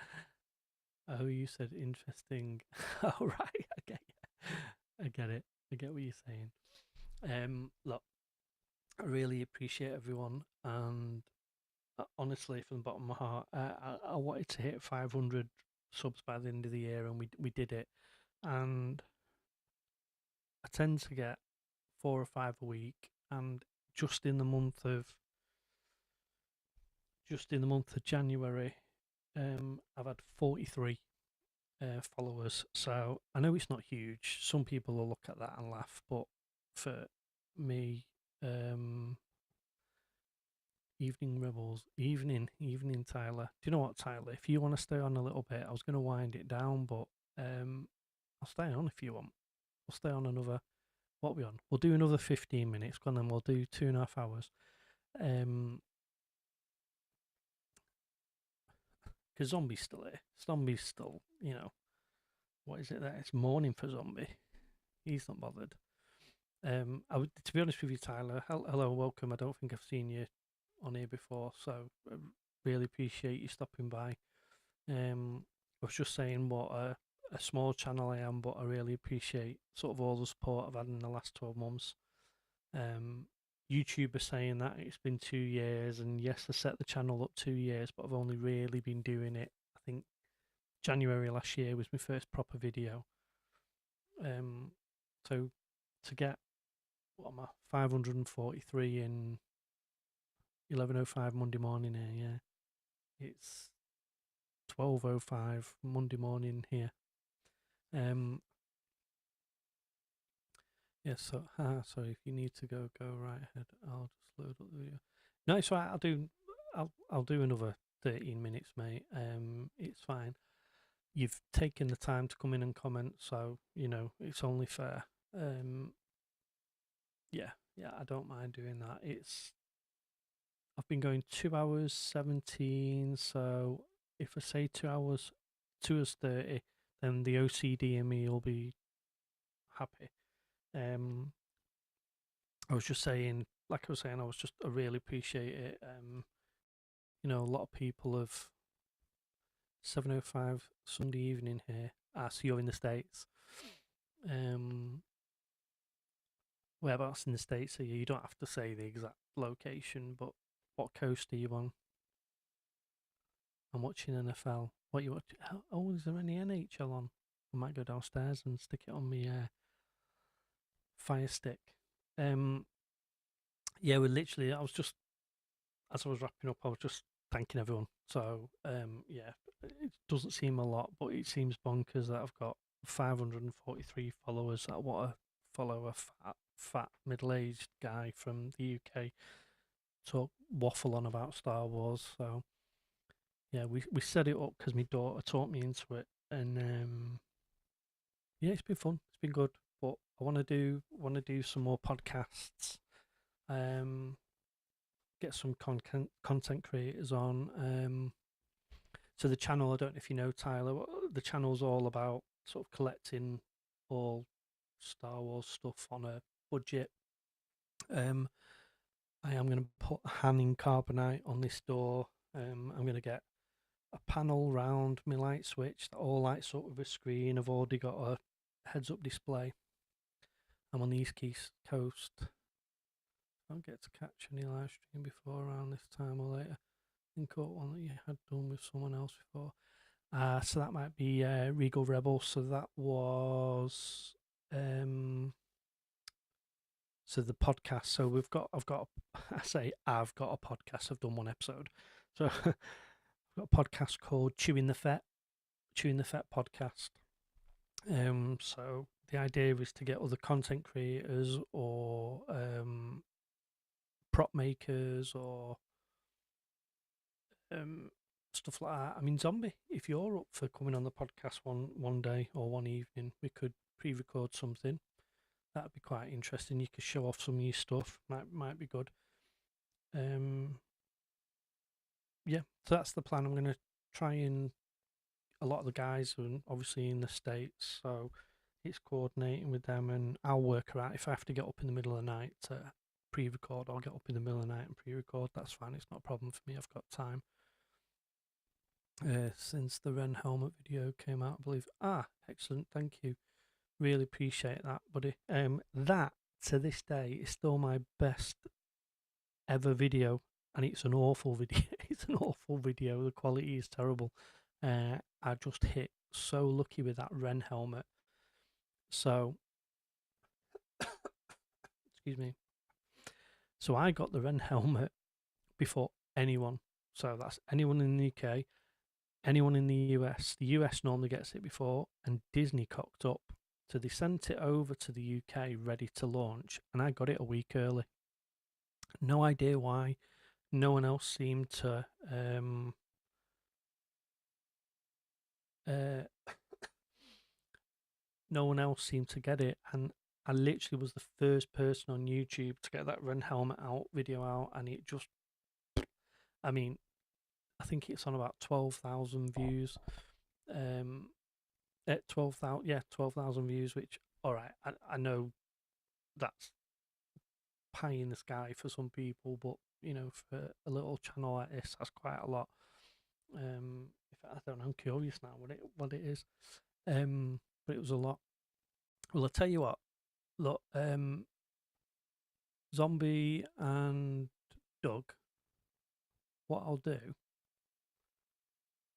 Oh, you said interesting. Oh, right. Okay. I get it. I get what you're saying. Look, I really appreciate everyone, and honestly, from the bottom of my heart, I wanted to hit 500 subs by the end of the year, and we did it. And I tend to get 4 or 5 a week, and just in the month of January, I've had 43 followers. So I know it's not huge. Some people will look at that and laugh, but for me, Evening Rebels, evening Tyler. Do you know what, Tyler? If you want to stay on a little bit, I was going to wind it down, but I'll stay on if you want. We'll stay on another. What are we on? We'll do another 15 minutes, and then we'll do 2.5 hours. Because Zombie's still here. Zombie's still, what is it there? It's morning for Zombie. He's not bothered. To be honest with you, Tyler, hello, welcome. I don't think I've seen you on here before, so I really appreciate you stopping by. I was just saying what a small channel I am, but I really appreciate sort of all the support I've had in the last 12 months. YouTube are saying that it's been 2 years, and yes, I set the channel up 2 years, but I've only really been doing it. I think January last year was my first proper video. So to get what am I 543 in 11:05 Monday morning here, yeah, it's 12:05 Monday morning here. Yeah, so sorry, if you need to go, go right ahead. I'll just load up the video. No, it's all right. I'll do another 13 minutes, mate. It's fine. You've taken the time to come in and comment, so you know it's only fair. Yeah, yeah, I don't mind doing that. I've been going 2 hours 17, so if I say 2 hours, 2 hours 30, then the OCD in me will be happy. Um, I was just saying, like I was saying, I really appreciate it. You know, a lot of people have 7:05 Sunday evening here. Ah, so you're in the States. Um, Whereabouts in the States are you? You don't have to say the exact location, but what coast are you on? I'm watching NFL. What you watch? Oh, is there any NHL on? I might go downstairs and stick it on my Fire Stick. Um, yeah, we literally. I was just as I was wrapping up, I was just thanking everyone. So yeah, it doesn't seem a lot, but it seems bonkers that I've got 543 followers that want to follow a fat middle-aged guy from the UK talk waffle on about Star Wars. So yeah, we set it up because my daughter taught me into it, and yeah, it's been fun. It's been good, but I want to do some more podcasts. Um, get some content creators on. So the channel, I don't know if you know Tyler. The channel's all about sort of collecting all Star Wars stuff on a budget. Um, I am going to put Han in carbonite on this door. I'm going to get a panel round my light switch that all lights up with a screen. I've already got a heads-up display. I'm on the East Coast. I don't get to catch any live stream before around this time or later. I think caught one that you had done with someone else before. So that might be Regal Rebel. So that was so the podcast. So I've got I say I've got a podcast. I've done one episode. So I've got a podcast called Chewing the Fat podcast. So the idea is to get other content creators or prop makers or um, stuff like that. I mean, Zombie, if you're up for coming on the podcast one day or one evening, we could pre-record something. That'd be quite interesting. You could show off some of your stuff. Might be good. Yeah, so that's the plan. I'm going to try and a lot of the guys are obviously in the States, so it's coordinating with them, and I'll work around. If I have to get up in the middle of the night to pre-record, I'll get up in the middle of the night and pre-record. That's fine. It's not a problem for me. I've got time. Since the Ren helmet video came out, I believe. Ah, excellent. Thank you. Really appreciate that, buddy. That to this day is still my best ever video, and it's an awful video. It's an awful video. The quality is terrible. I just hit so lucky with that Ren helmet. So, excuse me. So I got the Ren helmet before anyone. So that's anyone in the UK, anyone in the US. The US normally gets it before, and Disney cocked up. So they sent it over to the UK ready to launch, and I got it a week early. No idea why. No one else seemed to uh, no one else seemed to get it, and I literally was the first person on YouTube to get that Ren helmet out video out, and it just, I mean, I think it's on about 12,000 views. At 12,000, yeah, 12,000 views. Which, all right, I know that's pie in the sky for some people, but you know, for a little channel like this, that's quite a lot. If I don't know, I'm curious now what it is. But it was a lot. Well, I tell you what, look, Zombie and Doug, what I'll do,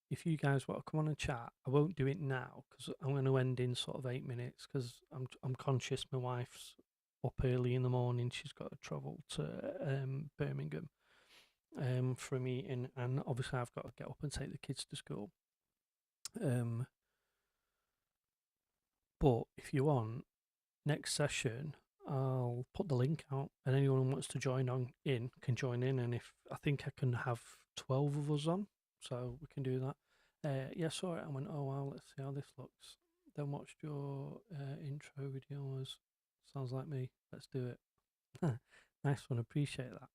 if you guys want to come on and chat, I won't do it now because I'm going to end in sort of 8 minutes because I'm conscious my wife's up early in the morning. She's got to travel to Birmingham for a meeting, and obviously I've got to get up and take the kids to school. But if you want, next session, I'll put the link out, and anyone who wants to join in can join in. And if I think I can have 12 of us on, so we can do that. Yeah, saw it. I went, oh wow, let's see how this looks. Then watched your intro videos. Sounds like me. Let's do it. Nice one. Appreciate that.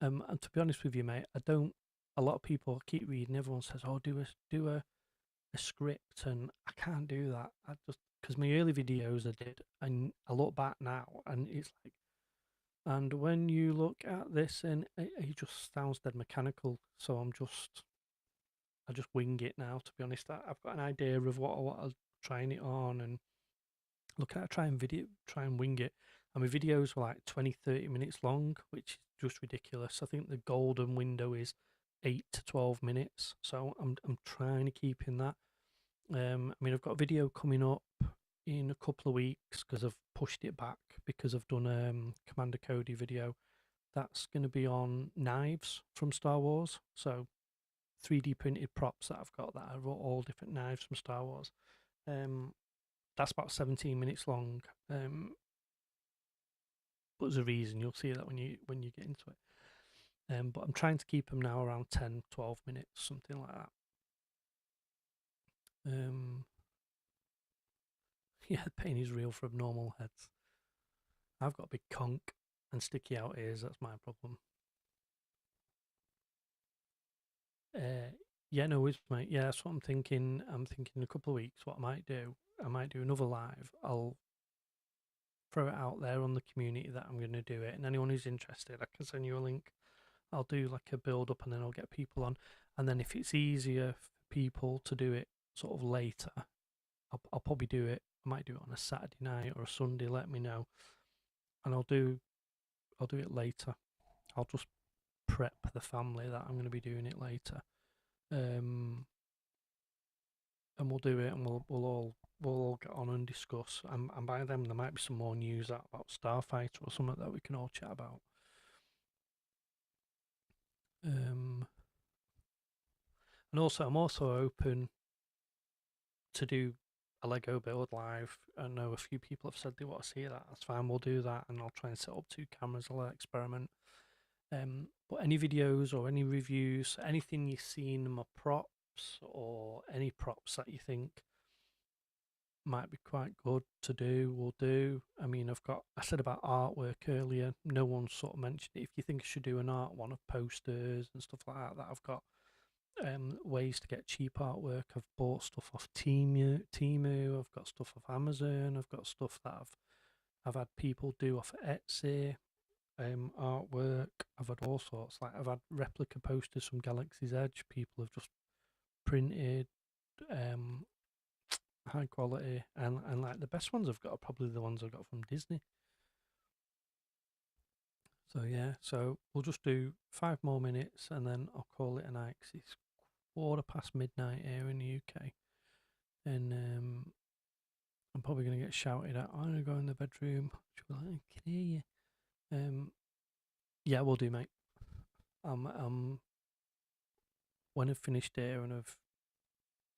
And to be honest with you, mate, I don't. A lot of people keep reading. Everyone says, "Oh, do a script," and I can't do that. I just because my early videos I did, and I look back now, and it's like, and when you look at this, and it just sounds dead mechanical. So I just wing it now. To be honest, I've got an idea of what I want to trying it on, and look at try and wing it. And my videos were like 20-30 minutes long, which is just ridiculous. I think the golden window is 8 to 12 minutes, so I'm trying to keep in that. I mean, I've got a video coming up in a couple of weeks because I've pushed it back because I've done Commander Cody video. That's going to be on knives from Star Wars. So 3D printed props that I've got that are all different knives from Star Wars. That's about 17 minutes long. But there's a reason, you'll see that when you get into it. But I'm trying to keep them now around 10-12 minutes, something like that. Yeah, the pain is real for abnormal heads. I've got a big conch and sticky out ears. That's my problem. Yeah, no worries, mate. Yeah, that's what I'm thinking. I'm thinking in a couple of weeks what I might do another live. I'll throw it out there on the community that I'm going to do it, and anyone who's interested, I can send you a link. I'll do like a build up, and then I'll get people on. And then if it's easier for people to do it sort of later, I'll probably do it. I might do it on a Saturday night or a Sunday. Let me know, and I'll do it later. I'll just prep the family that I'm going to be doing it later, and we'll do it, and we'll all get on and discuss. And by then there might be some more news out about Starfighter or something that we can all chat about. And also, I'm also open to do a Lego build live. I know a few people have said they want to see that. That's fine. We'll do that, and I'll try and set up 2 cameras. I'll experiment. But any videos or any reviews, anything you've seen in my props, or any props that you think might be quite good to do, we'll do. I mean, I said about artwork earlier. No one sort of mentioned it. If you think I should do an art one of posters and stuff like that, I've got ways to get cheap artwork. I've bought stuff off Temu. I've got stuff off Amazon. I've got stuff that I've had people do off Etsy. Artwork. I've had all sorts. Like I've had replica posters from Galaxy's Edge. People have just printed high quality, and like the best ones I've got are probably the ones I got from Disney. So yeah, so we'll just do 5 more minutes and then I'll call it a night because it's midnight here in the UK, and I'm probably gonna get shouted at. I'm gonna go in the bedroom. She'll be like, I can hear you. Yeah, we'll do, mate. When I've finished here and I've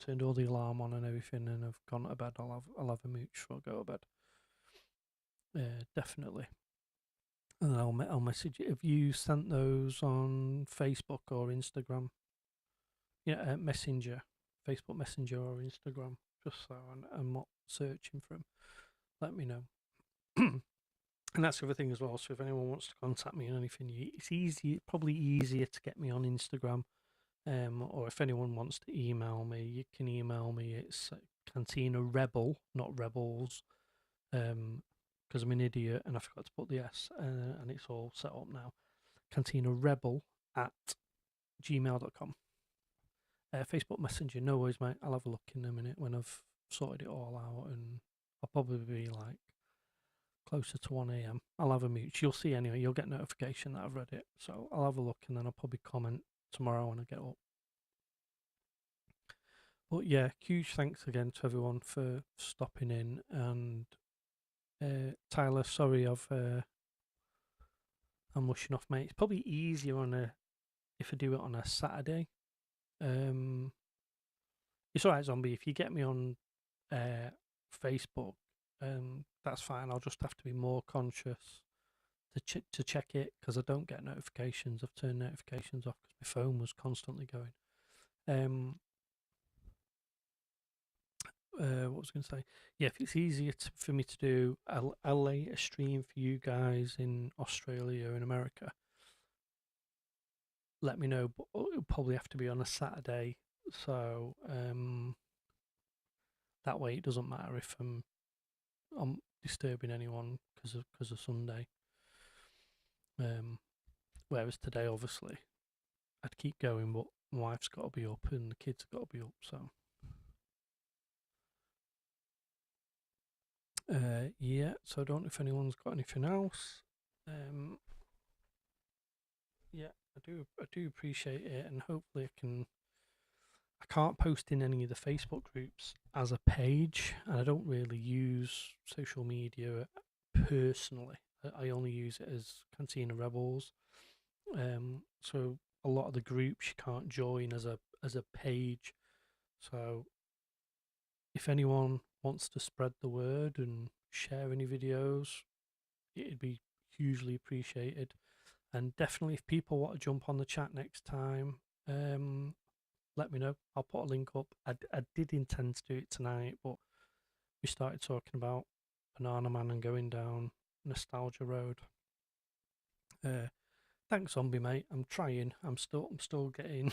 turned all the alarm on and everything, and I've gone to bed, I'll have a mooch before I go to bed. Definitely. And then I'll message you. Have you sent those on Facebook or Instagram? Yeah, Messenger, Facebook Messenger or Instagram. Just so I'm not searching for them. Let me know. And that's the other thing as well. So if anyone wants to contact me on anything, it's probably easier to get me on Instagram. Or if anyone wants to email me, you can email me. It's Cantina Rebel, not Rebels, because I'm an idiot and I forgot to put the S, and it's all set up now. Cantina Rebel at gmail.com. Facebook Messenger, no worries, mate. I'll have a look in a minute when I've sorted it all out, and I'll probably be like closer to 1 a.m. I'll have a mute. You'll see anyway. You'll get notification that I've read it, so I'll have a look and then I'll probably comment tomorrow when I get up. But yeah, huge thanks again to everyone for stopping in. And Tyler, sorry, I'm rushing off, mate. It's probably easier if I do it on a Saturday. It's alright, Zombie. If you get me on Facebook, that's fine. I'll just have to be more conscious to check it because I don't get notifications. I've turned notifications off because my phone was constantly going. What was I going to say? Yeah, if it's easier for me to do a later stream for you guys in Australia and America, let me know. But it'll probably have to be on a Saturday, so that way it doesn't matter if I'm disturbing anyone because of Sunday. Whereas today, obviously, I'd keep going, but my wife's got to be up and the kids have got to be up. So, yeah. So I don't know if anyone's got anything else. Yeah, I do appreciate it, and hopefully I can. I can't post in any of the Facebook groups as a page, and I don't really use social media personally. I only use it as Cantina Rebels. So a lot of the groups you can't join as a page. So if anyone wants to spread the word and share any videos, it'd be hugely appreciated. And definitely, if people want to jump on the chat next time, let me know. I'll put a link up. I did intend to do it tonight, but we started talking about Banana Man and going down Nostalgia Road. Thanks, Zombie mate. I'm trying. I'm still getting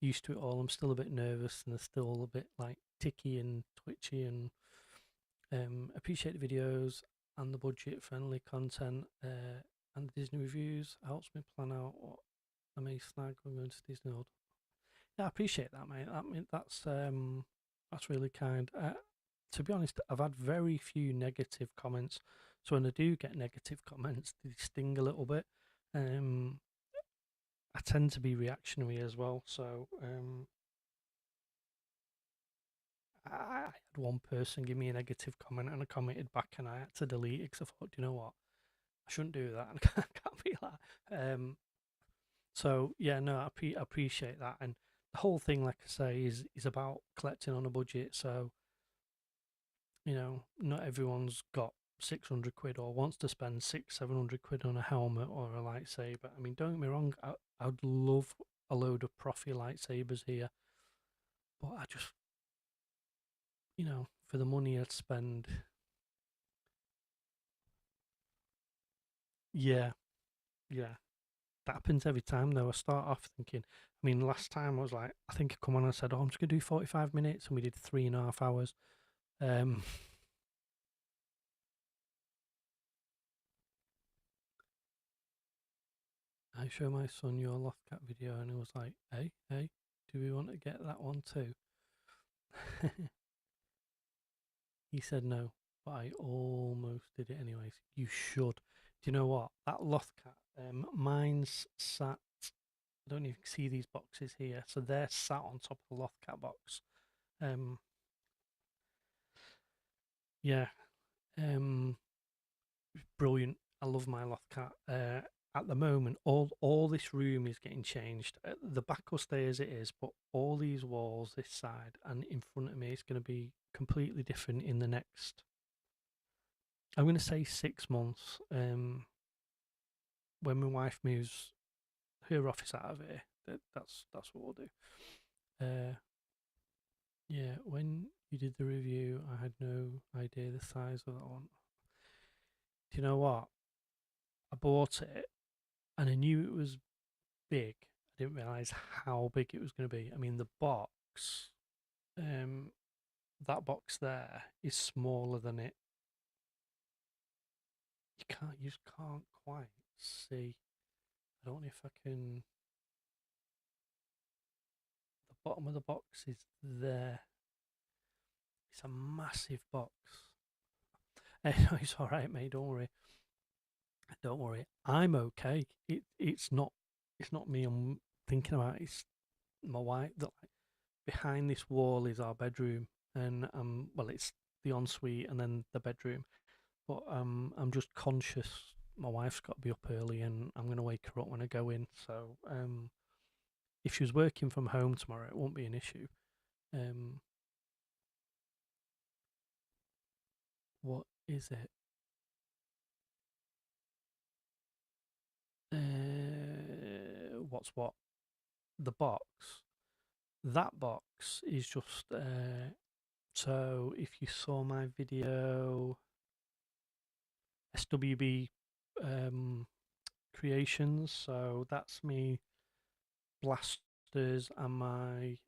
used to it all. I'm still a bit nervous and I'm still a bit like ticky and twitchy and appreciate the videos and the budget friendly content and the Disney reviews. Helps me plan out what I may snag when going to Disney World. Yeah, I appreciate that, mate. That's really kind. To be honest, I've had very few negative comments. So when I do get negative comments, they sting a little bit. I tend to be reactionary as well. So I had one person give me a negative comment and I commented back and I had to delete it because I thought, you know what, I shouldn't do that. I can't be like that. So yeah, no, I appreciate that. And the whole thing, like I say, is about collecting on a budget. So not everyone's got 600 quid or wants to spend 700 quid on a helmet or a lightsaber. I mean, don't get me wrong, I'd love a load of profi lightsabers here, but I just, for the money I'd spend, yeah, yeah. That happens every time though. I start off thinking, I mean, last time I was like, I think I come on and said, oh, I'm just going to do 45 minutes, and we did 3.5 hours. Um, I show my son your Lothcat video, and he was like, hey, do we want to get that one too? He said no, but I almost did it anyways. You should. Do you know what? That Lothcat, mine's sat. I don't even see these boxes here, so they're sat on top of the Lothcat box. Um, yeah, um, brilliant. I love my Lothcat. At the moment, all this room is getting changed. The back will stay as it is, but all these walls, this side and in front of me, is going to be completely different in the next. I'm going to say 6 months. When my wife moves her office out of here, that's what we'll do. Yeah, when you did the review, I had no idea the size of that one. Do you know what? I bought it and I knew it was big. I didn't realize how big it was going to be. I mean, the box, um, that box there is smaller than it. You just can't quite see. I don't know if I can. The bottom of the box is there. It's a massive box. It's all right, mate. Don't worry. Don't worry. I'm okay. It's not me. I'm thinking about. It's my wife. That like, behind this wall is our bedroom, and well, it's the ensuite and then the bedroom. But I'm just conscious. My wife's got to be up early, and I'm gonna wake her up when I go in. So if she was working from home tomorrow, it won't be an issue. Um, What is it? What's what? The box. That box is just so if you saw my video SWB creations, so that's me blasters and my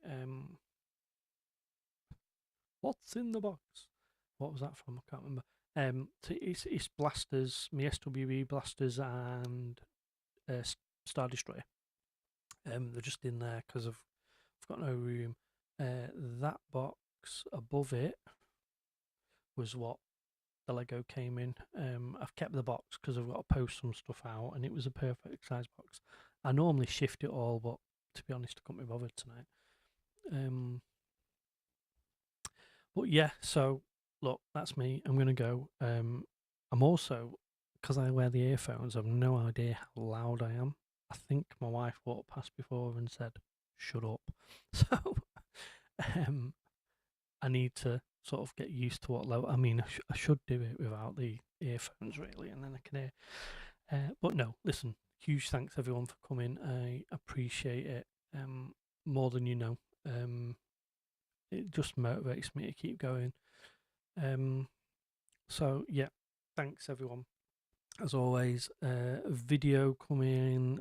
what's in the box? What was that from? I can't remember. So it's blasters, my SWB blasters and Star Destroyer. They're just in there because I've got no room. That box above it was what the Lego came in. I've kept the box because I've got to post some stuff out, and it was a perfect size box. I normally shift it all, but to be honest, I couldn't be bothered tonight. But yeah, so look, that's me. I'm gonna go. I'm also, because I wear the earphones, I've no idea how loud I am. I think my wife walked past before and said, "Shut up." So, um, I need to sort of get used to what low. I mean, I should do it without the earphones really, and then I can hear. But no, listen. Huge thanks everyone for coming. I appreciate it more than you know. It just motivates me to keep going. So yeah, thanks everyone. As always, video coming.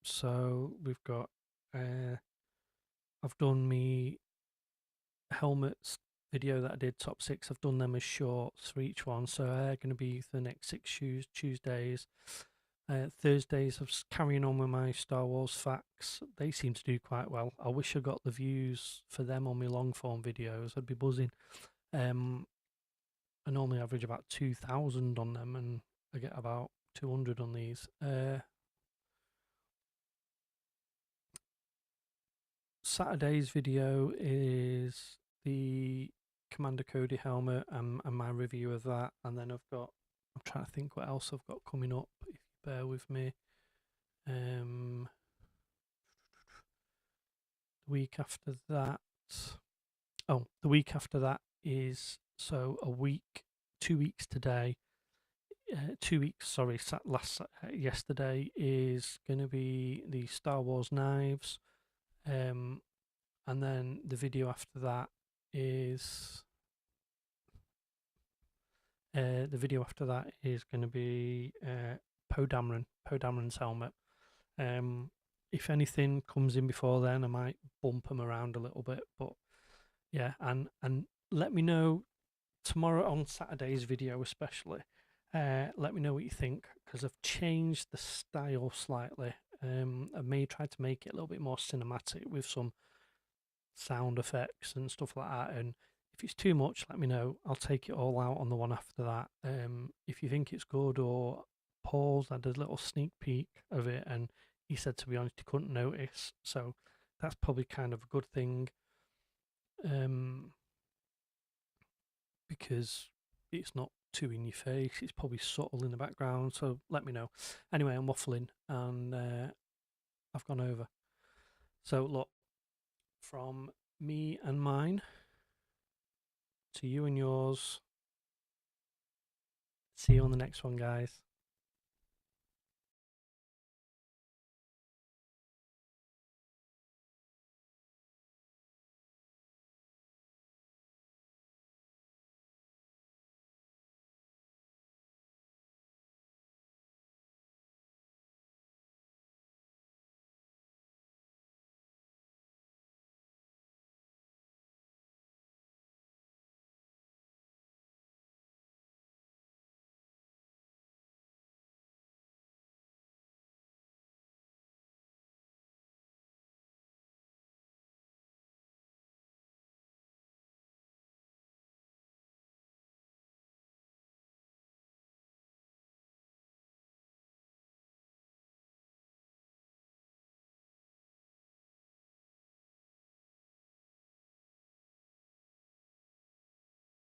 So we've got. I've done me helmets video that I did top six. I've done them as shorts for each one, so they're going to be for the next 6 Tuesdays. Thursdays, I'm carrying on with my Star Wars facts. They seem to do quite well. I wish I got the views for them on my long form videos. I'd be buzzing. I normally average about 2,000 on them, and I get about 200 on these. Saturday's video is the Commander Cody helmet and my review of that, and then I'm trying to think what else I've got coming up. If you bear with me, the week after that. Oh, the week after that is so a week, 2 weeks today. 2 weeks, sorry, yesterday is going to be the Star Wars knives, and then the video after that is going to be Poe Dameron's helmet. If anything comes in before then, I might bump them around a little bit, but yeah, and let me know tomorrow on Saturday's video especially. Let me know what you think because I've changed the style slightly. I may try to make it a little bit more cinematic with some sound effects and stuff like that. And if it's too much, let me know. I'll take it all out on the one after that. If you think it's good, or Paul's had a little sneak peek of it, and he said to be honest he couldn't notice, so that's probably kind of a good thing. Because it's not too in your face, it's probably subtle in the background. So let me know. Anyway, I'm waffling and I've gone over. So look, from me and mine to you and yours. See you on the next one, guys.